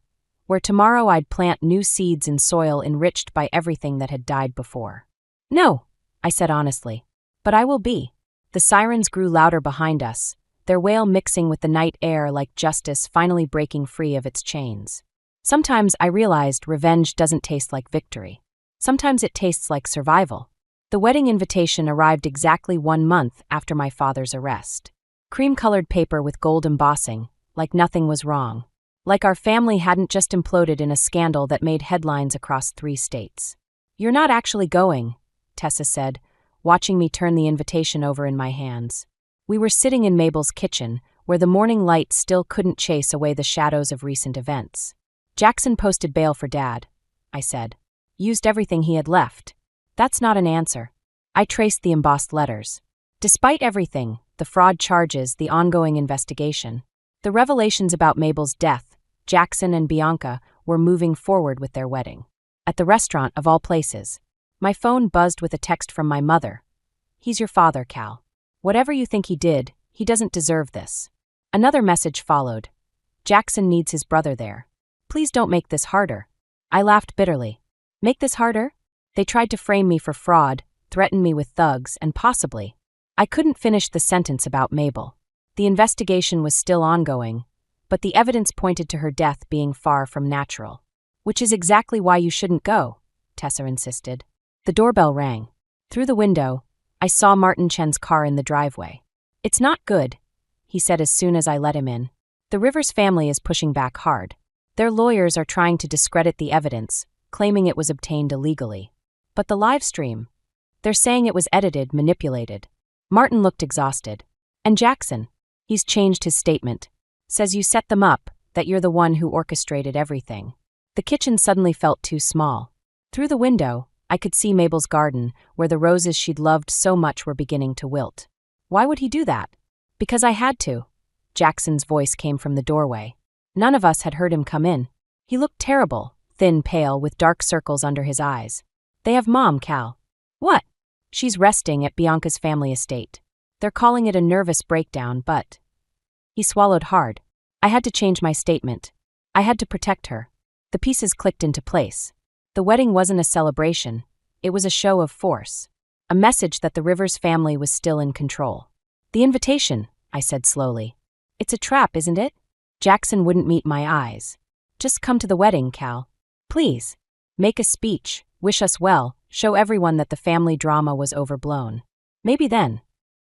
where tomorrow I'd plant new seeds in soil enriched by everything that had died before. No, I said honestly. But I will be. The sirens grew louder behind us, their wail mixing with the night air like justice finally breaking free of its chains. Sometimes I realized revenge doesn't taste like victory. Sometimes it tastes like survival. The wedding invitation arrived exactly 1 month after my father's arrest. Cream-colored paper with gold embossing, like nothing was wrong. Like our family hadn't just imploded in a scandal that made headlines across 3 states. You're not actually going, Tessa said, watching me turn the invitation over in my hands. We were sitting in Mabel's kitchen, where the morning light still couldn't chase away the shadows of recent events. Jackson posted bail for Dad, I said. Used everything he had left. That's not an answer. I traced the embossed letters. Despite everything, the fraud charges, the ongoing investigation, the revelations about Mabel's death, Jackson and Bianca were moving forward with their wedding. At the restaurant, of all places, my phone buzzed with a text from my mother. He's your father, Cal. Whatever you think he did, he doesn't deserve this. Another message followed. Jackson needs his brother there. Please don't make this harder. I laughed bitterly. Make this harder? They tried to frame me for fraud, threatened me with thugs, and possibly. I couldn't finish the sentence about Mabel. The investigation was still ongoing, but the evidence pointed to her death being far from natural. Which is exactly why you shouldn't go, Tessa insisted. The doorbell rang. Through the window, I saw Martin Chen's car in the driveway. It's not good, he said as soon as I let him in. The Rivers family is pushing back hard. Their lawyers are trying to discredit the evidence, claiming it was obtained illegally. But the live stream? They're saying it was edited, manipulated. Martin looked exhausted. And Jackson? He's changed his statement. Says you set them up, that you're the one who orchestrated everything. The kitchen suddenly felt too small. Through the window, I could see Mabel's garden, where the roses she'd loved so much were beginning to wilt. Why would he do that? Because I had to. Jackson's voice came from the doorway. None of us had heard him come in. He looked terrible, thin, pale, with dark circles under his eyes. They have Mom, Cal. What? She's resting at Bianca's family estate. They're calling it a nervous breakdown, but... He swallowed hard. I had to change my statement. I had to protect her. The pieces clicked into place. The wedding wasn't a celebration. It was a show of force. A message that the Rivers family was still in control. The invitation, I said slowly. It's a trap, isn't it? Jackson wouldn't meet my eyes. Just come to the wedding, Cal. Please. Make a speech, wish us well, show everyone that the family drama was overblown. Maybe then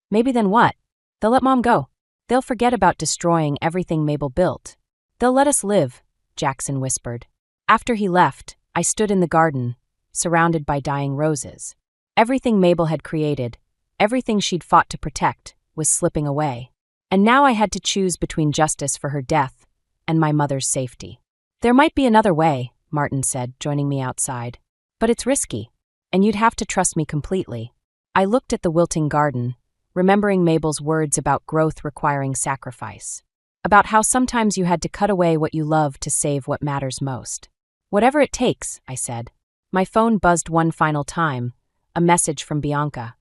what? They'll let Mom go. They'll forget about destroying everything Mabel built. They'll let us live, Jackson whispered. After he left, I stood in the garden, surrounded by dying roses. Everything Mabel had created, everything she'd fought to protect, was slipping away. And now I had to choose between justice for her death and my mother's safety. There might be another way, Martin said, joining me outside. But it's risky, and you'd have to trust me completely. I looked at the wilting garden, remembering Mabel's words about growth requiring sacrifice. About how sometimes you had to cut away what you love to save what matters most. Whatever it takes, I said. My phone buzzed one final time, a message from Bianca.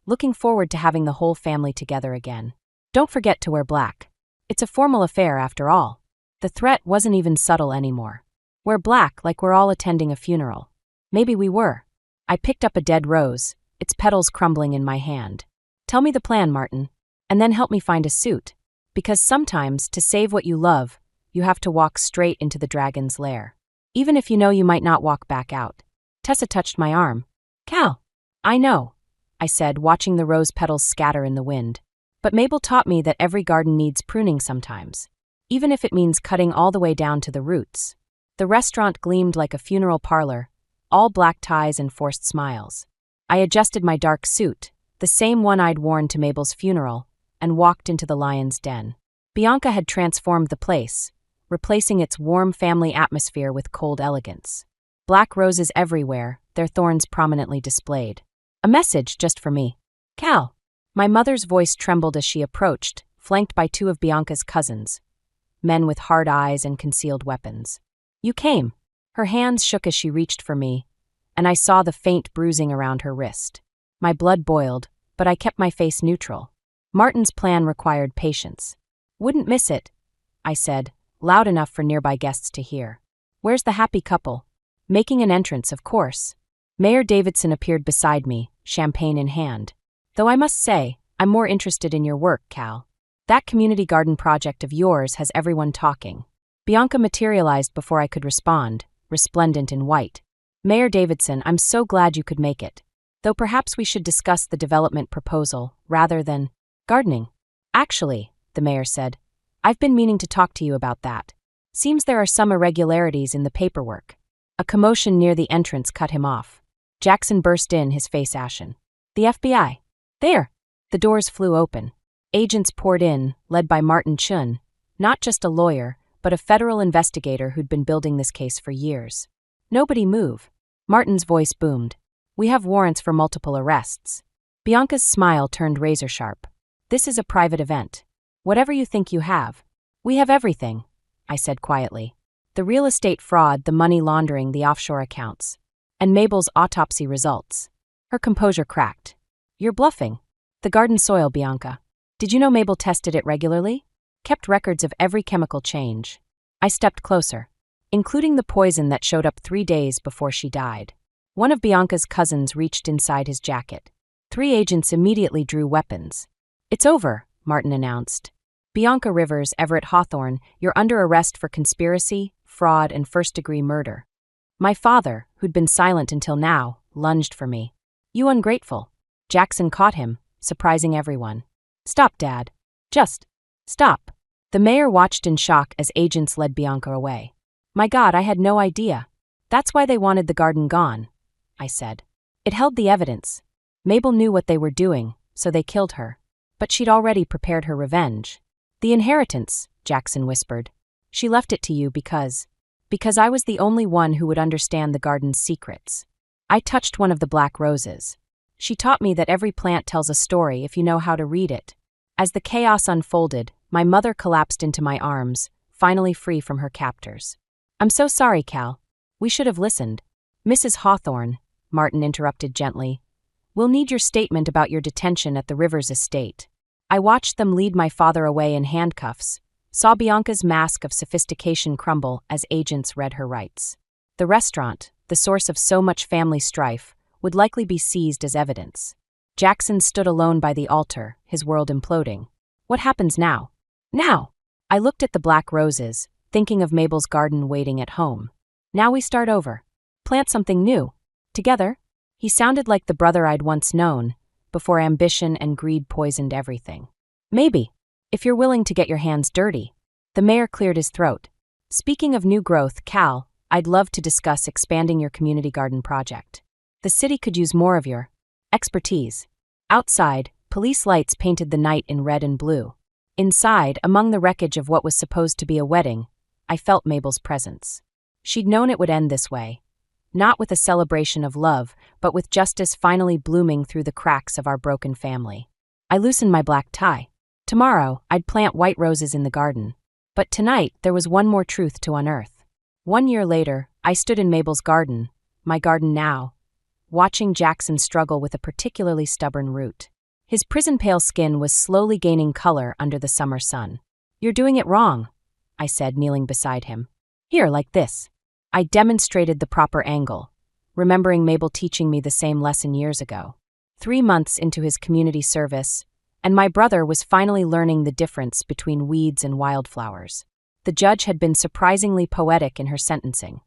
Looking forward to having the whole family together again. Don't forget to wear black. It's a formal affair after all. The threat wasn't even subtle anymore. Wear black like we're all attending a funeral. Maybe we were. I picked up a dead rose, its petals crumbling in my hand. Tell me the plan, Martin, and then help me find a suit. Because sometimes, to save what you love, you have to walk straight into the dragon's lair. Even if you know you might not walk back out. Tessa touched my arm. Cal. I know, I said, watching the rose petals scatter in the wind. But Mabel taught me that every garden needs pruning sometimes. Even if it means cutting all the way down to the roots. The restaurant gleamed like a funeral parlor, all black ties and forced smiles. I adjusted my dark suit, the same one I'd worn to Mabel's funeral, and walked into the lion's den. Bianca had transformed the place, replacing its warm family atmosphere with cold elegance. Black roses everywhere, their thorns prominently displayed. A message just for me. Cal. My mother's voice trembled as she approached, flanked by two of Bianca's cousins, men with hard eyes and concealed weapons. You came. Her hands shook as she reached for me, and I saw the faint bruising around her wrist. My blood boiled, but I kept my face neutral. Martin's plan required patience. Wouldn't miss it, I said, loud enough for nearby guests to hear. Where's the happy couple? Making an entrance, of course. Mayor Davidson appeared beside me, champagne in hand. Though I must say, I'm more interested in your work, Cal. That community garden project of yours has everyone talking. Bianca materialized before I could respond, resplendent in white. Mayor Davidson, I'm so glad you could make it. Though perhaps we should discuss the development proposal, rather than gardening. Actually, the mayor said, I've been meaning to talk to you about that. Seems there are some irregularities in the paperwork. A commotion near the entrance cut him off. Jackson burst in, his face ashen. The FBI. There! The doors flew open. Agents poured in, led by Martin Chun, not just a lawyer, but a federal investigator who'd been building this case for years. Nobody move. Martin's voice boomed. We have warrants for multiple arrests. Bianca's smile turned razor-sharp. This is a private event. Whatever you think you have. We have everything, I said quietly. The real estate fraud, the money laundering, the offshore accounts. And Mabel's autopsy results. Her composure cracked. You're bluffing. The garden soil, Bianca. Did you know Mabel tested it regularly? Kept records of every chemical change. I stepped closer, including the poison that showed up 3 days before she died. One of Bianca's cousins reached inside his jacket. 3 agents immediately drew weapons. It's over, Martin announced. Bianca Rivers, Everett Hawthorne, you're under arrest for conspiracy, fraud, and first-degree murder. My father, who'd been silent until now, lunged for me. You ungrateful. Jackson caught him, surprising everyone. Stop, Dad. Just stop. The mayor watched in shock as agents led Bianca away. My God, I had no idea. That's why they wanted the garden gone, I said. It held the evidence. Mabel knew what they were doing, so they killed her. But she'd already prepared her revenge. The inheritance, Jackson whispered. She left it to you because I was the only one who would understand the garden's secrets. I touched one of the black roses. She taught me that every plant tells a story if you know how to read it. As the chaos unfolded, my mother collapsed into my arms, finally free from her captors. I'm so sorry, Cal. We should have listened. Mrs. Hawthorne, Martin interrupted gently. We'll need your statement about your detention at the Rivers estate. I watched them lead my father away in handcuffs, saw Bianca's mask of sophistication crumble as agents read her rights. The restaurant, the source of so much family strife, would likely be seized as evidence. Jackson stood alone by the altar, his world imploding. What happens now? Now! I looked at the black roses, thinking of Mabel's garden waiting at home. Now we start over. Plant something new. Together? He sounded like the brother I'd once known, before ambition and greed poisoned everything. Maybe, if you're willing to get your hands dirty. The mayor cleared his throat. Speaking of new growth, Cal, I'd love to discuss expanding your community garden project. The city could use more of your expertise. Outside, police lights painted the night in red and blue. Inside, among the wreckage of what was supposed to be a wedding, I felt Mabel's presence. She'd known it would end this way. Not with a celebration of love, but with justice finally blooming through the cracks of our broken family. I loosened my black tie. Tomorrow, I'd plant white roses in the garden. But tonight, there was one more truth to unearth. 1 year later, I stood in Mabel's garden, my garden now, watching Jackson struggle with a particularly stubborn root. His prison-pale skin was slowly gaining color under the summer sun. You're doing it wrong, I said, kneeling beside him. Here, like this. I demonstrated the proper angle, remembering Mabel teaching me the same lesson years ago. 3 months into his community service, and my brother was finally learning the difference between weeds and wildflowers. The judge had been surprisingly poetic in her sentencing.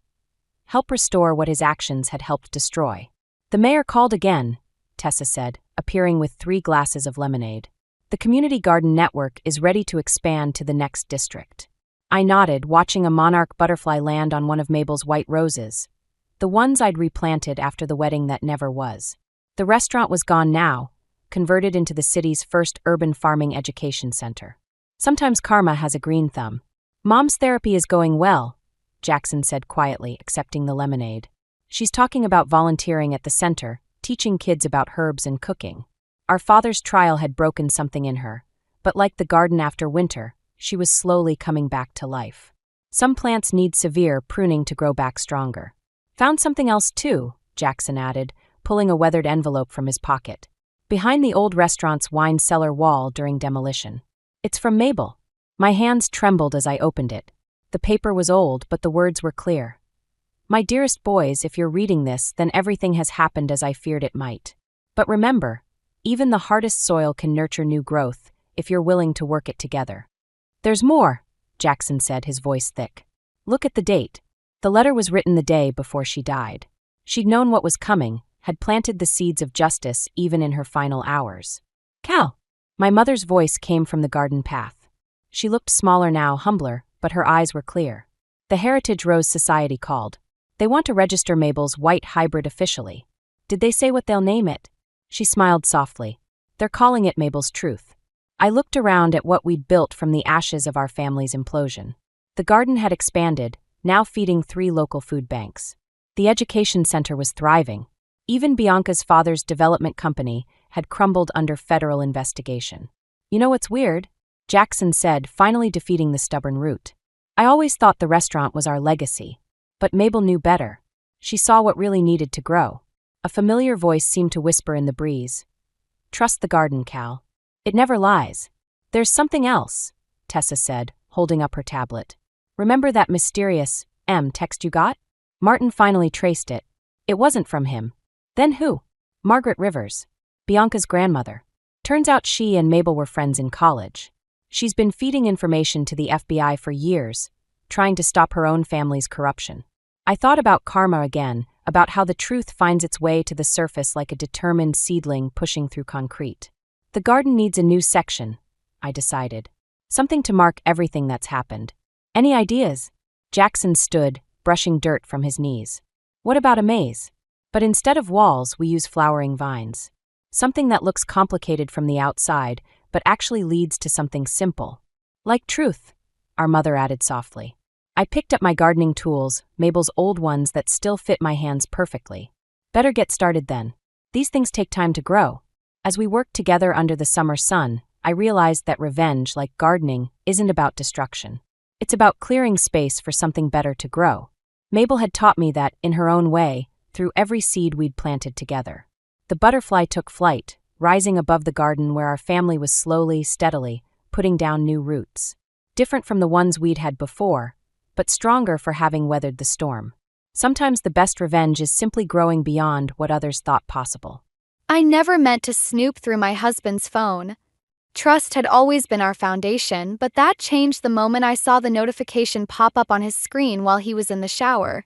Help restore what his actions had helped destroy. The mayor called again, Tessa said, appearing with 3 glasses of lemonade. The community garden network is ready to expand to the next district. I nodded, watching a monarch butterfly land on one of Mabel's white roses, the ones I'd replanted after the wedding that never was. The restaurant was gone now, converted into the city's first urban farming education center. Sometimes karma has a green thumb. Mom's therapy is going well, Jackson said quietly, accepting the lemonade. She's talking about volunteering at the center, teaching kids about herbs and cooking. Our father's trial had broken something in her, but like the garden after winter, she was slowly coming back to life. Some plants need severe pruning to grow back stronger. Found something else too, Jackson added, pulling a weathered envelope from his pocket. Behind the old restaurant's wine cellar wall during demolition. It's from Mabel. My hands trembled as I opened it. The paper was old, but the words were clear. My dearest boys, if you're reading this, then everything has happened as I feared it might. But remember, even the hardest soil can nurture new growth if you're willing to work it together. There's more, Jackson said, his voice thick. Look at the date. The letter was written the day before she died. She'd known what was coming, had planted the seeds of justice even in her final hours. Cal! My mother's voice came from the garden path. She looked smaller now, humbler, but her eyes were clear. The Heritage Rose Society called. They want to register Mabel's white hybrid officially. Did they say what they'll name it? She smiled softly. They're calling it Mabel's Truth. I looked around at what we'd built from the ashes of our family's implosion. The garden had expanded, now feeding 3 local food banks. The education center was thriving. Even Bianca's father's development company had crumbled under federal investigation. You know what's weird? Jackson said, finally defeating the stubborn root. I always thought the restaurant was our legacy. But Mabel knew better. She saw what really needed to grow. A familiar voice seemed to whisper in the breeze. Trust the garden, Cal. It never lies. There's something else, Tessa said, holding up her tablet. Remember that mysterious text you got? Martin finally traced it. It wasn't from him. Then who? Margaret Rivers, Bianca's grandmother. Turns out she and Mabel were friends in college. She's been feeding information to the FBI for years, trying to stop her own family's corruption. I thought about karma again, about how the truth finds its way to the surface like a determined seedling pushing through concrete. The garden needs a new section, I decided. Something to mark everything that's happened. Any ideas? Jackson stood, brushing dirt from his knees. What about a maze? But instead of walls, we use flowering vines. Something that looks complicated from the outside, but actually leads to something simple. Like truth, our mother added softly. I picked up my gardening tools, Mabel's old ones that still fit my hands perfectly. Better get started then. These things take time to grow. As we worked together under the summer sun, I realized that revenge, like gardening, isn't about destruction. It's about clearing space for something better to grow. Mabel had taught me that, in her own way, through every seed we'd planted together. The butterfly took flight, rising above the garden where our family was slowly, steadily, putting down new roots. Different from the ones we'd had before, but stronger for having weathered the storm. Sometimes the best revenge is simply growing beyond what others thought possible. I never meant to snoop through my husband's phone. Trust had always been our foundation, but that changed the moment I saw the notification pop up on his screen while he was in the shower.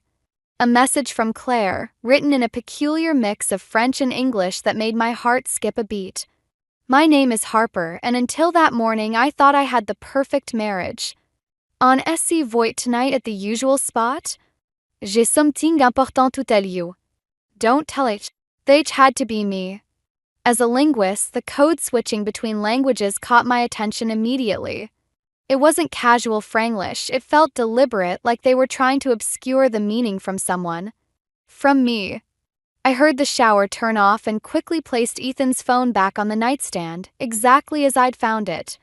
A message from Claire, written in a peculiar mix of French and English that made my heart skip a beat. My name is Harper, and until that morning I thought I had the perfect marriage. On SC Voigt tonight at the usual spot? J'ai something important to tell you. Don't tell it. They had to be me. As a linguist, the code switching between languages caught my attention immediately. It wasn't casual Franglish, it felt deliberate, like they were trying to obscure the meaning from someone. From me. I heard the shower turn off and quickly placed Ethan's phone back on the nightstand, exactly as I'd found it.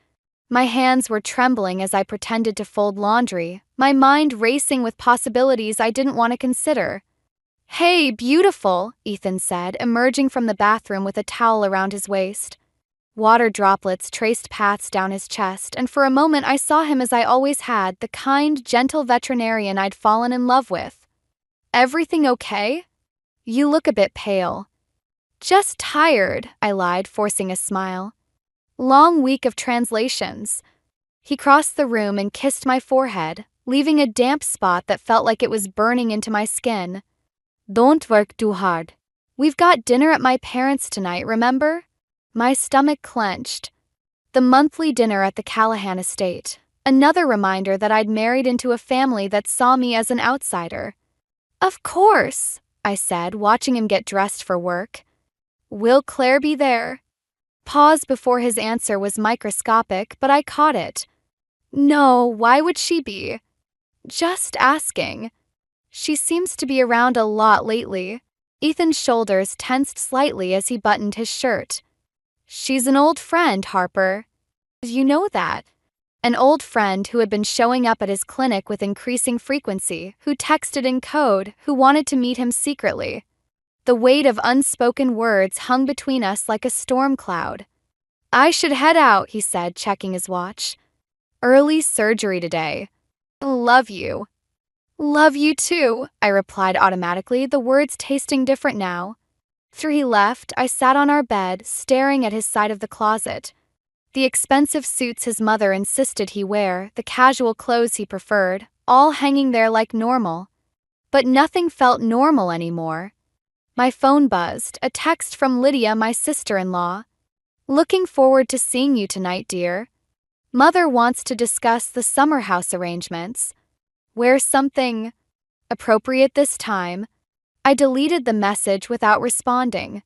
My hands were trembling as I pretended to fold laundry, my mind racing with possibilities I didn't want to consider. Hey, beautiful, Ethan said, emerging from the bathroom with a towel around his waist. Water droplets traced paths down his chest, and for a moment I saw him as I always had, the kind, gentle veterinarian I'd fallen in love with. Everything okay? You look a bit pale. Just tired, I lied, forcing a smile. Long week of translations. He crossed the room and kissed my forehead, leaving a damp spot that felt like it was burning into my skin. Don't work too hard. We've got dinner at my parents' tonight, remember? My stomach clenched. The monthly dinner at the Callahan estate. Another reminder that I'd married into a family that saw me as an outsider. Of course, I said, watching him get dressed for work. Will Claire be there? Pause before his answer was microscopic, but I caught it. No, why would she be? Just asking. She seems to be around a lot lately. Ethan's shoulders tensed slightly as he buttoned his shirt. She's an old friend, Harper. You know that. An old friend who had been showing up at his clinic with increasing frequency, who texted in code, who wanted to meet him secretly. The weight of unspoken words hung between us like a storm cloud. I should head out, he said, checking his watch. Early surgery today. Love you. Love you too, I replied automatically, the words tasting different now. After he left, I sat on our bed, staring at his side of the closet. The expensive suits his mother insisted he wear, the casual clothes he preferred, all hanging there like normal. But nothing felt normal anymore. My phone buzzed, a text from Lydia, my sister-in-law. Looking forward to seeing you tonight, dear. Mother wants to discuss the summer house arrangements. Wear something appropriate this time. I deleted the message without responding.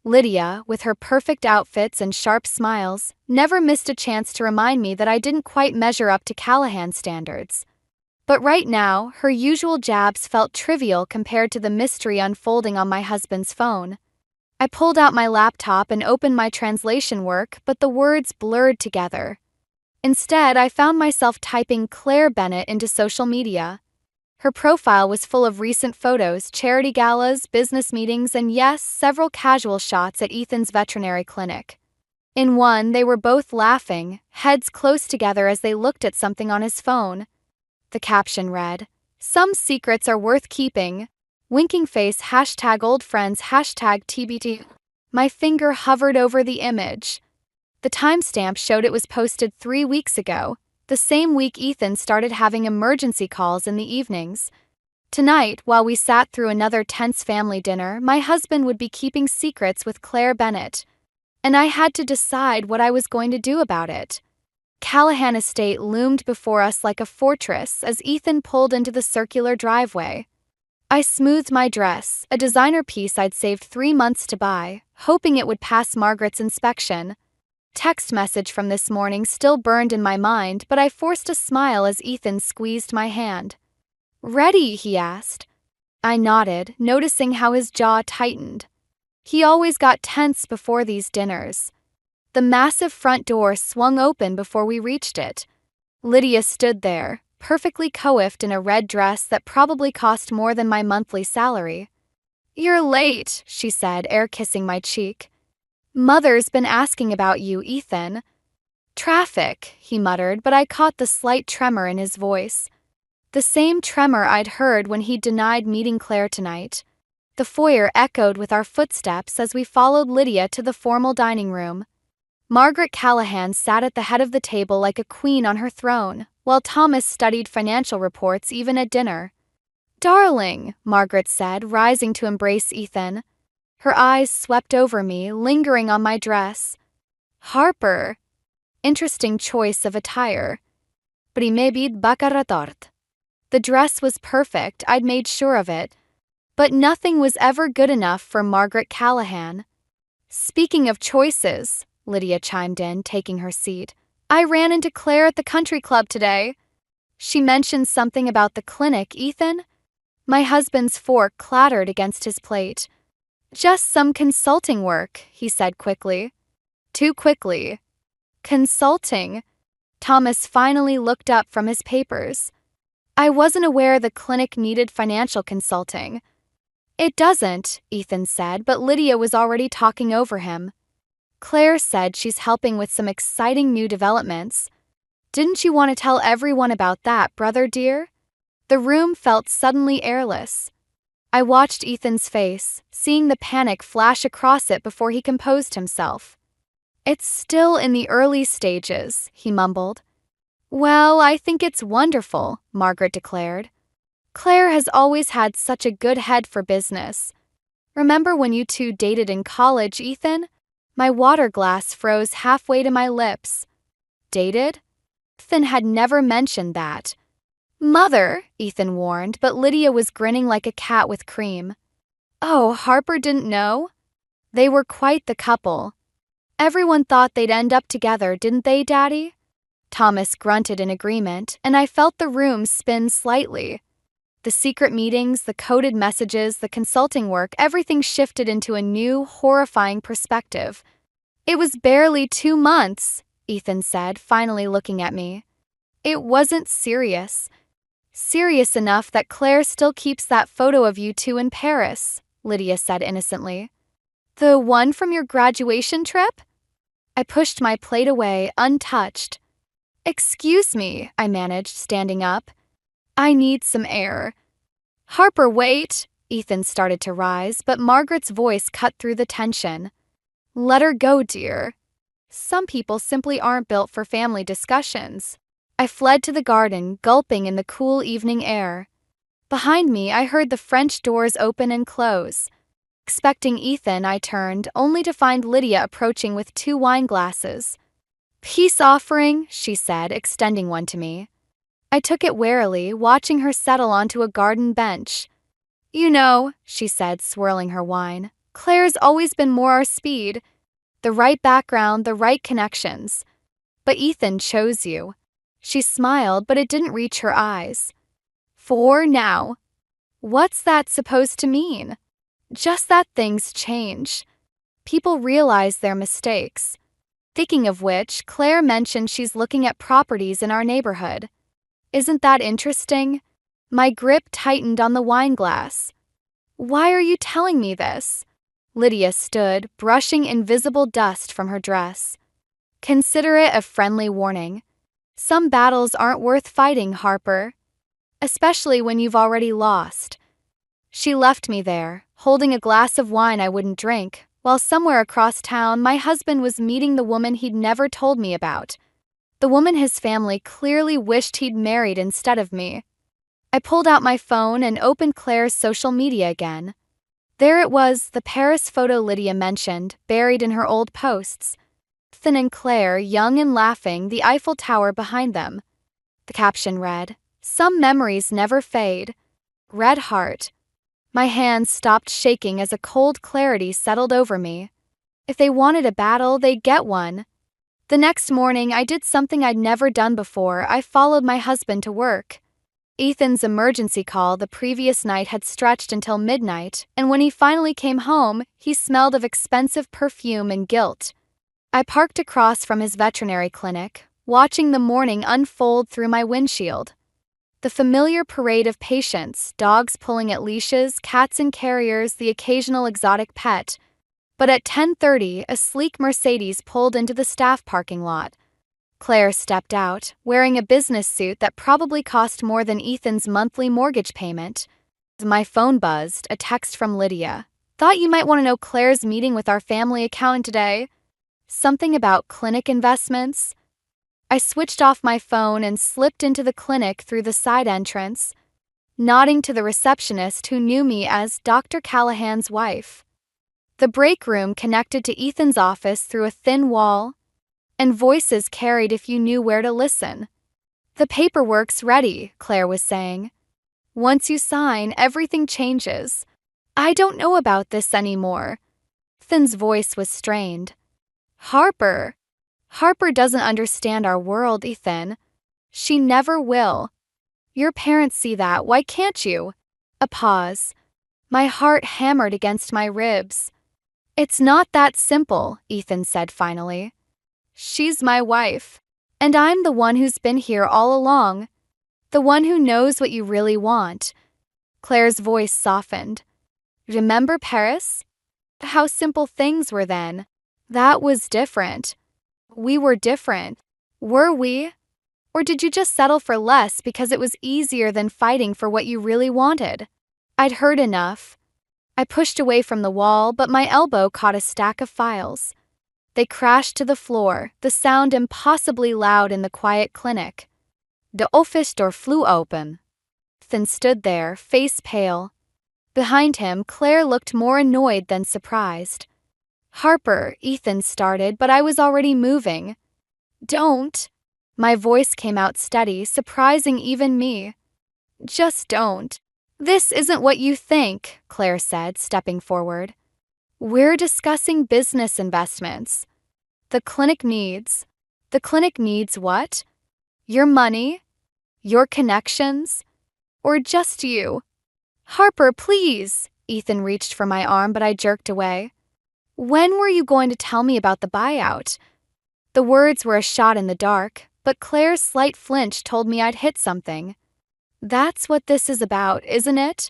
Lydia, with her perfect outfits and sharp smiles, never missed a chance to remind me that I didn't quite measure up to Callahan standards. But right now, her usual jabs felt trivial compared to the mystery unfolding on my husband's phone. I pulled out my laptop and opened my translation work, but the words blurred together. Instead, I found myself typing Claire Bennett into social media. Her profile was full of recent photos, charity galas, business meetings, and yes, several casual shots at Ethan's veterinary clinic. In one, they were both laughing, heads close together as they looked at something on his phone. The caption read, "Some secrets are worth keeping. Winking face #old friends #TBT. My finger hovered over the image. The timestamp showed it was posted 3 weeks ago, the same week Ethan started having emergency calls in the evenings. Tonight, while we sat through another tense family dinner, my husband would be keeping secrets with Claire Bennett. And I had to decide what I was going to do about it. Callahan Estate loomed before us like a fortress as Ethan pulled into the circular driveway. I smoothed my dress, a designer piece I'd saved 3 months to buy, hoping it would pass Margaret's inspection. Text message from this morning still burned in my mind, but I forced a smile as Ethan squeezed my hand. "Ready?" he asked. I nodded, noticing how his jaw tightened. He always got tense before these dinners. The massive front door swung open before we reached it. Lydia stood there, perfectly coiffed in a red dress that probably cost more than my monthly salary. "You're late," she said, air-kissing my cheek. "Mother's been asking about you, Ethan." "Traffic," he muttered, but I caught the slight tremor in his voice. The same tremor I'd heard when he denied meeting Claire tonight. The foyer echoed with our footsteps as we followed Lydia to the formal dining room. Margaret Callahan sat at the head of the table like a queen on her throne, while Thomas studied financial reports even at dinner. "Darling," Margaret said, rising to embrace Ethan. Her eyes swept over me, lingering on my dress. "Harper. Interesting choice of attire. Primebid bakaratort." The dress was perfect, I'd made sure of it. But nothing was ever good enough for Margaret Callahan. "Speaking of choices," Lydia chimed in, taking her seat, "I ran into Claire at the country club today. She mentioned something about the clinic, Ethan." My husband's fork clattered against his plate. "Just some consulting work," he said quickly. Too quickly. "Consulting?" Thomas finally looked up from his papers. "I wasn't aware the clinic needed financial consulting." "It doesn't," Ethan said, but Lydia was already talking over him. "Claire said she's helping with some exciting new developments. Didn't you want to tell everyone about that, brother dear?" The room felt suddenly airless. I watched Ethan's face, seeing the panic flash across it before he composed himself. "It's still in the early stages," he mumbled. "Well, I think it's wonderful," Margaret declared. "Claire has always had such a good head for business. Remember when you two dated in college, Ethan?" My water glass froze halfway to my lips. Dated? Ethan had never mentioned that. "Mother," Ethan warned, but Lydia was grinning like a cat with cream. "Oh, Harper didn't know?" They were quite the couple. "Everyone thought they'd end up together, didn't they, Daddy?" Thomas grunted in agreement, and I felt the room spin slightly. The secret meetings, the coded messages, the consulting work, everything shifted into a new, horrifying perspective. "It was barely 2 months," Ethan said, finally looking at me. "It wasn't serious. Serious enough that Claire still keeps that photo of you two in Paris," Lydia said innocently. "The one from your graduation trip?" I pushed my plate away, untouched. "Excuse me," I managed, standing up. "I need some air." "Harper, wait!" Ethan started to rise, but Margaret's voice cut through the tension. "Let her go, dear. Some people simply aren't built for family discussions." I fled to the garden, gulping in the cool evening air. Behind me, I heard the French doors open and close. Expecting Ethan, I turned, only to find Lydia approaching with 2 wine glasses. "Peace offering," she said, extending one to me. I took it warily, watching her settle onto a garden bench. She said, swirling her wine. Claire's always been more our speed. The right background, the right connections. But Ethan chose you. She smiled, but it didn't reach her eyes. For now. What's that supposed to mean? Just that things change. People realize their mistakes. Thinking of which, Claire mentioned she's looking at properties in our neighborhood. Isn't that interesting? My grip tightened on the wine glass. Why are you telling me this? Lydia stood, brushing invisible dust from her dress. Consider it a friendly warning. Some battles aren't worth fighting, Harper. Especially when you've already lost. She left me there, holding a glass of wine I wouldn't drink, while somewhere across town my husband was meeting the woman he'd never told me about. The woman his family clearly wished he'd married instead of me. I pulled out my phone and opened Claire's social media again. There it was, the Paris photo Lydia mentioned, buried in her old posts. Ethan and Claire, young and laughing, the Eiffel Tower behind them. The caption read, "Some memories never fade. Red heart." My hands stopped shaking as a cold clarity settled over me. If they wanted a battle, they'd get one. The next morning, I did something I'd never done before. I followed my husband to work. Ethan's emergency call the previous night had stretched until midnight, and when he finally came home, he smelled of expensive perfume and guilt. I parked across from his veterinary clinic, watching the morning unfold through my windshield. The familiar parade of patients, dogs pulling at leashes, cats in carriers, the occasional exotic pet. But at 10:30, a sleek Mercedes pulled into the staff parking lot. Claire stepped out, wearing a business suit that probably cost more than Ethan's monthly mortgage payment. My phone buzzed, a text from Lydia. "Thought you might want to know Claire's meeting with our family accountant today. Something about clinic investments." I switched off my phone and slipped into the clinic through the side entrance, nodding to the receptionist who knew me as Dr. Callahan's wife. The break room connected to Ethan's office through a thin wall, and voices carried if you knew where to listen. "The paperwork's ready," Claire was saying. "Once you sign, everything changes. I don't know about this anymore." Ethan's voice was strained. Harper doesn't understand our world, Ethan. She never will. Your parents see that, why can't you?" A pause. My heart hammered against my ribs. "It's not that simple," Ethan said finally. "She's my wife. And I'm the one who's been here all along. The one who knows what you really want." Claire's voice softened. "Remember Paris? How simple things were then. That was different. We were different. Were we? Or did you just settle for less because it was easier than fighting for what you really wanted?" I'd heard enough. I pushed away from the wall, but my elbow caught a stack of files. They crashed to the floor, the sound impossibly loud in the quiet clinic. The office door flew open. Ethan stood there, face pale. Behind him, Claire looked more annoyed than surprised. "Harper," Ethan started, but I was already moving. "Don't." My voice came out steady, surprising even me. "Just don't. This isn't what you think," Claire said, stepping forward. "We're discussing business investments. The clinic needs what? Your money? Your connections? Or just you?" "Harper, please." Ethan reached for my arm, but I jerked away. "When were you going to tell me about the buyout?" The words were a shot in the dark, but Claire's slight flinch told me I'd hit something. "That's what this is about, isn't it?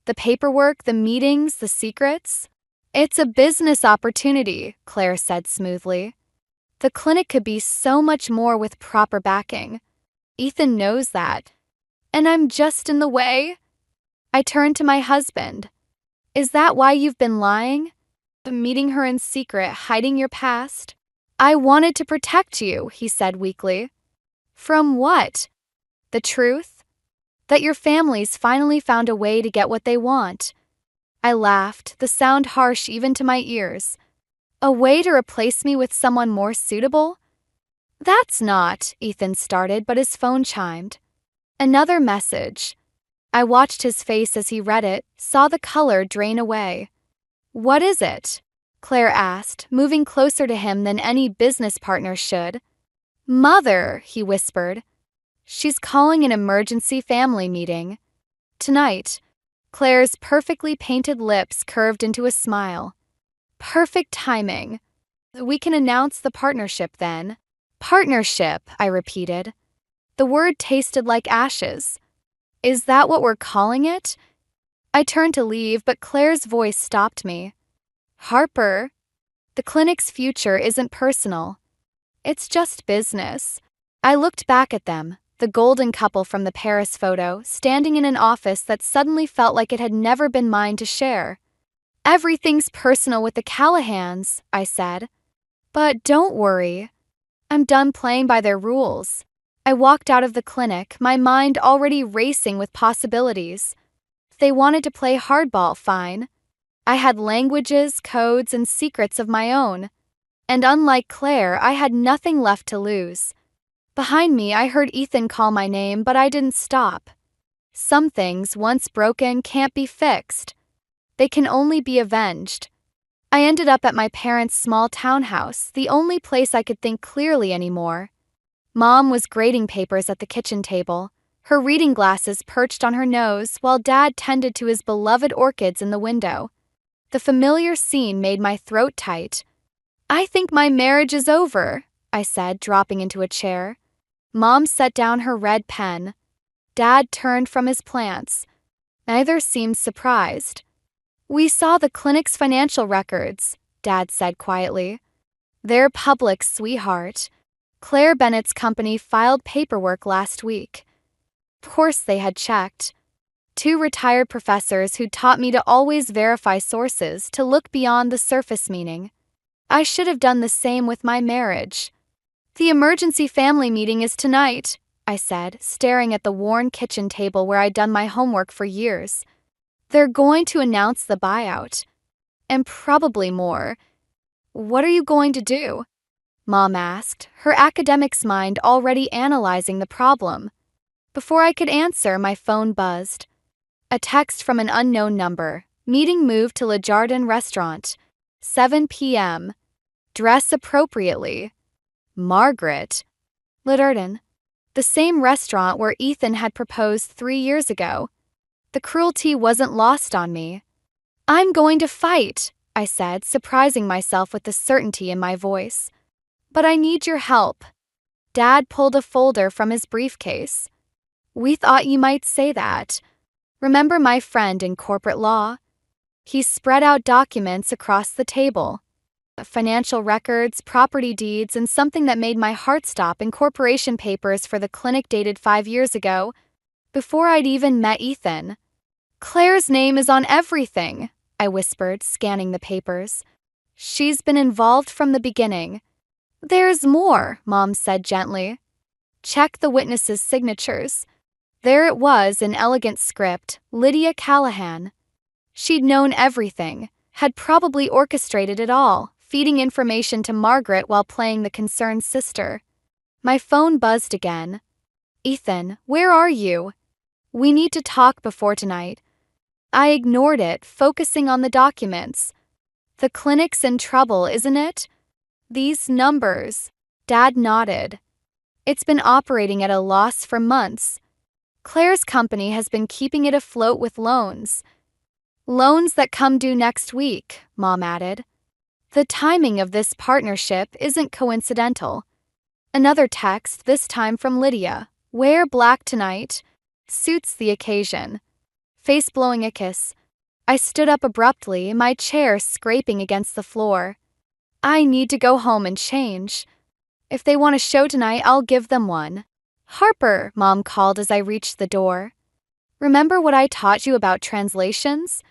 The paperwork, the meetings, the secrets?" "It's a business opportunity," Claire said smoothly. "The clinic could be so much more with proper backing. Ethan knows that. And I'm just in the way." I turned to my husband. "Is that why you've been lying? Meeting her in secret, hiding your past?" "I wanted to protect you," he said weakly. "From what?" "The truth. That your family's finally found a way to get what they want." I laughed, the sound harsh even to my ears. "A way to replace me with someone more suitable?" "That's not," Ethan started, but his phone chimed. Another message. I watched his face as he read it, saw the color drain away. "What is it?" Claire asked, moving closer to him than any business partner should. "Mother," he whispered. "She's calling an emergency family meeting. Tonight." Claire's perfectly painted lips curved into a smile. "Perfect timing. We can announce the partnership then." "Partnership," I repeated. The word tasted like ashes. "Is that what we're calling it?" I turned to leave, but Claire's voice stopped me. "Harper, the clinic's future isn't personal. It's just business." I looked back at them, the golden couple from the Paris photo, standing in an office that suddenly felt like it had never been mine to share. "Everything's personal with the Callahans," I said. "But don't worry. I'm done playing by their rules." I walked out of the clinic, my mind already racing with possibilities. If they wanted to play hardball, fine. I had languages, codes, and secrets of my own. And unlike Claire, I had nothing left to lose. Behind me, I heard Ethan call my name, but I didn't stop. Some things, once broken, can't be fixed. They can only be avenged. I ended up at my parents' small townhouse, the only place I could think clearly anymore. Mom was grading papers at the kitchen table, her reading glasses perched on her nose, while Dad tended to his beloved orchids in the window. The familiar scene made my throat tight. "I think my marriage is over," I said, dropping into a chair. Mom set down her red pen. Dad turned from his plants. Neither seemed surprised. "We saw the clinic's financial records," Dad said quietly. "They're public, sweetheart. Claire Bennett's company filed paperwork last week." Of course they had checked. 2 retired professors who taught me to always verify sources, to look beyond the surface meaning. I should have done the same with my marriage. "The emergency family meeting is tonight," I said, staring at the worn kitchen table where I'd done my homework for years. "They're going to announce the buyout. And probably more." "What are you going to do?" Mom asked, her academics mind already analyzing the problem. Before I could answer, my phone buzzed. A text from an unknown number. "Meeting moved to Le Jardin Restaurant. 7 p.m. Dress appropriately. Margaret." Le Jardin. The same restaurant where Ethan had proposed 3 years ago. The cruelty wasn't lost on me. "I'm going to fight," I said, surprising myself with the certainty in my voice. "But I need your help." Dad pulled a folder from his briefcase. "We thought you might say that. Remember my friend in corporate law?" He spread out documents across the table. Financial records, property deeds, and something that made my heart stop, incorporation papers for the clinic dated 5 years ago, before I'd even met Ethan. "Claire's name is on everything," I whispered, scanning the papers. "She's been involved from the beginning." "There's more," Mom said gently. "Check the witnesses' signatures." There it was in elegant script, Lydia Callahan. She'd known everything, had probably orchestrated it all, feeding information to Margaret while playing the concerned sister. My phone buzzed again. "Ethan, where are you? We need to talk before tonight." I ignored it, focusing on the documents. "The clinic's in trouble, isn't it?" "These numbers." Dad nodded. "It's been operating at a loss for months. Claire's company has been keeping it afloat with loans. Loans that come due next week," Mom added. "The timing of this partnership isn't coincidental." Another text, this time from Lydia. "Wear black tonight. Suits the occasion." Face blowing a kiss. I stood up abruptly, my chair scraping against the floor. "I need to go home and change. If they want a show tonight, I'll give them one." "Harper," Mom called as I reached the door. "Remember what I taught you about translations?"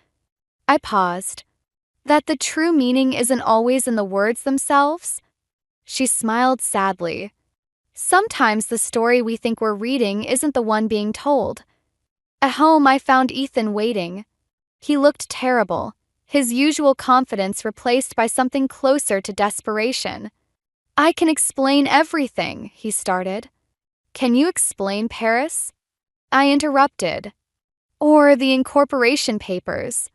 I paused. "That the true meaning isn't always in the words themselves?" She smiled sadly. "Sometimes the story we think we're reading isn't the one being told." At home, I found Ethan waiting. He looked terrible, his usual confidence replaced by something closer to desperation. "I can explain everything," he started. "Can you explain Paris?" I interrupted. Or the incorporation papers?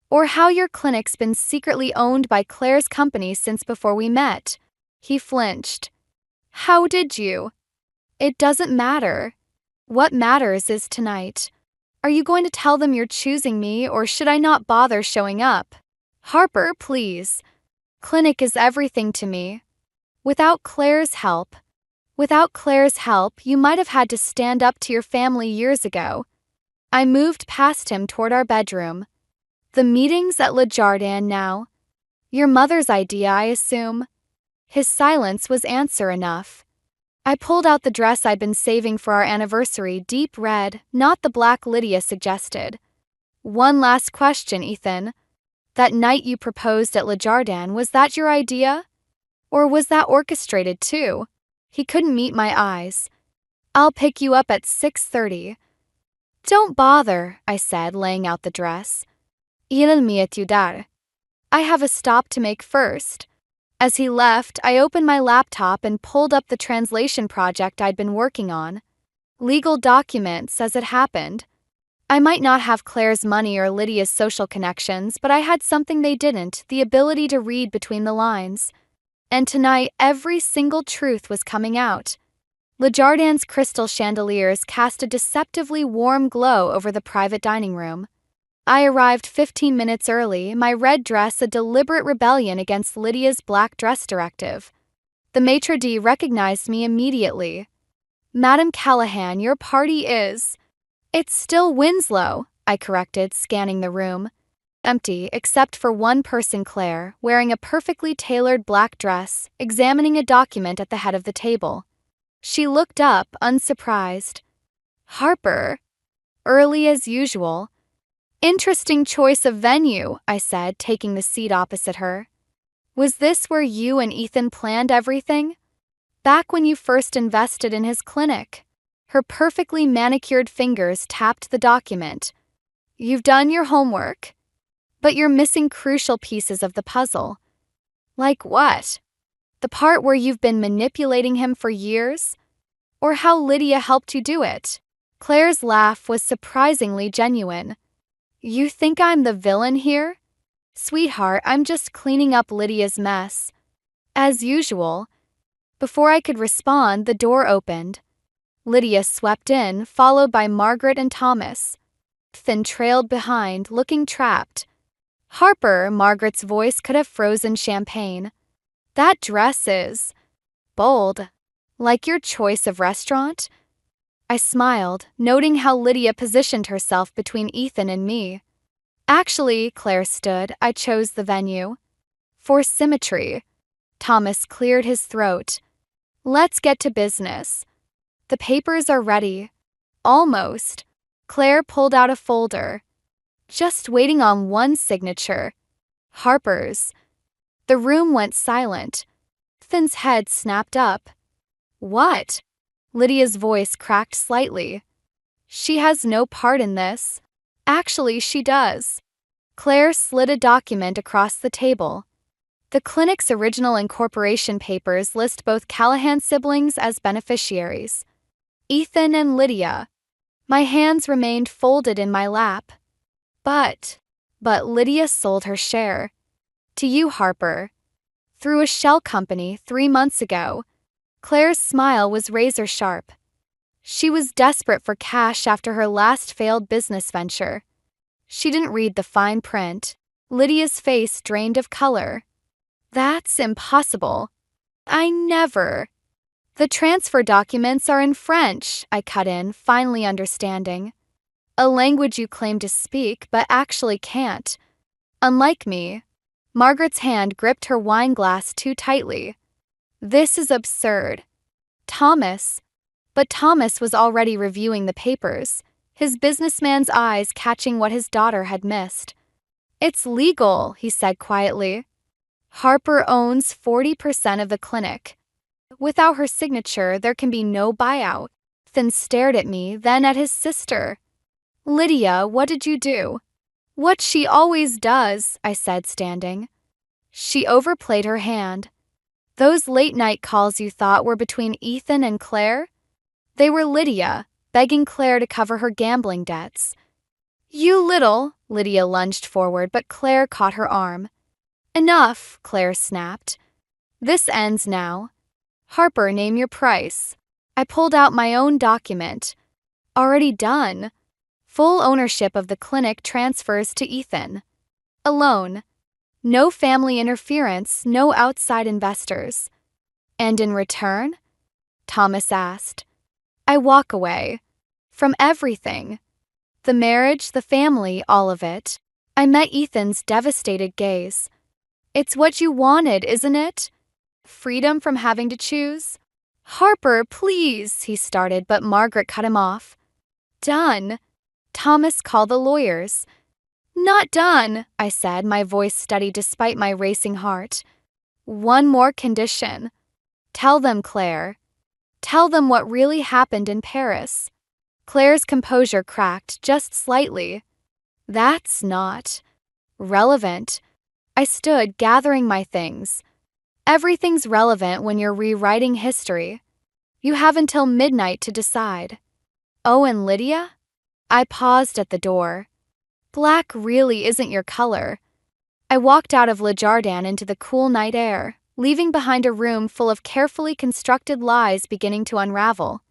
Or how your clinic's been secretly owned by Claire's company since before we met? He flinched. How did you? It doesn't matter. What matters is tonight. Are you going to tell them you're choosing me, or should I not bother showing up? Harper, please. Clinic is everything to me. Without Claire's help, you might have had to stand up to your family years ago. I moved past him toward our bedroom. The meeting's at Le Jardin now. Your mother's idea, I assume. His silence was answer enough. I pulled out the dress I'd been saving for our anniversary, deep red, not the black Lydia suggested. One last question, Ethan. That night you proposed at Le Jardin, was that your idea? Or was that orchestrated too? He couldn't meet my eyes. I'll pick you up at 6:30. Don't bother, I said, laying out the dress. Il mi ayudar. I have a stop to make first. As he left, I opened my laptop and pulled up the translation project I'd been working on. Legal documents, as it happened. I might not have Claire's money or Lydia's social connections, but I had something they didn't, the ability to read between the lines. And tonight, every single truth was coming out. Le Jardin's crystal chandeliers cast a deceptively warm glow over the private dining room. I arrived 15 minutes early, my red dress a deliberate rebellion against Lydia's black dress directive. The maitre d' recognized me immediately. Madame Callahan, your party is... It's still Winslow, I corrected, scanning the room. Empty, except for one person, Claire, wearing a perfectly tailored black dress, examining a document at the head of the table. She looked up, unsurprised. Harper. Early as usual. Interesting choice of venue, I said, taking the seat opposite her. Was this where you and Ethan planned everything? Back when you first invested in his clinic. Her perfectly manicured fingers tapped the document. You've done your homework. But you're missing crucial pieces of the puzzle. Like what? The part where you've been manipulating him for years? Or how Lydia helped you do it? Claire's laugh was surprisingly genuine. You think I'm the villain here? Sweetheart, I'm just cleaning up Lydia's mess. As usual. Before I could respond, the door opened. Lydia swept in, followed by Margaret and Thomas. Ethan trailed behind, looking trapped. Harper, Margaret's voice could have frozen champagne. That dress is... bold. Like your choice of restaurant? I smiled, noting how Lydia positioned herself between Ethan and me. Actually, Claire stood, I chose the venue. For symmetry. Thomas cleared his throat. Let's get to business. The papers are ready. Almost. Claire pulled out a folder. Just waiting on one signature. Harper's. The room went silent. Ethan's head snapped up. What? Lydia's voice cracked slightly. She has no part in this. Actually, she does. Claire slid a document across the table. The clinic's original incorporation papers list both Callahan siblings as beneficiaries. Ethan and Lydia. My hands remained folded in my lap. But Lydia sold her share. To you, Harper. Through a shell company 3 months ago. Claire's smile was razor sharp. She was desperate for cash after her last failed business venture. She didn't read the fine print. Lydia's face drained of color. That's impossible. I never. The transfer documents are in French, I cut in, finally understanding. A language you claim to speak but actually can't. Unlike me. Margaret's hand gripped her wine glass too tightly. This is absurd. But Thomas was already reviewing the papers, his businessman's eyes catching what his daughter had missed. It's legal, he said quietly. Harper owns 40% of the clinic. Without her signature, there can be no buyout. Ethan stared at me, then at his sister. Lydia, what did you do? What she always does, I said, standing. She overplayed her hand. Those late-night calls you thought were between Ethan and Claire? They were Lydia, begging Claire to cover her gambling debts. You little, Lydia lunged forward, but Claire caught her arm. Enough, Claire snapped. This ends now. Harper, name your price. I pulled out my own document. Already done. Full ownership of the clinic transfers to Ethan. Alone. No family interference, no outside investors. And in return? Thomas asked. I walk away. From everything. The marriage, the family, all of it. I met Ethan's devastated gaze. It's what you wanted, isn't it? Freedom from having to choose? Harper, please, he started, but Margaret cut him off. Done. Thomas, call the lawyers. Not done, I said, my voice steady despite my racing heart. One more condition. Tell them, Claire. Tell them what really happened in Paris. Claire's composure cracked just slightly. That's not relevant. I stood, gathering my things. Everything's relevant when you're rewriting history. You have until midnight to decide. Oh, and Lydia? I paused at the door. Black really isn't your color. I walked out of Le Jardin into the cool night air, leaving behind a room full of carefully constructed lies beginning to unravel.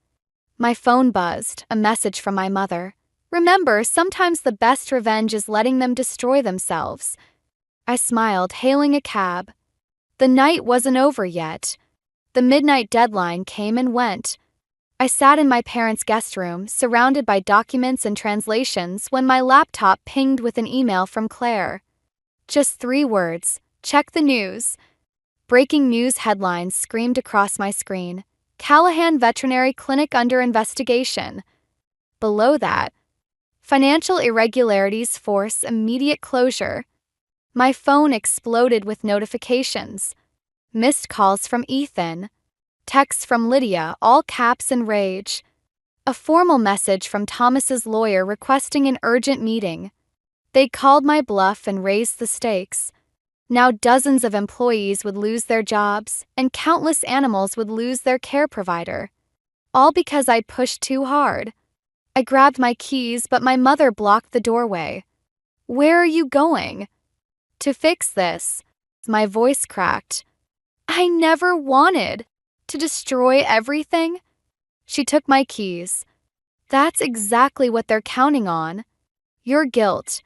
My phone buzzed, a message from my mother. Remember, sometimes the best revenge is letting them destroy themselves. I smiled, hailing a cab. The night wasn't over yet. The midnight deadline came and went. I sat in my parents' guest room, surrounded by documents and translations, when my laptop pinged with an email from Claire. Just 3 words, check the news. Breaking news headlines screamed across my screen. Callahan Veterinary Clinic under investigation. Below that, financial irregularities force immediate closure. My phone exploded with notifications. Missed calls from Ethan. Texts from Lydia, all caps and rage. A formal message from Thomas's lawyer requesting an urgent meeting. They called my bluff and raised the stakes. Now dozens of employees would lose their jobs, and countless animals would lose their care provider. All because I pushed too hard. I grabbed my keys, but my mother blocked the doorway. Where are you going? To fix this. My voice cracked. I never wanted to destroy everything. She took my keys. That's exactly what they're counting on. Your guilt.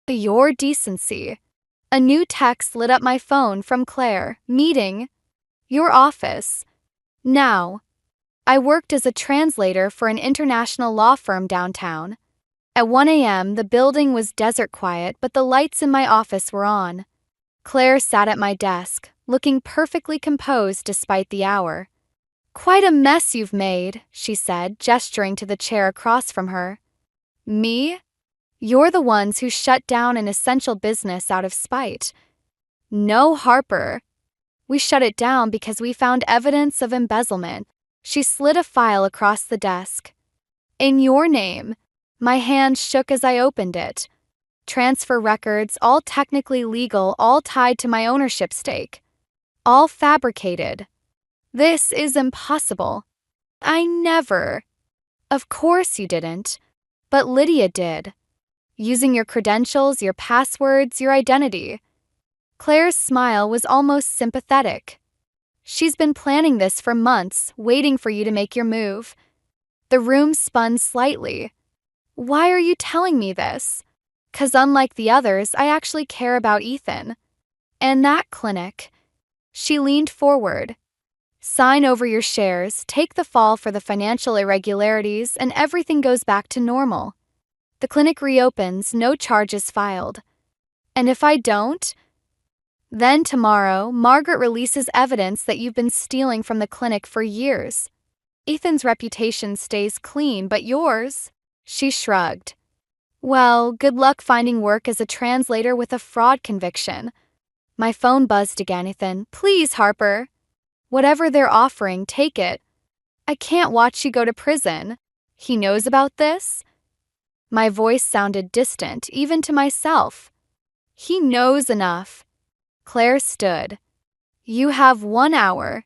Your decency. A new text lit up my phone from Claire. Meeting. Your office. Now. I worked as a translator for an international law firm downtown. At 1 a.m., the building was desert quiet, but the lights in my office were on. Claire sat at my desk, looking perfectly composed despite the hour. Quite a mess you've made, she said, gesturing to the chair across from her. Me? You're the ones who shut down an essential business out of spite. No, Harper. We shut it down because we found evidence of embezzlement. She slid a file across the desk. In your name. My hand shook as I opened it. Transfer records, all technically legal, all tied to my ownership stake. All fabricated. This is impossible. I never. Of course you didn't. But Lydia did. Using your credentials, your passwords, your identity. Claire's smile was almost sympathetic. She's been planning this for months, waiting for you to make your move. The room spun slightly. Why are you telling me this? 'Cause unlike the others, I actually care about Ethan. And that clinic. She leaned forward. Sign over your shares, take the fall for the financial irregularities, and everything goes back to normal. The clinic reopens, no charges filed. And if I don't? Then tomorrow, Margaret releases evidence that you've been stealing from the clinic for years. Ethan's reputation stays clean, but yours? She shrugged. Well, good luck finding work as a translator with a fraud conviction. My phone buzzed again. Ethan, please, Harper. Whatever they're offering, take it. I can't watch you go to prison. He knows about this? My voice sounded distant, even to myself. He knows enough. Claire stood. You have 1 hour.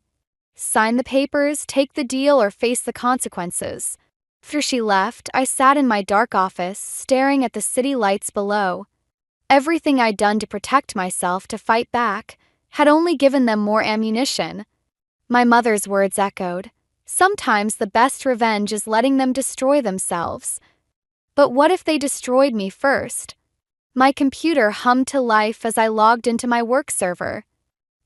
Sign the papers, take the deal, or face the consequences. After she left, I sat in my dark office, staring at the city lights below. Everything I'd done to protect myself, to fight back, had only given them more ammunition. My mother's words echoed. Sometimes the best revenge is letting them destroy themselves. But what if they destroyed me first? My computer hummed to life as I logged into my work server.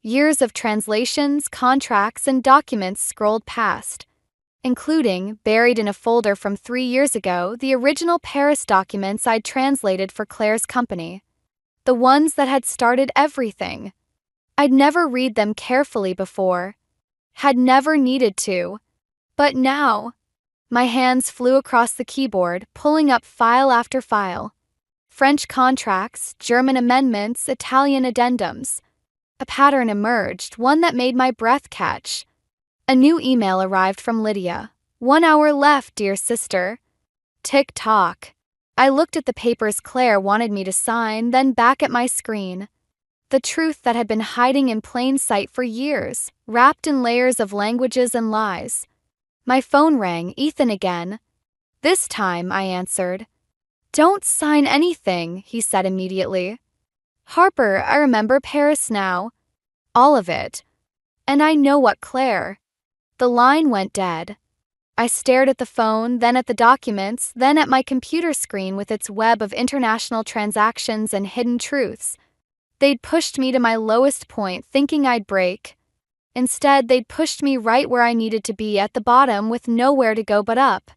Years of translations, contracts, and documents scrolled past, including, buried in a folder from 3 years ago, the original Paris documents I'd translated for Claire's company. The ones that had started everything. I'd never read them carefully before. Had never needed to. But now, my hands flew across the keyboard, pulling up file after file. French contracts, German amendments, Italian addendums. A pattern emerged, one that made my breath catch. A new email arrived from Lydia. 1 hour left, dear sister. Tick-tock. I looked at the papers Claire wanted me to sign, then back at my screen. The truth that had been hiding in plain sight for years, wrapped in layers of languages and lies. My phone rang, Ethan again. This time, I answered. Don't sign anything, he said immediately. Harper, I remember Paris now. All of it. And I know what Claire. The line went dead. I stared at the phone, then at the documents, then at my computer screen with its web of international transactions and hidden truths. They'd pushed me to my lowest point, thinking I'd break. Instead, they'd pushed me right where I needed to be, at the bottom, with nowhere to go but up.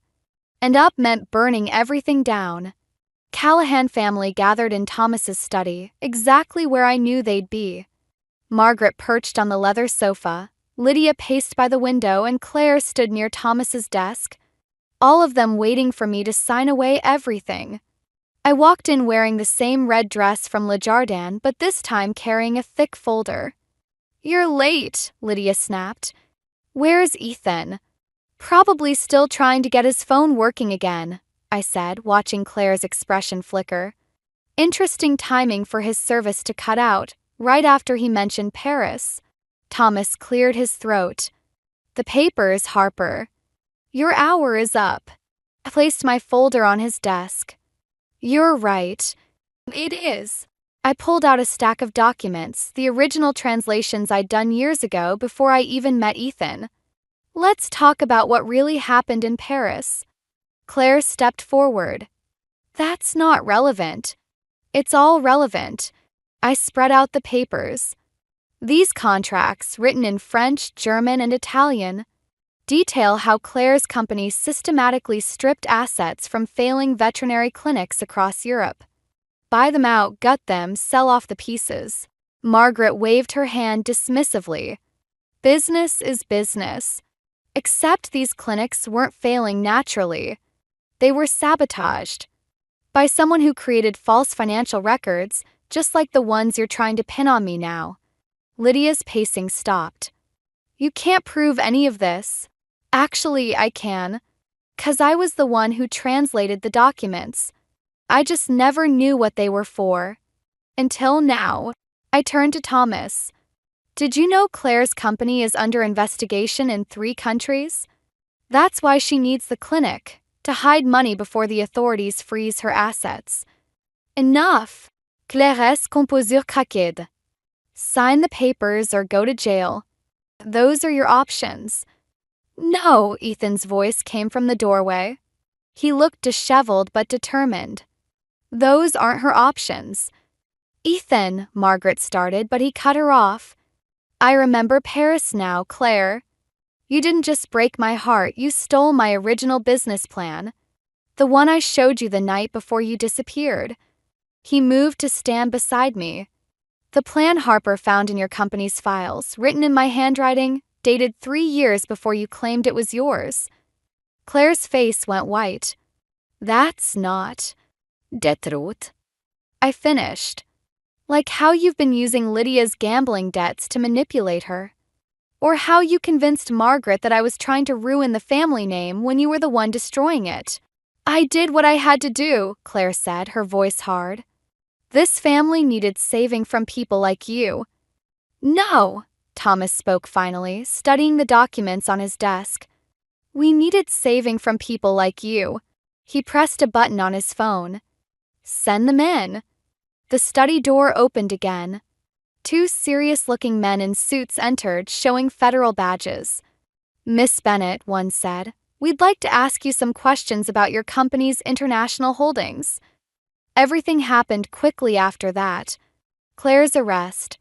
And up meant burning everything down. Callahan family gathered in Thomas's study, exactly where I knew they'd be. Margaret perched on the leather sofa, Lydia paced by the window, and Claire stood near Thomas's desk, all of them waiting for me to sign away everything. I walked in wearing the same red dress from Le Jardin, but this time carrying a thick folder. You're late, Lydia snapped. Where's Ethan? Probably still trying to get his phone working again, I said, watching Claire's expression flicker. Interesting timing for his service to cut out, right after he mentioned Paris. Thomas cleared his throat. The papers, Harper. Your hour is up. I placed my folder on his desk. You're right. It is. I pulled out a stack of documents, the original translations I'd done years ago before I even met Ethan. Let's talk about what really happened in Paris. Claire stepped forward. That's not relevant. It's all relevant. I spread out the papers. These contracts, written in French, German, and Italian, detail how Claire's company systematically stripped assets from failing veterinary clinics across Europe. Buy them out, gut them, sell off the pieces. Margaret waved her hand dismissively. Business is business. Except these clinics weren't failing naturally. They were sabotaged. By someone who created false financial records, just like the ones you're trying to pin on me now. Lydia's pacing stopped. You can't prove any of this. Actually, I can. 'Cause I was the one who translated the documents. I just never knew what they were for. Until now. I turned to Thomas. Did you know Claire's company is under investigation in 3 countries? That's why she needs the clinic, to hide money before the authorities freeze her assets. Enough! Claire's composure craquée. Sign the papers or go to jail. Those are your options. No, Ethan's voice came from the doorway. He looked disheveled but determined. Those aren't her options. Ethan, Margaret started, but he cut her off. I remember Paris now, Claire. You didn't just break my heart, you stole my original business plan. The one I showed you the night before you disappeared. He moved to stand beside me. The plan Harper found in your company's files, written in my handwriting, dated 3 years before you claimed it was yours. Claire's face went white. That's not det truth. I finished. Like how you've been using Lydia's gambling debts to manipulate her. Or how you convinced Margaret that I was trying to ruin the family name when you were the one destroying it. I did what I had to do, Claire said, her voice hard. This family needed saving from people like you. No, Thomas spoke finally, studying the documents on his desk. We needed saving from people like you. He pressed a button on his phone. Send them in. The study door opened again. Two serious-looking men in suits entered, showing federal badges. Miss Bennett, one said, we'd like to ask you some questions about your company's international holdings. Everything happened quickly after that. Claire's arrest.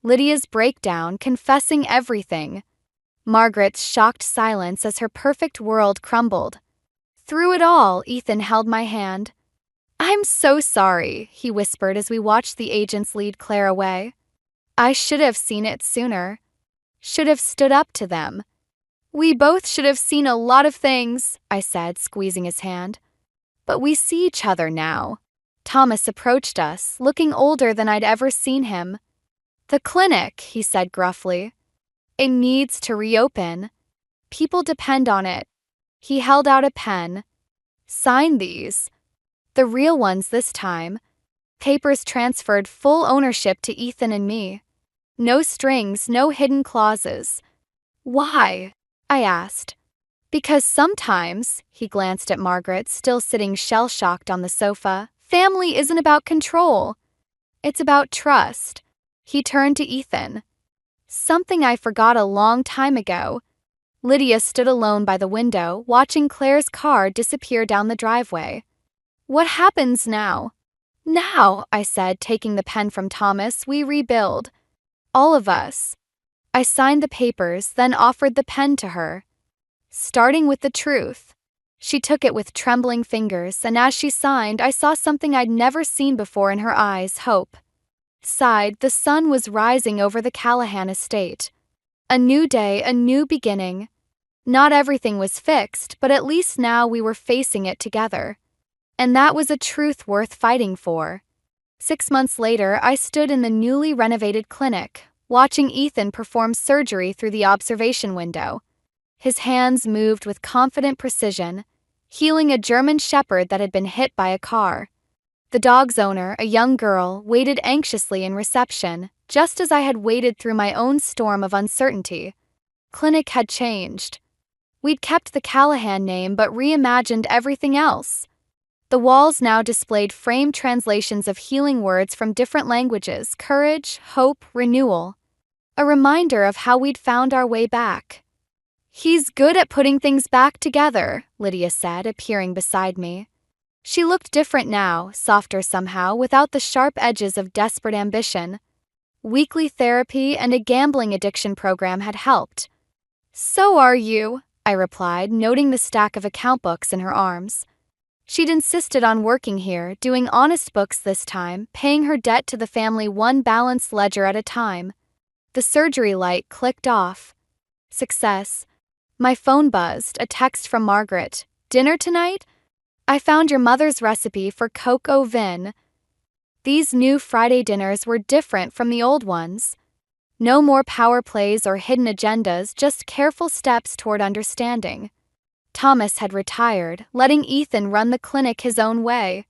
Lydia's breakdown, confessing everything. Margaret's shocked silence as her perfect world crumbled. Through it all, Ethan held my hand. I'm so sorry, he whispered as we watched the agents lead Claire away. I should have seen it sooner. Should have stood up to them. We both should have seen a lot of things, I said, squeezing his hand. But we see each other now. Thomas approached us, looking older than I'd ever seen him. The clinic, he said gruffly. It needs to reopen. People depend on it. He held out a pen. Sign these. The real ones this time. Papers transferred full ownership to Ethan and me. No strings, no hidden clauses. Why? I asked. Because sometimes, he glanced at Margaret, still sitting shell-shocked on the sofa, family isn't about control. It's about trust. He turned to Ethan. Something I forgot a long time ago. Lydia stood alone by the window, watching Claire's car disappear down the driveway. What happens now? Now, I said, taking the pen from Thomas, we rebuild. All of us. I signed the papers, then offered the pen to her. Starting with the truth. She took it with trembling fingers, and as she signed, I saw something I'd never seen before in her eyes, hope. Sighed, the sun was rising over the Callahan estate. A new day, a new beginning. Not everything was fixed, but at least now we were facing it together. And that was a truth worth fighting for. 6 months later, I stood in the newly renovated clinic, watching Ethan perform surgery through the observation window. His hands moved with confident precision, healing a German shepherd that had been hit by a car. The dog's owner, a young girl, waited anxiously in reception, just as I had waited through my own storm of uncertainty. Clinic had changed. We'd kept the Callahan name but reimagined everything else. The walls now displayed framed translations of healing words from different languages: courage, hope, renewal. A reminder of how we'd found our way back. He's good at putting things back together, Lydia said, appearing beside me. She looked different now, softer somehow, without the sharp edges of desperate ambition. Weekly therapy and a gambling addiction program had helped. So are you, I replied, noting the stack of account books in her arms. She'd insisted on working here, doing honest books this time, paying her debt to the family one balanced ledger at a time. The surgery light clicked off. Success. My phone buzzed, a text from Margaret. Dinner tonight? I found your mother's recipe for coq au vin. These new Friday dinners were different from the old ones. No more power plays or hidden agendas, just careful steps toward understanding. Thomas had retired, letting Ethan run the clinic his own way.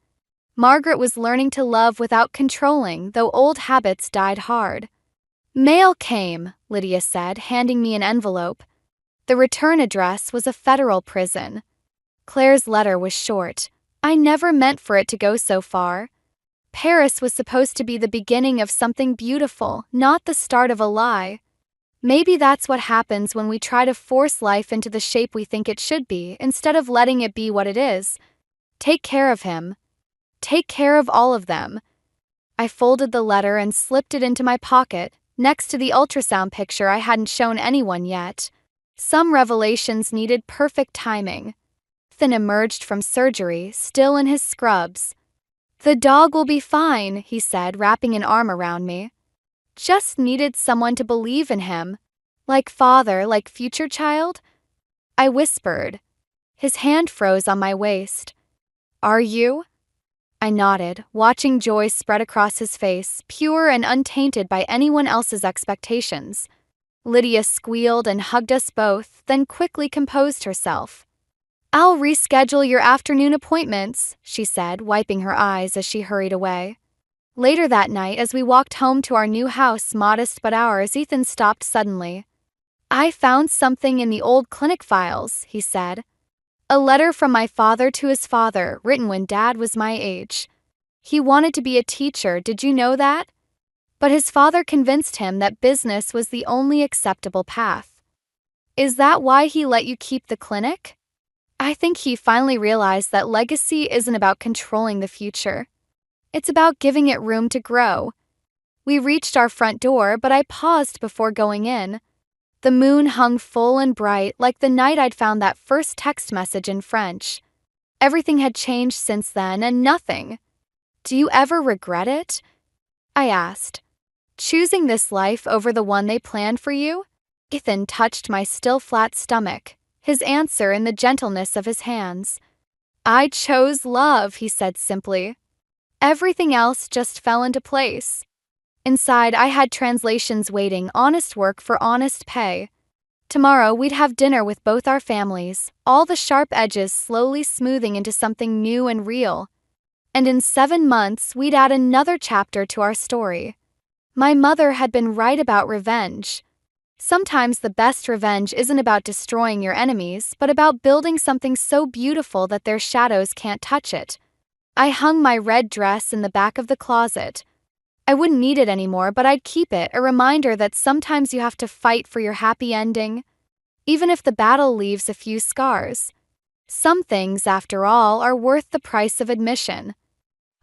Margaret was learning to love without controlling, though old habits died hard. Mail came, Lydia said, handing me an envelope. The return address was a federal prison. Claire's letter was short. I never meant for it to go so far. Paris was supposed to be the beginning of something beautiful, not the start of a lie. Maybe that's what happens when we try to force life into the shape we think it should be, instead of letting it be what it is. Take care of him. Take care of all of them. I folded the letter and slipped it into my pocket, next to the ultrasound picture I hadn't shown anyone yet. Some revelations needed perfect timing. Ethan emerged from surgery, still in his scrubs. The dog will be fine, he said, wrapping an arm around me. Just needed someone to believe in him. Like father, like future child? I whispered. His hand froze on my waist. Are you? I nodded, watching joy spread across his face, pure and untainted by anyone else's expectations. Lydia squealed and hugged us both, then quickly composed herself. I'll reschedule your afternoon appointments, she said, wiping her eyes as she hurried away. Later that night, as we walked home to our new house, modest but ours, Ethan stopped suddenly. I found something in the old clinic files, he said. A letter from my father to his father, written when Dad was my age. He wanted to be a teacher, did you know that? But his father convinced him that business was the only acceptable path. Is that why he let you keep the clinic? I think he finally realized that legacy isn't about controlling the future. It's about giving it room to grow. We reached our front door, but I paused before going in. The moon hung full and bright, like the night I'd found that first text message in French. Everything had changed since then, and nothing. Do you ever regret it? I asked. Choosing this life over the one they planned for you? Ethan touched my still flat stomach, his answer in the gentleness of his hands. I chose love, he said simply. Everything else just fell into place. Inside, I had translations waiting, honest work for honest pay. Tomorrow, we'd have dinner with both our families, all the sharp edges slowly smoothing into something new and real. And in 7 months, we'd add another chapter to our story. My mother had been right about revenge. Sometimes the best revenge isn't about destroying your enemies, but about building something so beautiful that their shadows can't touch it. I hung my red dress in the back of the closet. I wouldn't need it anymore, but I'd keep it, a reminder that sometimes you have to fight for your happy ending, even if the battle leaves a few scars. Some things, after all, are worth the price of admission.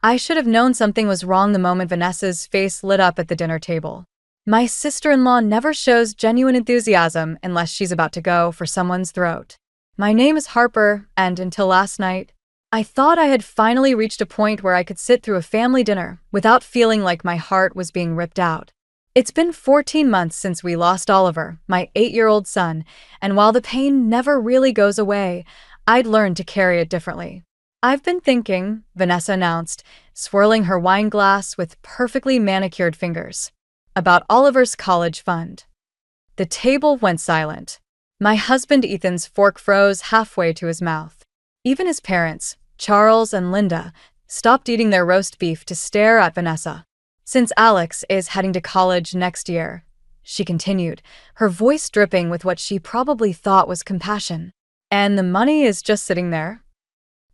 I should have known something was wrong the moment Vanessa's face lit up at the dinner table. My sister-in-law never shows genuine enthusiasm unless she's about to go for someone's throat. My name is Harper, and until last night, I thought I had finally reached a point where I could sit through a family dinner without feeling like my heart was being ripped out. It's been 14 months since we lost Oliver, my 8-year-old son, and while the pain never really goes away, I'd learned to carry it differently. I've been thinking, Vanessa announced, swirling her wine glass with perfectly manicured fingers, about Oliver's college fund. The table went silent. My husband Ethan's fork froze halfway to his mouth. Even his parents, Charles and Linda, stopped eating their roast beef to stare at Vanessa. Since Alex is heading to college next year, she continued, her voice dripping with what she probably thought was compassion. And the money is just sitting there.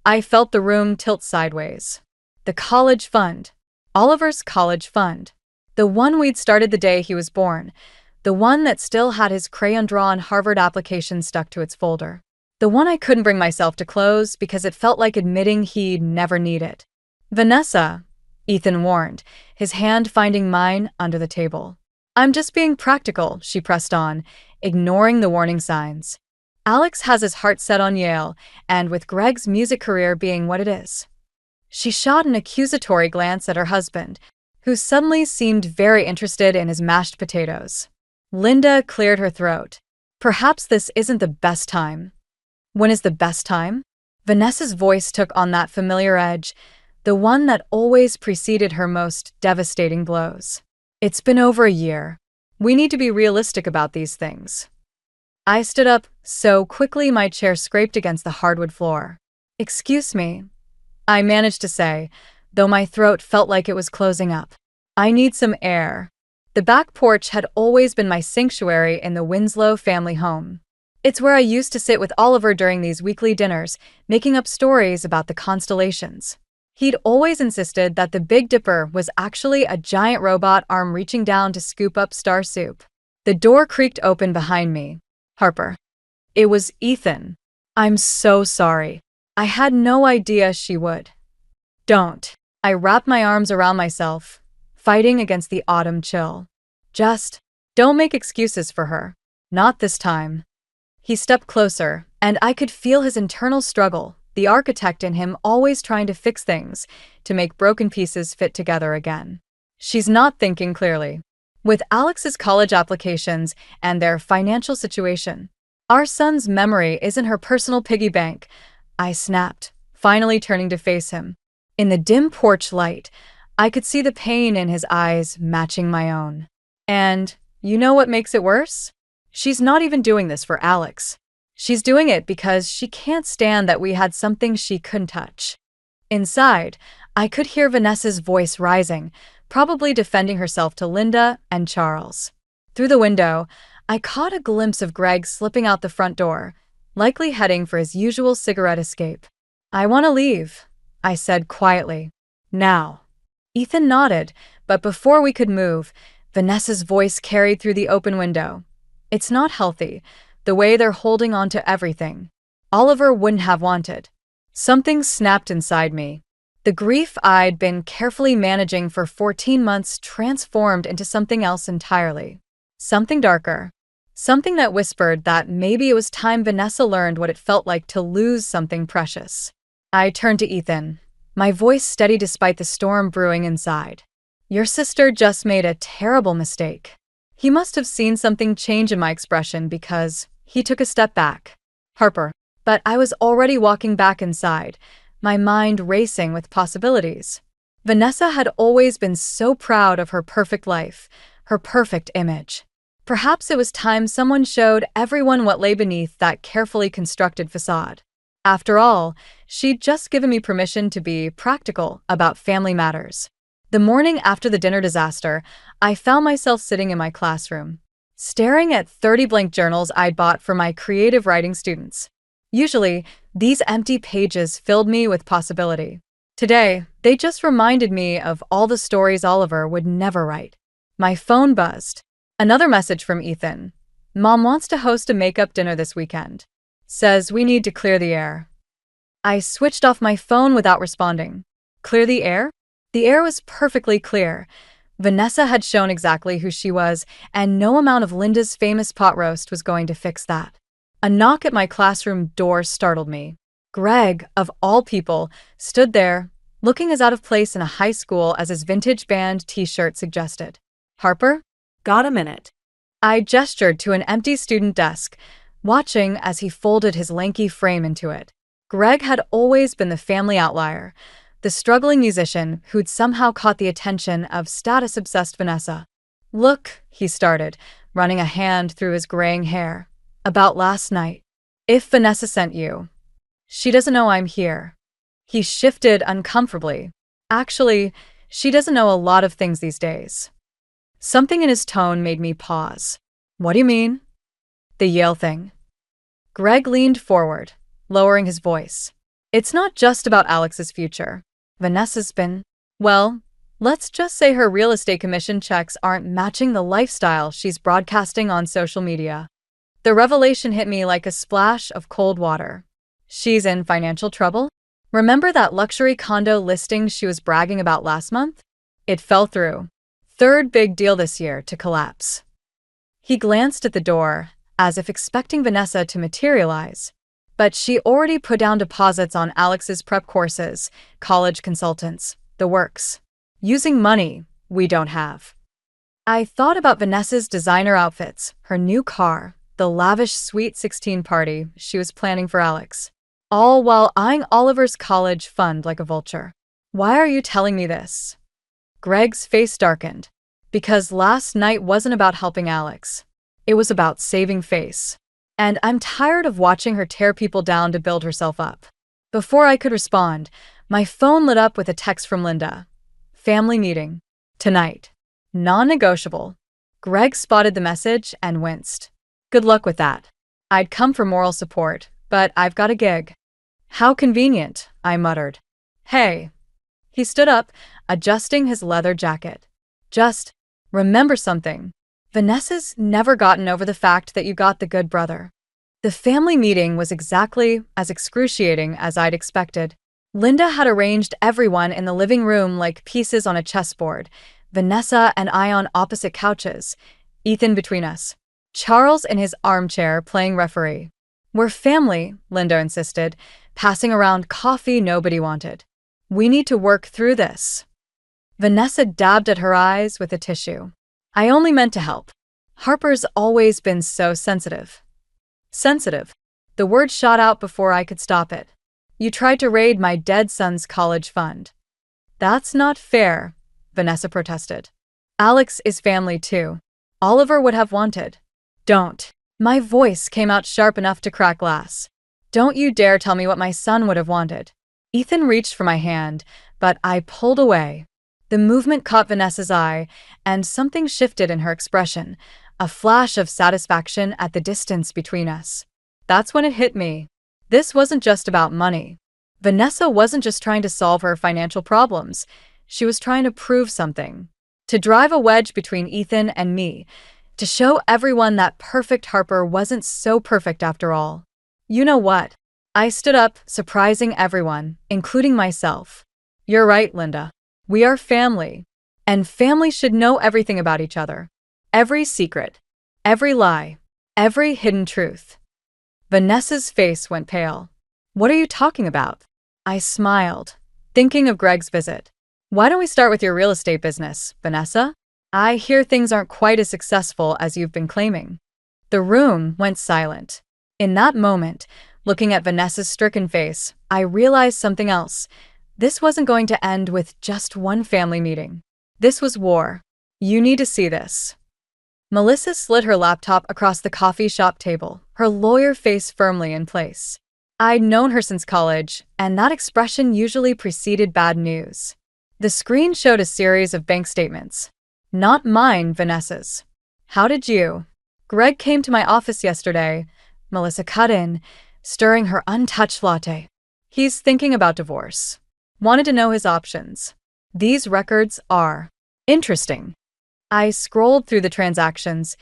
I felt the room tilt sideways. The college fund. Oliver's college fund. The one we'd started the day he was born. The one that still had his crayon-drawn Harvard application stuck to its folder. The one I couldn't bring myself to close because it felt like admitting he'd never need it. Vanessa, Ethan warned, his hand finding mine under the table. I'm just being practical, she pressed on, ignoring the warning signs. Alex has his heart set on Yale, and with Greg's music career being what it is. She shot an accusatory glance at her husband, who suddenly seemed very interested in his mashed potatoes. Linda cleared her throat. Perhaps this isn't the best time. When is the best time? Vanessa's voice took on that familiar edge, the one that always preceded her most devastating blows. It's been over a year. We need to be realistic about these things. I stood up so quickly my chair scraped against the hardwood floor. Excuse me, I managed to say, though my throat felt like it was closing up. I need some air. The back porch had always been my sanctuary in the Winslow family home. It's where I used to sit with Oliver during these weekly dinners, making up stories about the constellations. He'd always insisted that the Big Dipper was actually a giant robot arm reaching down to scoop up star soup. The door creaked open behind me. Harper. It was Ethan. I'm so sorry. I had no idea she would. Don't. I wrapped my arms around myself, fighting against the autumn chill. Just don't make excuses for her. Not this time. He stepped closer, and I could feel his internal struggle, the architect in him always trying to fix things, to make broken pieces fit together again. She's not thinking clearly. With Alex's college applications and their financial situation, our son's memory isn't her personal piggy bank, I snapped, finally turning to face him. In the dim porch light, I could see the pain in his eyes matching my own. And you know what makes it worse? She's not even doing this for Alex. She's doing it because she can't stand that we had something she couldn't touch. Inside, I could hear Vanessa's voice rising, probably defending herself to Linda and Charles. Through the window, I caught a glimpse of Greg slipping out the front door, likely heading for his usual cigarette escape. "I want to leave," I said quietly. "Now." Ethan nodded, but before we could move, Vanessa's voice carried through the open window. "It's not healthy, the way they're holding on to everything. Oliver wouldn't have wanted." Something snapped inside me. The grief I'd been carefully managing for 14 months transformed into something else entirely. Something darker. Something that whispered that maybe it was time Vanessa learned what it felt like to lose something precious. I turned to Ethan, my voice steady despite the storm brewing inside. "Your sister just made a terrible mistake." He must have seen something change in my expression because he took a step back. "Harper." But I was already walking back inside, my mind racing with possibilities. Vanessa had always been so proud of her perfect life, her perfect image. Perhaps it was time someone showed everyone what lay beneath that carefully constructed facade. After all, she'd just given me permission to be practical about family matters. The morning after the dinner disaster, I found myself sitting in my classroom, staring at 30 blank journals I'd bought for my creative writing students. Usually, these empty pages filled me with possibility. Today, they just reminded me of all the stories Oliver would never write. My phone buzzed. Another message from Ethan. "Mom wants to host a makeup dinner this weekend. Says we need to clear the air." I switched off my phone without responding. Clear the air? The air was perfectly clear. Vanessa had shown exactly who she was, and no amount of Linda's famous pot roast was going to fix that. A knock at my classroom door startled me. Greg, of all people, stood there, looking as out of place in a high school as his vintage band t-shirt suggested. "Harper? Got a minute?" I gestured to an empty student desk, watching as he folded his lanky frame into it. Greg had always been the family outlier, the struggling musician who'd somehow caught the attention of status-obsessed Vanessa. "Look," he started, running a hand through his graying hair. "About last night. If Vanessa sent you. She doesn't know I'm here." He shifted uncomfortably. "Actually, she doesn't know a lot of things these days." Something in his tone made me pause. "What do you mean?" "The Yale thing." Greg leaned forward, lowering his voice. "It's not just about Alex's future. Vanessa's been, well, let's just say her real estate commission checks aren't matching the lifestyle she's broadcasting on social media." The revelation hit me like a splash of cold water. She's in financial trouble? Remember that luxury condo listing she was bragging about last month? It fell through. Third big deal this year to collapse. He glanced at the door, as if expecting Vanessa to materialize. But she already put down deposits on Alex's prep courses, college consultants, the works. Using money we don't have. I thought about Vanessa's designer outfits, her new car, the lavish Sweet 16 party she was planning for Alex, all while eyeing Oliver's college fund like a vulture. "Why are you telling me this?" Greg's face darkened. "Because last night wasn't about helping Alex. It was about saving face. And I'm tired of watching her tear people down to build herself up." Before I could respond, my phone lit up with a text from Linda. "Family meeting. Tonight. Non-negotiable." Greg spotted the message and winced. "Good luck with that. I'd come for moral support, but I've got a gig." "How convenient," I muttered. "Hey." He stood up, adjusting his leather jacket. "Just remember something. Vanessa's never gotten over the fact that you got the good brother." The family meeting was exactly as excruciating as I'd expected. Linda had arranged everyone in the living room like pieces on a chessboard, Vanessa and I on opposite couches, Ethan between us, Charles in his armchair playing referee. "We're family," Linda insisted, passing around coffee nobody wanted. "We need to work through this." Vanessa dabbed at her eyes with a tissue. "I only meant to help. Harper's always been so sensitive." Sensitive. The word shot out before I could stop it. "You tried to raid my dead son's college fund." "That's not fair," Vanessa protested. "Alex is family too. Oliver would have wanted." "Don't." My voice came out sharp enough to crack glass. "Don't you dare tell me what my son would have wanted." Ethan reached for my hand, but I pulled away. The movement caught Vanessa's eye, and something shifted in her expression, a flash of satisfaction at the distance between us. That's when it hit me. This wasn't just about money. Vanessa wasn't just trying to solve her financial problems. She was trying to prove something. To drive a wedge between Ethan and me. To show everyone that perfect Harper wasn't so perfect after all. You know what? I stood up, surprising everyone, including myself. You're right, Linda. We are family. And family should know everything about each other. Every secret. Every lie. Every hidden truth. Vanessa's face went pale. What are you talking about? I smiled, thinking of Greg's visit. Why don't we start with your real estate business, Vanessa? I hear things aren't quite as successful as you've been claiming. The room went silent. In that moment, looking at Vanessa's stricken face, I realized something else. This wasn't going to end with just one family meeting. This was war. You need to see this. Melissa slid her laptop across the coffee shop table, her lawyer face firmly in place. I'd known her since college, and that expression usually preceded bad news. The screen showed a series of bank statements. Not mine, Vanessa's. How did you? Greg came to my office yesterday, Melissa cut in, stirring her untouched latte. He's thinking about divorce. Wanted to know his options. These records are interesting. I scrolled through the transactions,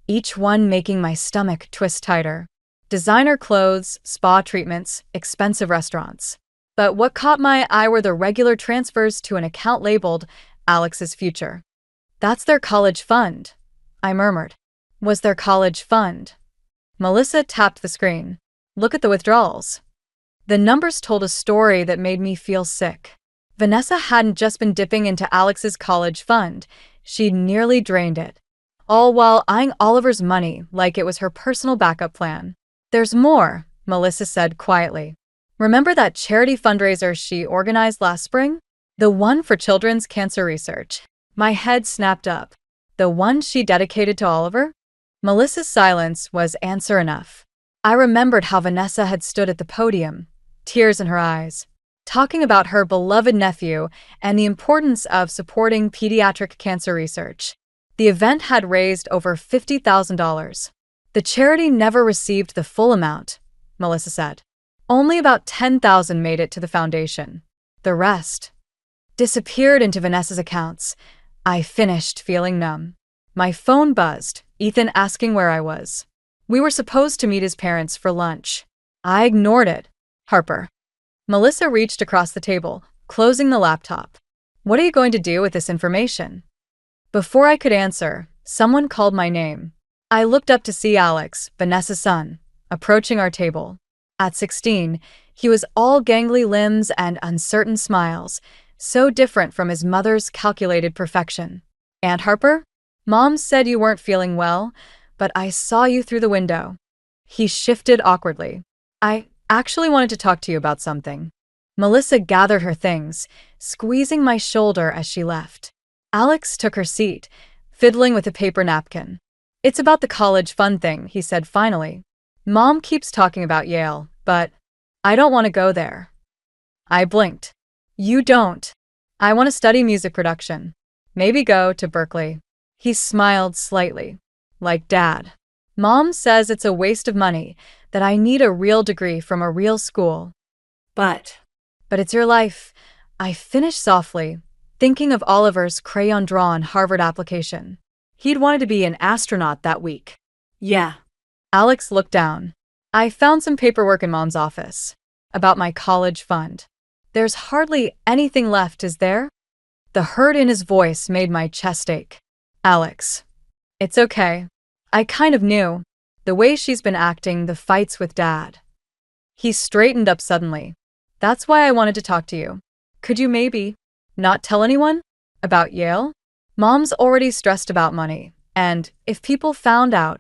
each one making my stomach twist tighter. Designer clothes, spa treatments, expensive restaurants. But what caught my eye were the regular transfers to an account labeled Alex's Future. That's their college fund, I murmured. Was their college fund? Melissa tapped the screen. Look at the withdrawals. The numbers told a story that made me feel sick. Vanessa hadn't just been dipping into Alex's college fund. She'd nearly drained it. All while eyeing Oliver's money like it was her personal backup plan. There's more, Melissa said quietly. Remember that charity fundraiser she organized last spring? The one for children's cancer research. My head snapped up. The one she dedicated to Oliver? Melissa's silence was answer enough. I remembered how Vanessa had stood at the podium, tears in her eyes, talking about her beloved nephew and the importance of supporting pediatric cancer research. The event had raised over $50,000. The charity never received the full amount, Melissa said. Only about $10,000 made it to the foundation. The rest disappeared into Vanessa's accounts. I finished feeling numb. My phone buzzed, Ethan asking where I was. We were supposed to meet his parents for lunch. I ignored it. Harper. Melissa reached across the table, closing the laptop. What are you going to do with this information? Before I could answer, someone called my name. I looked up to see Alex, Vanessa's son, approaching our table. At 16, he was all gangly limbs and uncertain smiles, so different from his mother's calculated perfection. Aunt Harper? Mom said you weren't feeling well, but I saw you through the window. He shifted awkwardly. I actually wanted to talk to you about something. Melissa gathered her things, squeezing my shoulder as she left. Alex took her seat, fiddling with a paper napkin. It's about the college fund thing, he said finally. Mom keeps talking about Yale, but I don't want to go there. I blinked. You don't. I want to study music production. Maybe go to Berkeley. He smiled slightly. Like Dad. Mom says it's a waste of money, that I need a real degree from a real school. But it's your life. I finished softly, thinking of Oliver's crayon-drawn Harvard application. He'd wanted to be an astronaut that week. Yeah. Alex looked down. I found some paperwork in Mom's office. About my college fund. There's hardly anything left, is there? The hurt in his voice made my chest ache. Alex. It's okay. I kind of knew. The way she's been acting, the fights with Dad. He straightened up suddenly. That's why I wanted to talk to you. Could you maybe not tell anyone? About Yale? Mom's already stressed about money, and if people found out.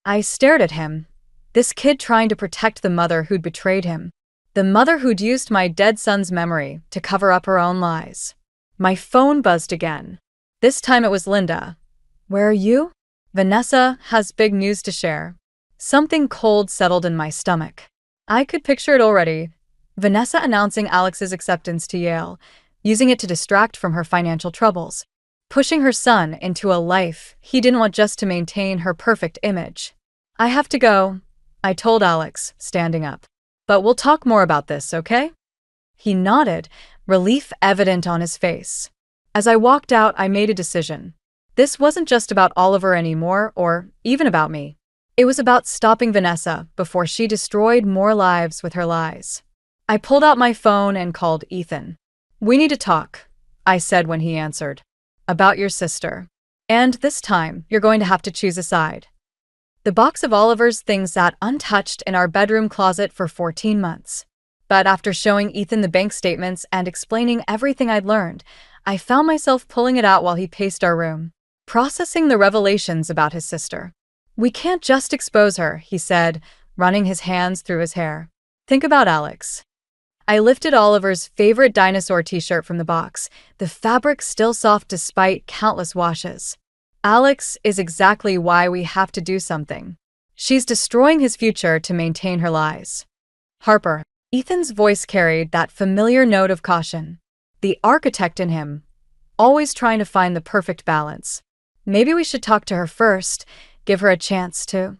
I stared at him. This kid trying to protect the mother who'd betrayed him. The mother who'd used my dead son's memory to cover up her own lies. My phone buzzed again. This time it was Linda. Where are you? Vanessa has big news to share. Something cold settled in my stomach. I could picture it already. Vanessa announcing Alex's acceptance to Yale, using it to distract from her financial troubles. pushing her son into a life he didn't want just to maintain her perfect image. I have to go, I told Alex, standing up. But we'll talk more about this, okay? He nodded, relief evident on his face. As I walked out, I made a decision. This wasn't just about Oliver anymore, or even about me. It was about stopping Vanessa before she destroyed more lives with her lies. I pulled out my phone and called Ethan. "We need to talk," I said when he answered. "About your sister. And this time, you're going to have to choose a side." The box of Oliver's things sat untouched in our bedroom closet for 14 months. But after showing Ethan the bank statements and explaining everything I'd learned, I found myself pulling it out while he paced our room, processing the revelations about his sister. "We can't just expose her," he said, running his hands through his hair. "Think about Alex." I lifted Oliver's favorite dinosaur t-shirt from the box, the fabric still soft despite countless washes. "Alex is exactly why we have to do something. She's destroying his future to maintain her lies." "Harper." Ethan's voice carried that familiar note of caution. The architect in him, always trying to find the perfect balance. "Maybe we should talk to her first, give her a chance to."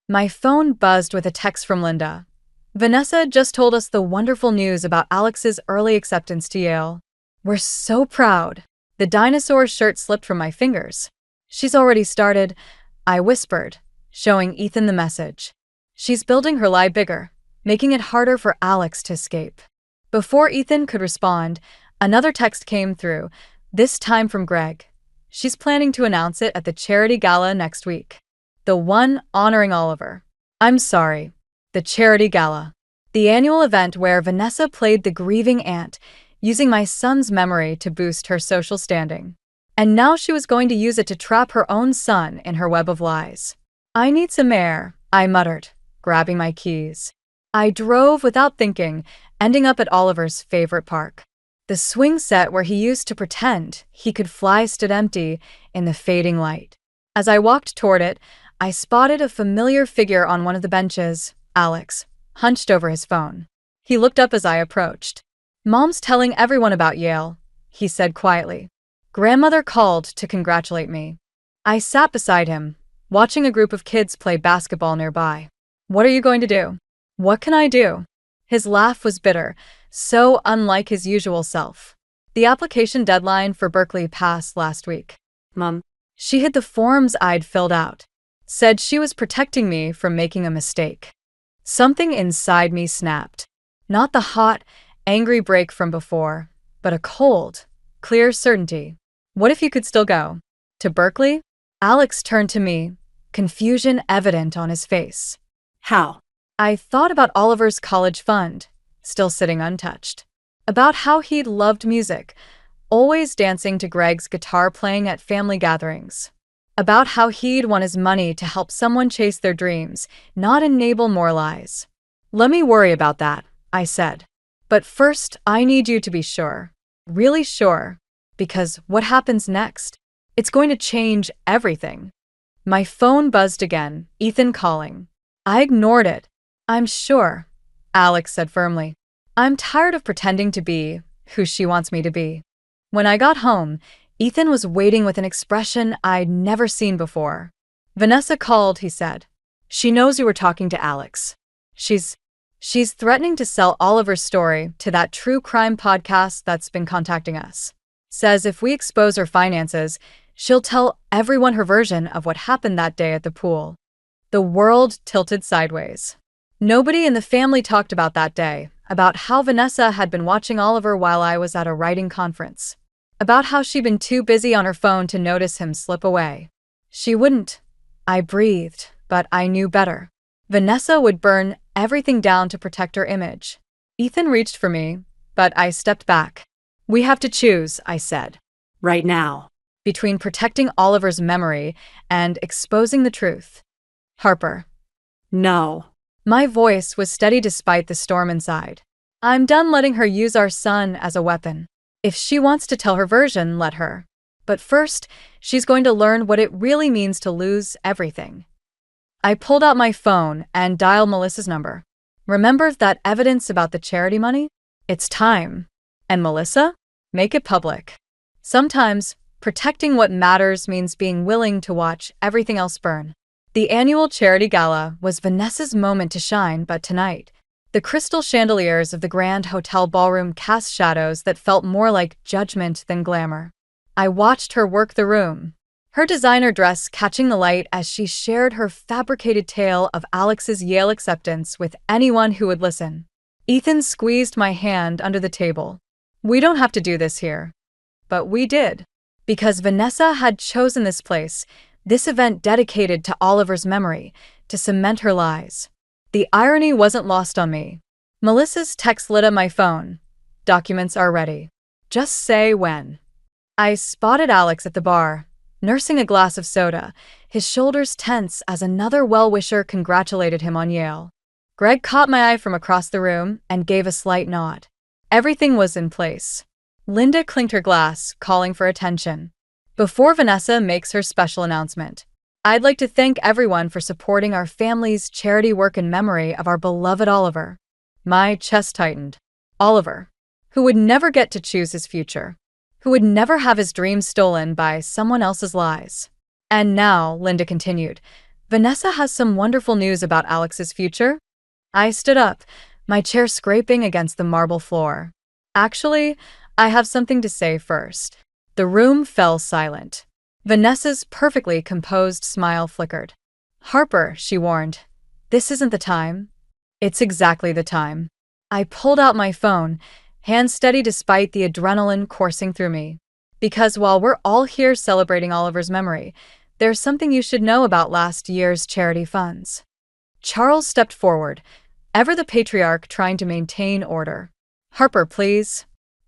My phone buzzed with a text from Linda. "Vanessa just told us the wonderful news about Alex's early acceptance to Yale. We're so proud." The dinosaur shirt slipped from my fingers. "She's already started," I whispered, showing Ethan the message. "She's building her lie bigger, making it harder for Alex to escape." Before Ethan could respond, another text came through, this time from Greg. "She's planning to announce it at the charity gala next week. The one honoring Oliver." I'm sorry. The charity gala. The annual event where Vanessa played the grieving aunt, using my son's memory to boost her social standing. And now she was going to use it to trap her own son in her web of lies. "I need some air," I muttered, grabbing my keys. I drove without thinking, ending up at Oliver's favorite park. The swing set where he used to pretend he could fly stood empty in the fading light. As I walked toward it, I spotted a familiar figure on one of the benches, Alex, hunched over his phone. He looked up as I approached. "Mom's telling everyone about Yale," he said quietly. "Grandmother called to congratulate me." I sat beside him, watching a group of kids play basketball nearby. "What are you going to do?" "What can I do?" His laugh was bitter, so unlike his usual self. "The application deadline for Berkeley passed last week." Mom. She hid the forms I'd filled out. Said she was protecting me from making a mistake. Something inside me snapped. Not the hot, angry break from before, but a cold, clear certainty. "What if you could still go?" "To Berkeley?" Alex turned to me, confusion evident on his face. "How?" I thought about Oliver's college fund, still sitting untouched. About how he'd loved music, always dancing to Greg's guitar playing at family gatherings. About how he'd want his money to help someone chase their dreams, not enable more lies. "Let me worry about that," I said. "But first, I need you to be sure. Really sure. Because what happens next? It's going to change everything." My phone buzzed again, Ethan calling. I ignored it. "I'm sure," Alex said firmly. "I'm tired of pretending to be who she wants me to be." When I got home, Ethan was waiting with an expression I'd never seen before. "Vanessa called," he said. "She knows you were talking to Alex. She's threatening to sell Oliver's story to that true crime podcast that's been contacting us. Says if we expose her finances, she'll tell everyone her version of what happened that day at the pool." The world tilted sideways. Nobody in the family talked about that day, about how Vanessa had been watching Oliver while I was at a writing conference. About how she'd been too busy on her phone to notice him slip away. She wouldn't. I breathed, but I knew better. Vanessa would burn everything down to protect her image. Ethan reached for me, but I stepped back. "We have to choose," I said. "Right now." "Between protecting Oliver's memory and exposing the truth." "Harper." "No." My voice was steady despite the storm inside. "I'm done letting her use our son as a weapon. If she wants to tell her version, let her. But first, she's going to learn what it really means to lose everything." I pulled out my phone and dialed Melissa's number. "Remember that evidence about the charity money? It's time. And Melissa? Make it public." Sometimes, Protecting what matters means being willing to watch everything else burn. The annual charity gala was Vanessa's moment to shine, but tonight, the crystal chandeliers of the Grand Hotel ballroom cast shadows that felt more like judgment than glamour. I watched her work the room, her designer dress catching the light as she shared her fabricated tale of Alex's Yale acceptance with anyone who would listen. Ethan squeezed my hand under the table. We don't have to do this here. But we did. Because Vanessa had chosen this place, this event dedicated to Oliver's memory, to cement her lies. The irony wasn't lost on me. Melissa's text lit up my phone. Documents are ready. Just say when. I spotted Alex at the bar, nursing a glass of soda, his shoulders tense as another well-wisher congratulated him on Yale. Greg caught my eye from across the room and gave a slight nod. Everything was in place. Linda clinked her glass, calling for attention. Before Vanessa makes her special announcement, I'd like to thank everyone for supporting our family's charity work in memory of our beloved Oliver. My chest tightened. Oliver, who would never get to choose his future, who would never have his dreams stolen by someone else's lies. And now, Linda continued, Vanessa has some wonderful news about Alex's future. I stood up, my chair scraping against the marble floor. Actually, I have something to say first. The room fell silent. Vanessa's perfectly composed smile flickered. Harper, she warned, this isn't the time. It's exactly the time. I pulled out my phone, hands steady despite the adrenaline coursing through me. Because while we're all here celebrating Oliver's memory, there's something you should know about last year's charity funds. Charles stepped forward, ever the patriarch trying to maintain order. Harper, please.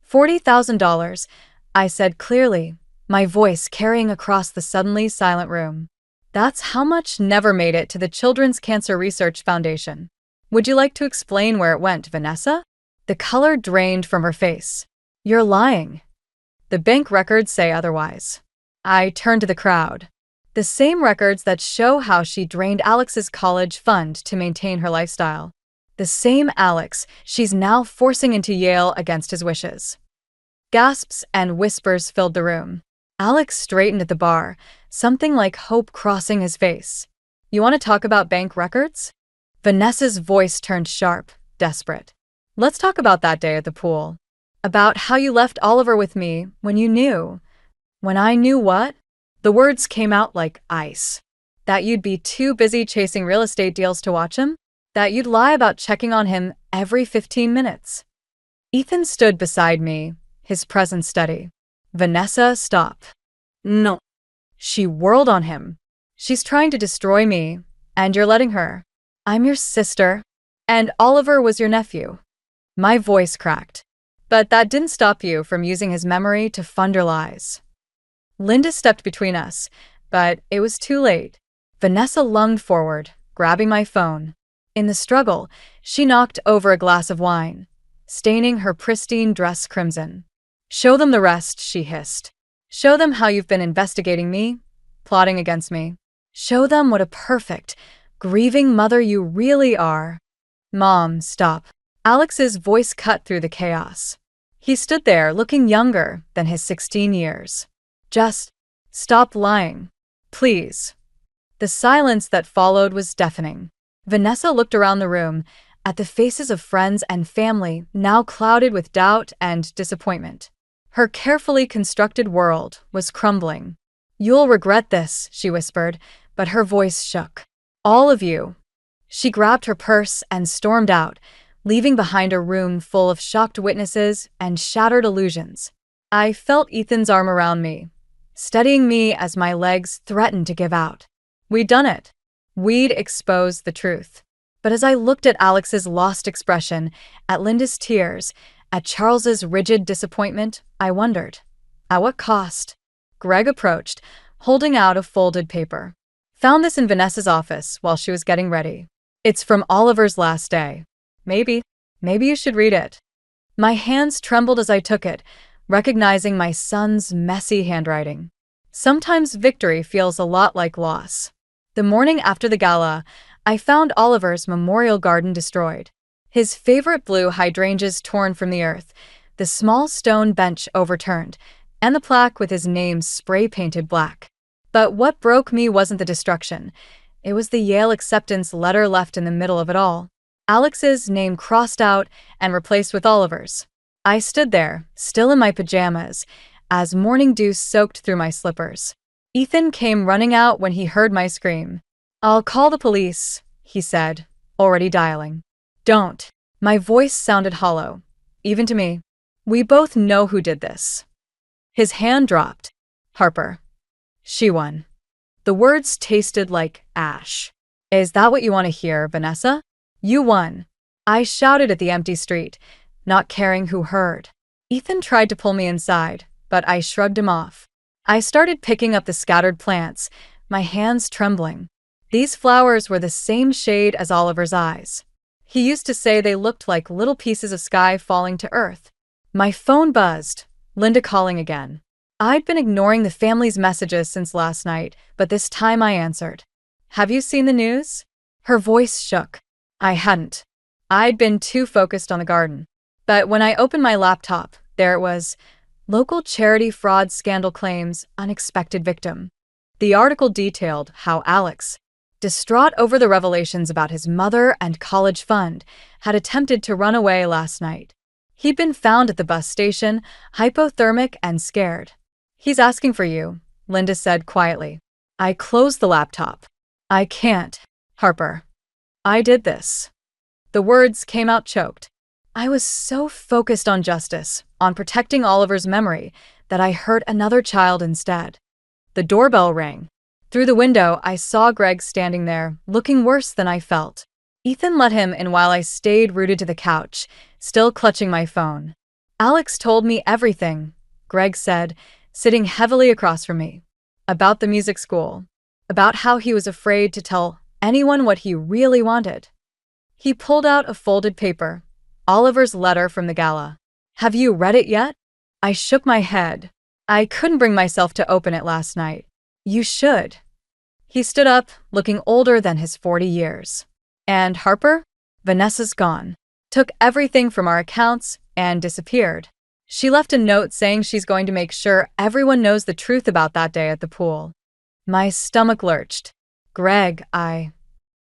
$40,000, I said clearly, my voice carrying across the suddenly silent room. That's how much never made it to the Children's Cancer Research Foundation. Would you like to explain where it went, Vanessa? The color drained from her face. You're lying. The bank records say otherwise. I turned to the crowd. The same records that show how she drained Alex's college fund to maintain her lifestyle. The same Alex she's now forcing into Yale against his wishes. Gasps and whispers filled the room. Alex straightened at the bar, something like hope crossing his face. You want to talk about bank records? Vanessa's voice turned sharp, desperate. Let's talk about that day at the pool. About how you left Oliver with me when you knew. When I knew what? The words came out like ice. That you'd be too busy chasing real estate deals to watch him? That you'd lie about checking on him every 15 minutes. Ethan stood beside me, his presence steady. Vanessa, stop. No. She whirled on him. She's trying to destroy me, and you're letting her. I'm your sister, and Oliver was your nephew. My voice cracked. But that didn't stop you from using his memory to fund your lies. Linda stepped between us, but it was too late. Vanessa lunged forward, grabbing my phone. In the struggle, she knocked over a glass of wine, staining her pristine dress crimson. Show them the rest, she hissed. Show them how you've been investigating me, plotting against me. Show them what a perfect, grieving mother you really are. Mom, stop. Alex's voice cut through the chaos. He stood there looking younger than his 16 years. Just stop lying, please. The silence that followed was deafening. Vanessa looked around the room, at the faces of friends and family now clouded with doubt and disappointment. Her carefully constructed world was crumbling. You'll regret this, she whispered, but her voice shook. All of you. She grabbed her purse and stormed out, leaving behind a room full of shocked witnesses and shattered illusions. I felt Ethan's arm around me, steadying me as my legs threatened to give out. We'd done it. We'd exposed the truth. But as I looked at Alex's lost expression, at Linda's tears, at Charles's rigid disappointment, I wondered, at what cost? Greg approached, holding out a folded paper. Found this in Vanessa's office while she was getting ready. It's from Oliver's last day. Maybe you should read it. My hands trembled as I took it, recognizing my son's messy handwriting. Sometimes victory feels a lot like loss. The morning after the gala, I found Oliver's memorial garden destroyed. His favorite blue hydrangeas torn from the earth, the small stone bench overturned, and the plaque with his name spray-painted black. But what broke me wasn't the destruction. It was the Yale acceptance letter left in the middle of it all. Alex's name crossed out and replaced with Oliver's. I stood there, still in my pajamas, as morning dew soaked through my slippers. Ethan came running out when he heard my scream. "I'll call the police," he said, already dialing. "Don't." My voice sounded hollow, even to me. "We both know who did this." His hand dropped. "Harper. She won." The words tasted like ash. "Is that what you want to hear, Vanessa? You won." I shouted at the empty street, not caring who heard. Ethan tried to pull me inside, but I shrugged him off. I started picking up the scattered plants, my hands trembling. These flowers were the same shade as Oliver's eyes. He used to say they looked like little pieces of sky falling to earth. My phone buzzed, Linda calling again. I'd been ignoring the family's messages since last night, but this time I answered. "Have you seen the news?" Her voice shook. I hadn't. I'd been too focused on the garden. But when I opened my laptop, there it was. Local charity fraud scandal claims unexpected victim. The article detailed how Alex, distraught over the revelations about his mother and college fund, had attempted to run away last night. He'd been found at the bus station, hypothermic and scared. "He's asking for you," Linda said quietly. I closed the laptop. "I can't, Harper. I did this." The words came out choked. I was so focused on justice, on protecting Oliver's memory, that I hurt another child instead. The doorbell rang. Through the window, I saw Greg standing there, looking worse than I felt. Ethan let him in while I stayed rooted to the couch, still clutching my phone. "Alex told me everything," Greg said, sitting heavily across from me. "About the music school. About how he was afraid to tell anyone what he really wanted." He pulled out a folded paper, Oliver's letter from the gala. "Have you read it yet?" I shook my head. I couldn't bring myself to open it last night. "You should." He stood up, looking older than his 40 years. "And Harper? Vanessa's gone. Took everything from our accounts and disappeared. She left a note saying she's going to make sure everyone knows the truth about that day at the pool." My stomach lurched. "Greg,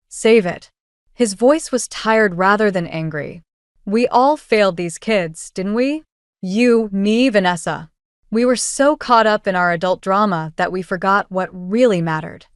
Save it." His voice was tired rather than angry. "We all failed these kids, didn't we? You, me, Vanessa. We were so caught up in our adult drama that we forgot what really mattered."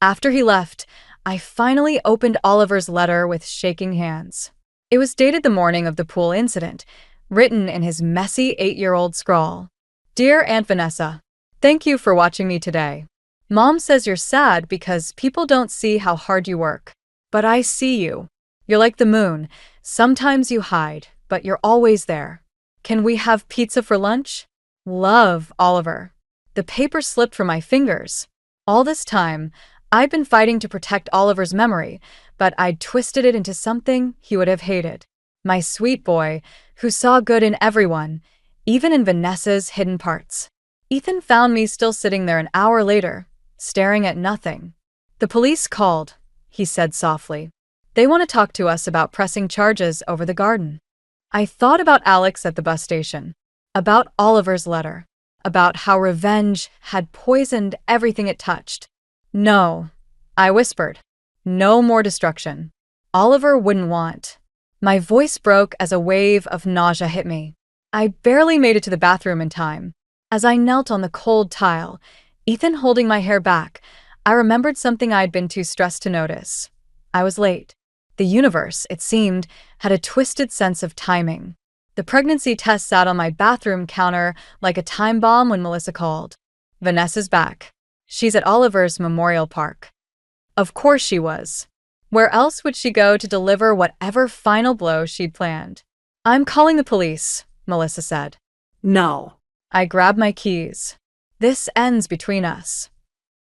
After he left, I finally opened Oliver's letter with shaking hands. It was dated the morning of the pool incident, written in his messy 8-year-old scrawl. "Dear Aunt Vanessa, thank you for watching me today. Mom says you're sad because people don't see how hard you work. But I see you. You're like the moon. Sometimes you hide, but you're always there. Can we have pizza for lunch? Love, Oliver." The paper slipped from my fingers. All this time, I'd been fighting to protect Oliver's memory, but I'd twisted it into something he would have hated. My sweet boy, who saw good in everyone, even in Vanessa's hidden parts. Ethan found me still sitting there an hour later, staring at nothing. "The police called," he said softly. "They want to talk to us about pressing charges over the garden." I thought about Alex at the bus station, about Oliver's letter, about how revenge had poisoned everything it touched. "No," I whispered. "No more destruction. Oliver wouldn't want." My voice broke as a wave of nausea hit me. I barely made it to the bathroom in time. As I knelt on the cold tile, Ethan holding my hair back, I remembered something I'd been too stressed to notice. I was late. The universe, it seemed, had a twisted sense of timing. The pregnancy test sat on my bathroom counter like a time bomb when Melissa called. "Vanessa's back. She's at Oliver's Memorial Park." Of course she was. Where else would she go to deliver whatever final blow she'd planned? "I'm calling the police," Melissa said. No. I grabbed my keys. "This ends between us."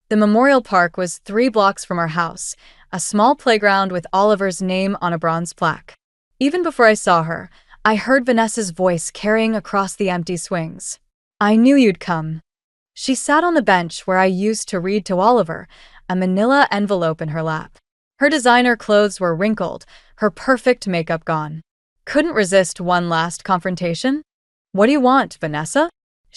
The Memorial Park was 3 blocks from our house, a small playground with Oliver's name on a bronze plaque. Even before I saw her, I heard Vanessa's voice carrying across the empty swings. "I knew you'd come." She sat on the bench where I used to read to Oliver, a manila envelope in her lap. Her designer clothes were wrinkled, her perfect makeup gone. Couldn't resist one last confrontation. "What do you want, Vanessa?"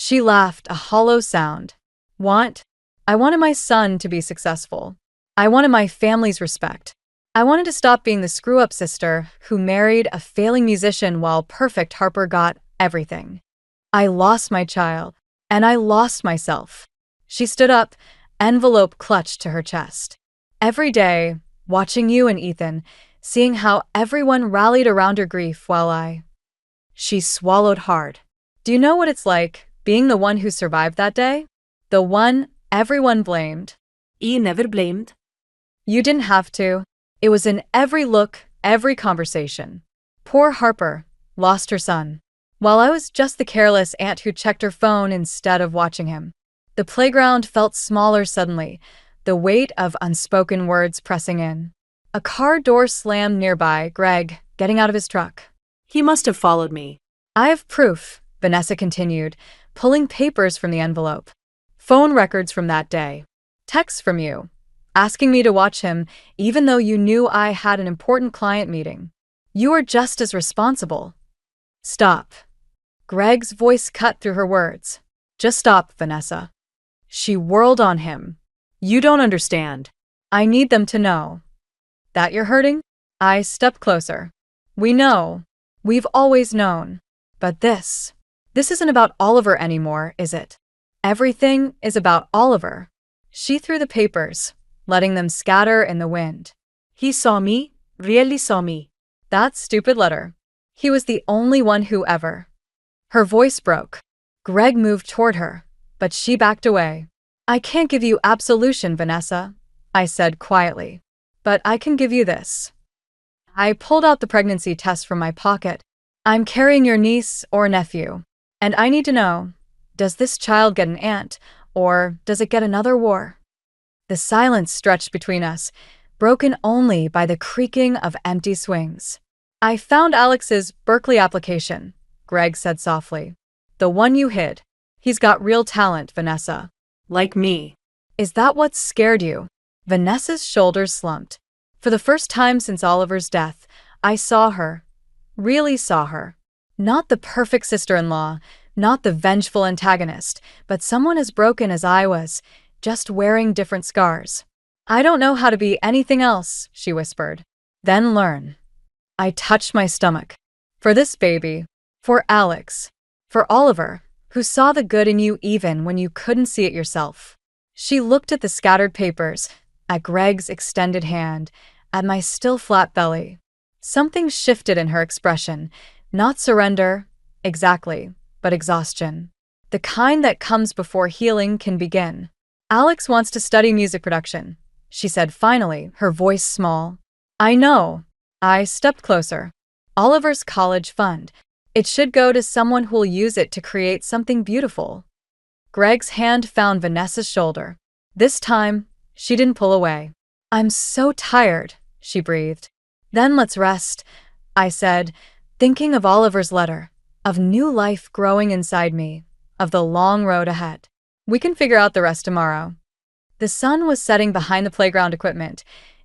She laughed, a hollow sound. Want? I wanted my son to be successful. I wanted my family's respect. I wanted to stop being the screw-up sister who married a failing musician while perfect Harper got everything. I lost my child, and I lost myself. She stood up, envelope clutched to her chest. Every day, watching you and Ethan, seeing how everyone rallied around her grief while She swallowed hard. Do you know what it's like, being the one who survived that day? The one everyone blamed. I never blamed. You didn't have to. It was in every look, every conversation. Poor Harper lost her son, while I was just the careless aunt who checked her phone instead of watching him. The playground felt smaller suddenly, the weight of unspoken words pressing in. A car door slammed nearby, Greg getting out of his truck. He must have followed me. I have proof, Vanessa continued, pulling papers from the envelope. Phone records from that day. Texts from you, asking me to watch him even though you knew I had an important client meeting. You are just as responsible. Stop. Greg's voice cut through her words. Just stop, Vanessa. She whirled on him. You don't understand. I need them to know. That you're hurting? I stepped closer. We know. We've always known. But this isn't about Oliver anymore, is it? Everything is about Oliver. She threw the papers, letting them scatter in the wind. He saw me, really saw me. That stupid letter. He was the only one who ever. Her voice broke. Greg moved toward her, but she backed away. I can't give you absolution, Vanessa, I said quietly. But I can give you this. I pulled out the pregnancy test from my pocket. I'm carrying your niece or nephew, and I need to know, does this child get an aunt, or does it get another war? The silence stretched between us, broken only by the creaking of empty swings. I found Alex's Berkeley application, Greg said softly. The one you hid. He's got real talent, Vanessa. Like me. Is that what scared you? Vanessa's shoulders slumped. For the first time since Oliver's death, I saw her. Really saw her. Not the perfect sister-in-law, not the vengeful antagonist, but someone as broken as I was, just wearing different scars. I don't know how to be anything else, she whispered. Then learn. I touched my stomach. For this baby. For Alex. For Oliver, who saw the good in you even when you couldn't see it yourself. She looked at the scattered papers, at Greg's extended hand, at my still flat belly. Something shifted in her expression. Not surrender, exactly, but exhaustion. The kind that comes before healing can begin. Alex wants to study music production, she said finally, her voice small. I know. I stepped closer. Oliver's college fund. It should go to someone who'll use it to create something beautiful. Greg's hand found Vanessa's shoulder. This time, she didn't pull away. I'm so tired, she breathed. Then let's rest, I said, thinking of Oliver's letter, of new life growing inside me, of the long road ahead. We can figure out the rest tomorrow. The sun was setting behind the playground equipment,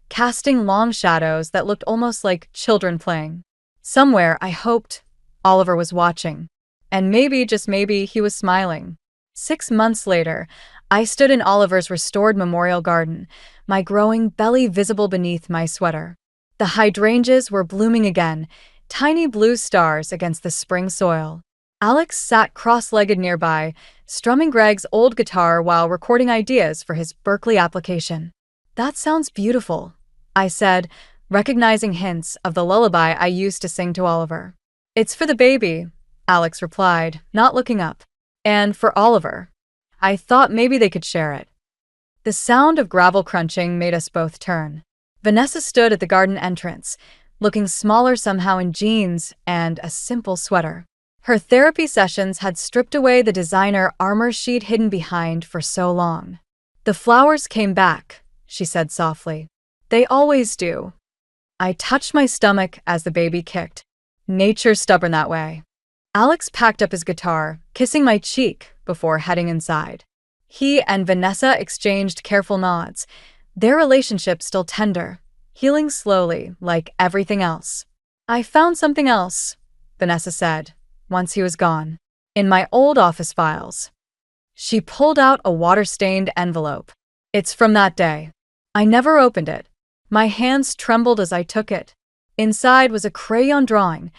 casting long shadows that looked almost like children playing. Somewhere, I hoped, Oliver was watching. And maybe, just maybe, he was smiling. 6 months later, I stood in Oliver's restored memorial garden, my growing belly visible beneath my sweater. The hydrangeas were blooming again, tiny blue stars against the spring soil. Alex sat cross-legged nearby, strumming Greg's old guitar while recording ideas for his Berkeley application. That sounds beautiful, I said, recognizing hints of the lullaby I used to sing to Oliver. It's for the baby, Alex replied, not looking up. And for Oliver. I thought maybe they could share it. The sound of gravel crunching made us both turn. Vanessa stood at the garden entrance, looking smaller somehow in jeans and a simple sweater. Her therapy sessions had stripped away the designer armor she'd hidden behind for so long. The flowers came back, she said softly. They always do. I touched my stomach as the baby kicked. Nature's stubborn that way. Alex packed up his guitar, kissing my cheek before heading inside. He and Vanessa exchanged careful nods, their relationship still tender, healing slowly like everything else. I found something else, Vanessa said, once he was gone. In my old office files. She pulled out a water-stained envelope. It's from that day. I never opened it. My hands trembled as I took it. Inside was a crayon drawing,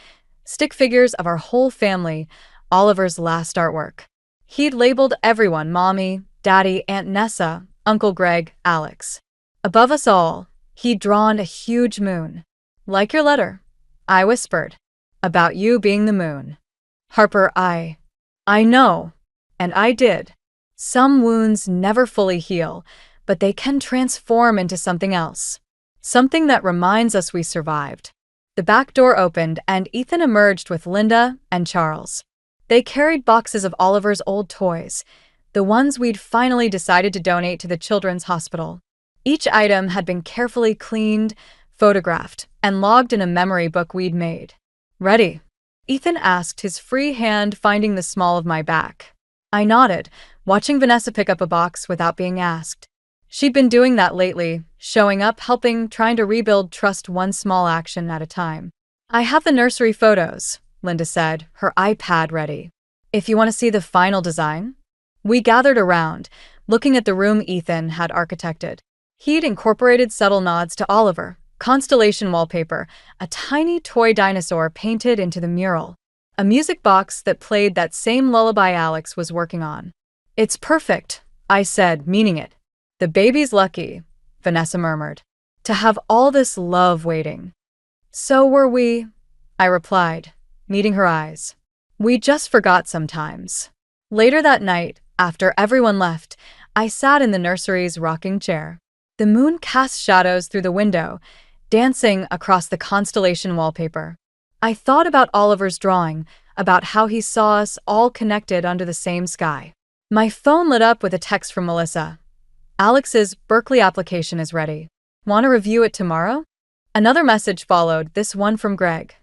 stick figures of our whole family, Oliver's last artwork. He'd labeled everyone, Mommy, Daddy, Aunt Nessa, Uncle Greg, Alex. Above us all, he'd drawn a huge moon. Like your letter, I whispered. About you being the moon. Harper, I know. And I did. Some wounds never fully heal, but they can transform into something else. Something that reminds us we survived. The back door opened and Ethan emerged with Linda and Charles. They carried boxes of Oliver's old toys, the ones we'd finally decided to donate to the children's hospital. Each item had been carefully cleaned, photographed, and logged in a memory book we'd made. Ready? Ethan asked, his free hand finding the small of my back. I nodded, watching Vanessa pick up a box without being asked. She'd been doing that lately, showing up, helping, trying to rebuild trust one small action at a time. I have the nursery photos, Linda said, her iPad ready. If you want to see the final design? We gathered around, looking at the room Ethan had architected. He'd incorporated subtle nods to Oliver, constellation wallpaper, a tiny toy dinosaur painted into the mural, a music box that played that same lullaby Alex was working on. It's perfect, I said, meaning it. The baby's lucky, Vanessa murmured, to have all this love waiting. So were we, I replied, meeting her eyes. We just forgot sometimes. Later that night, after everyone left, I sat in the nursery's rocking chair. The moon cast shadows through the window, dancing across the constellation wallpaper. I thought about Oliver's drawing, about how he saw us all connected under the same sky. My phone lit up with a text from Melissa. Alex's Berkeley application is ready. Want to review it tomorrow? Another message followed, this one from Greg.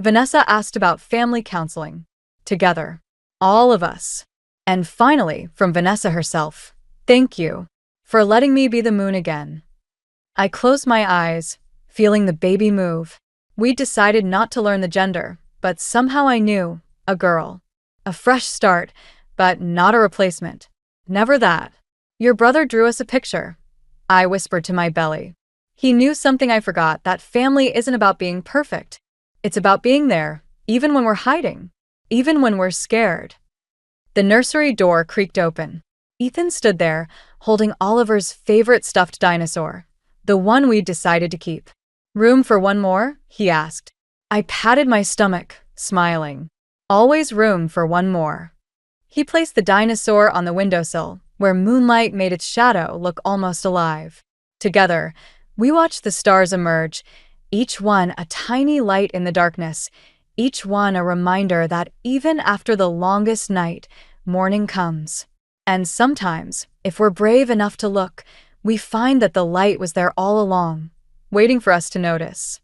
Vanessa asked about family counseling. Together. All of us. And finally, from Vanessa herself. Thank you for letting me be the moon again. I closed my eyes, feeling the baby move. We decided not to learn the gender, but somehow I knew, a girl. A fresh start, but not a replacement. Never that. Your brother drew us a picture, I whispered to my belly. He knew something I forgot, that family isn't about being perfect. It's about being there, even when we're hiding, even when we're scared. The nursery door creaked open. Ethan stood there, holding Oliver's favorite stuffed dinosaur, the one we'd decided to keep. Room for one more? He asked. I patted my stomach, smiling. Always room for one more. He placed the dinosaur on the windowsill, where moonlight made its shadow look almost alive. Together, we watched the stars emerge, each one a tiny light in the darkness, each one a reminder that even after the longest night, morning comes. And sometimes, if we're brave enough to look, we find that the light was there all along, waiting for us to notice.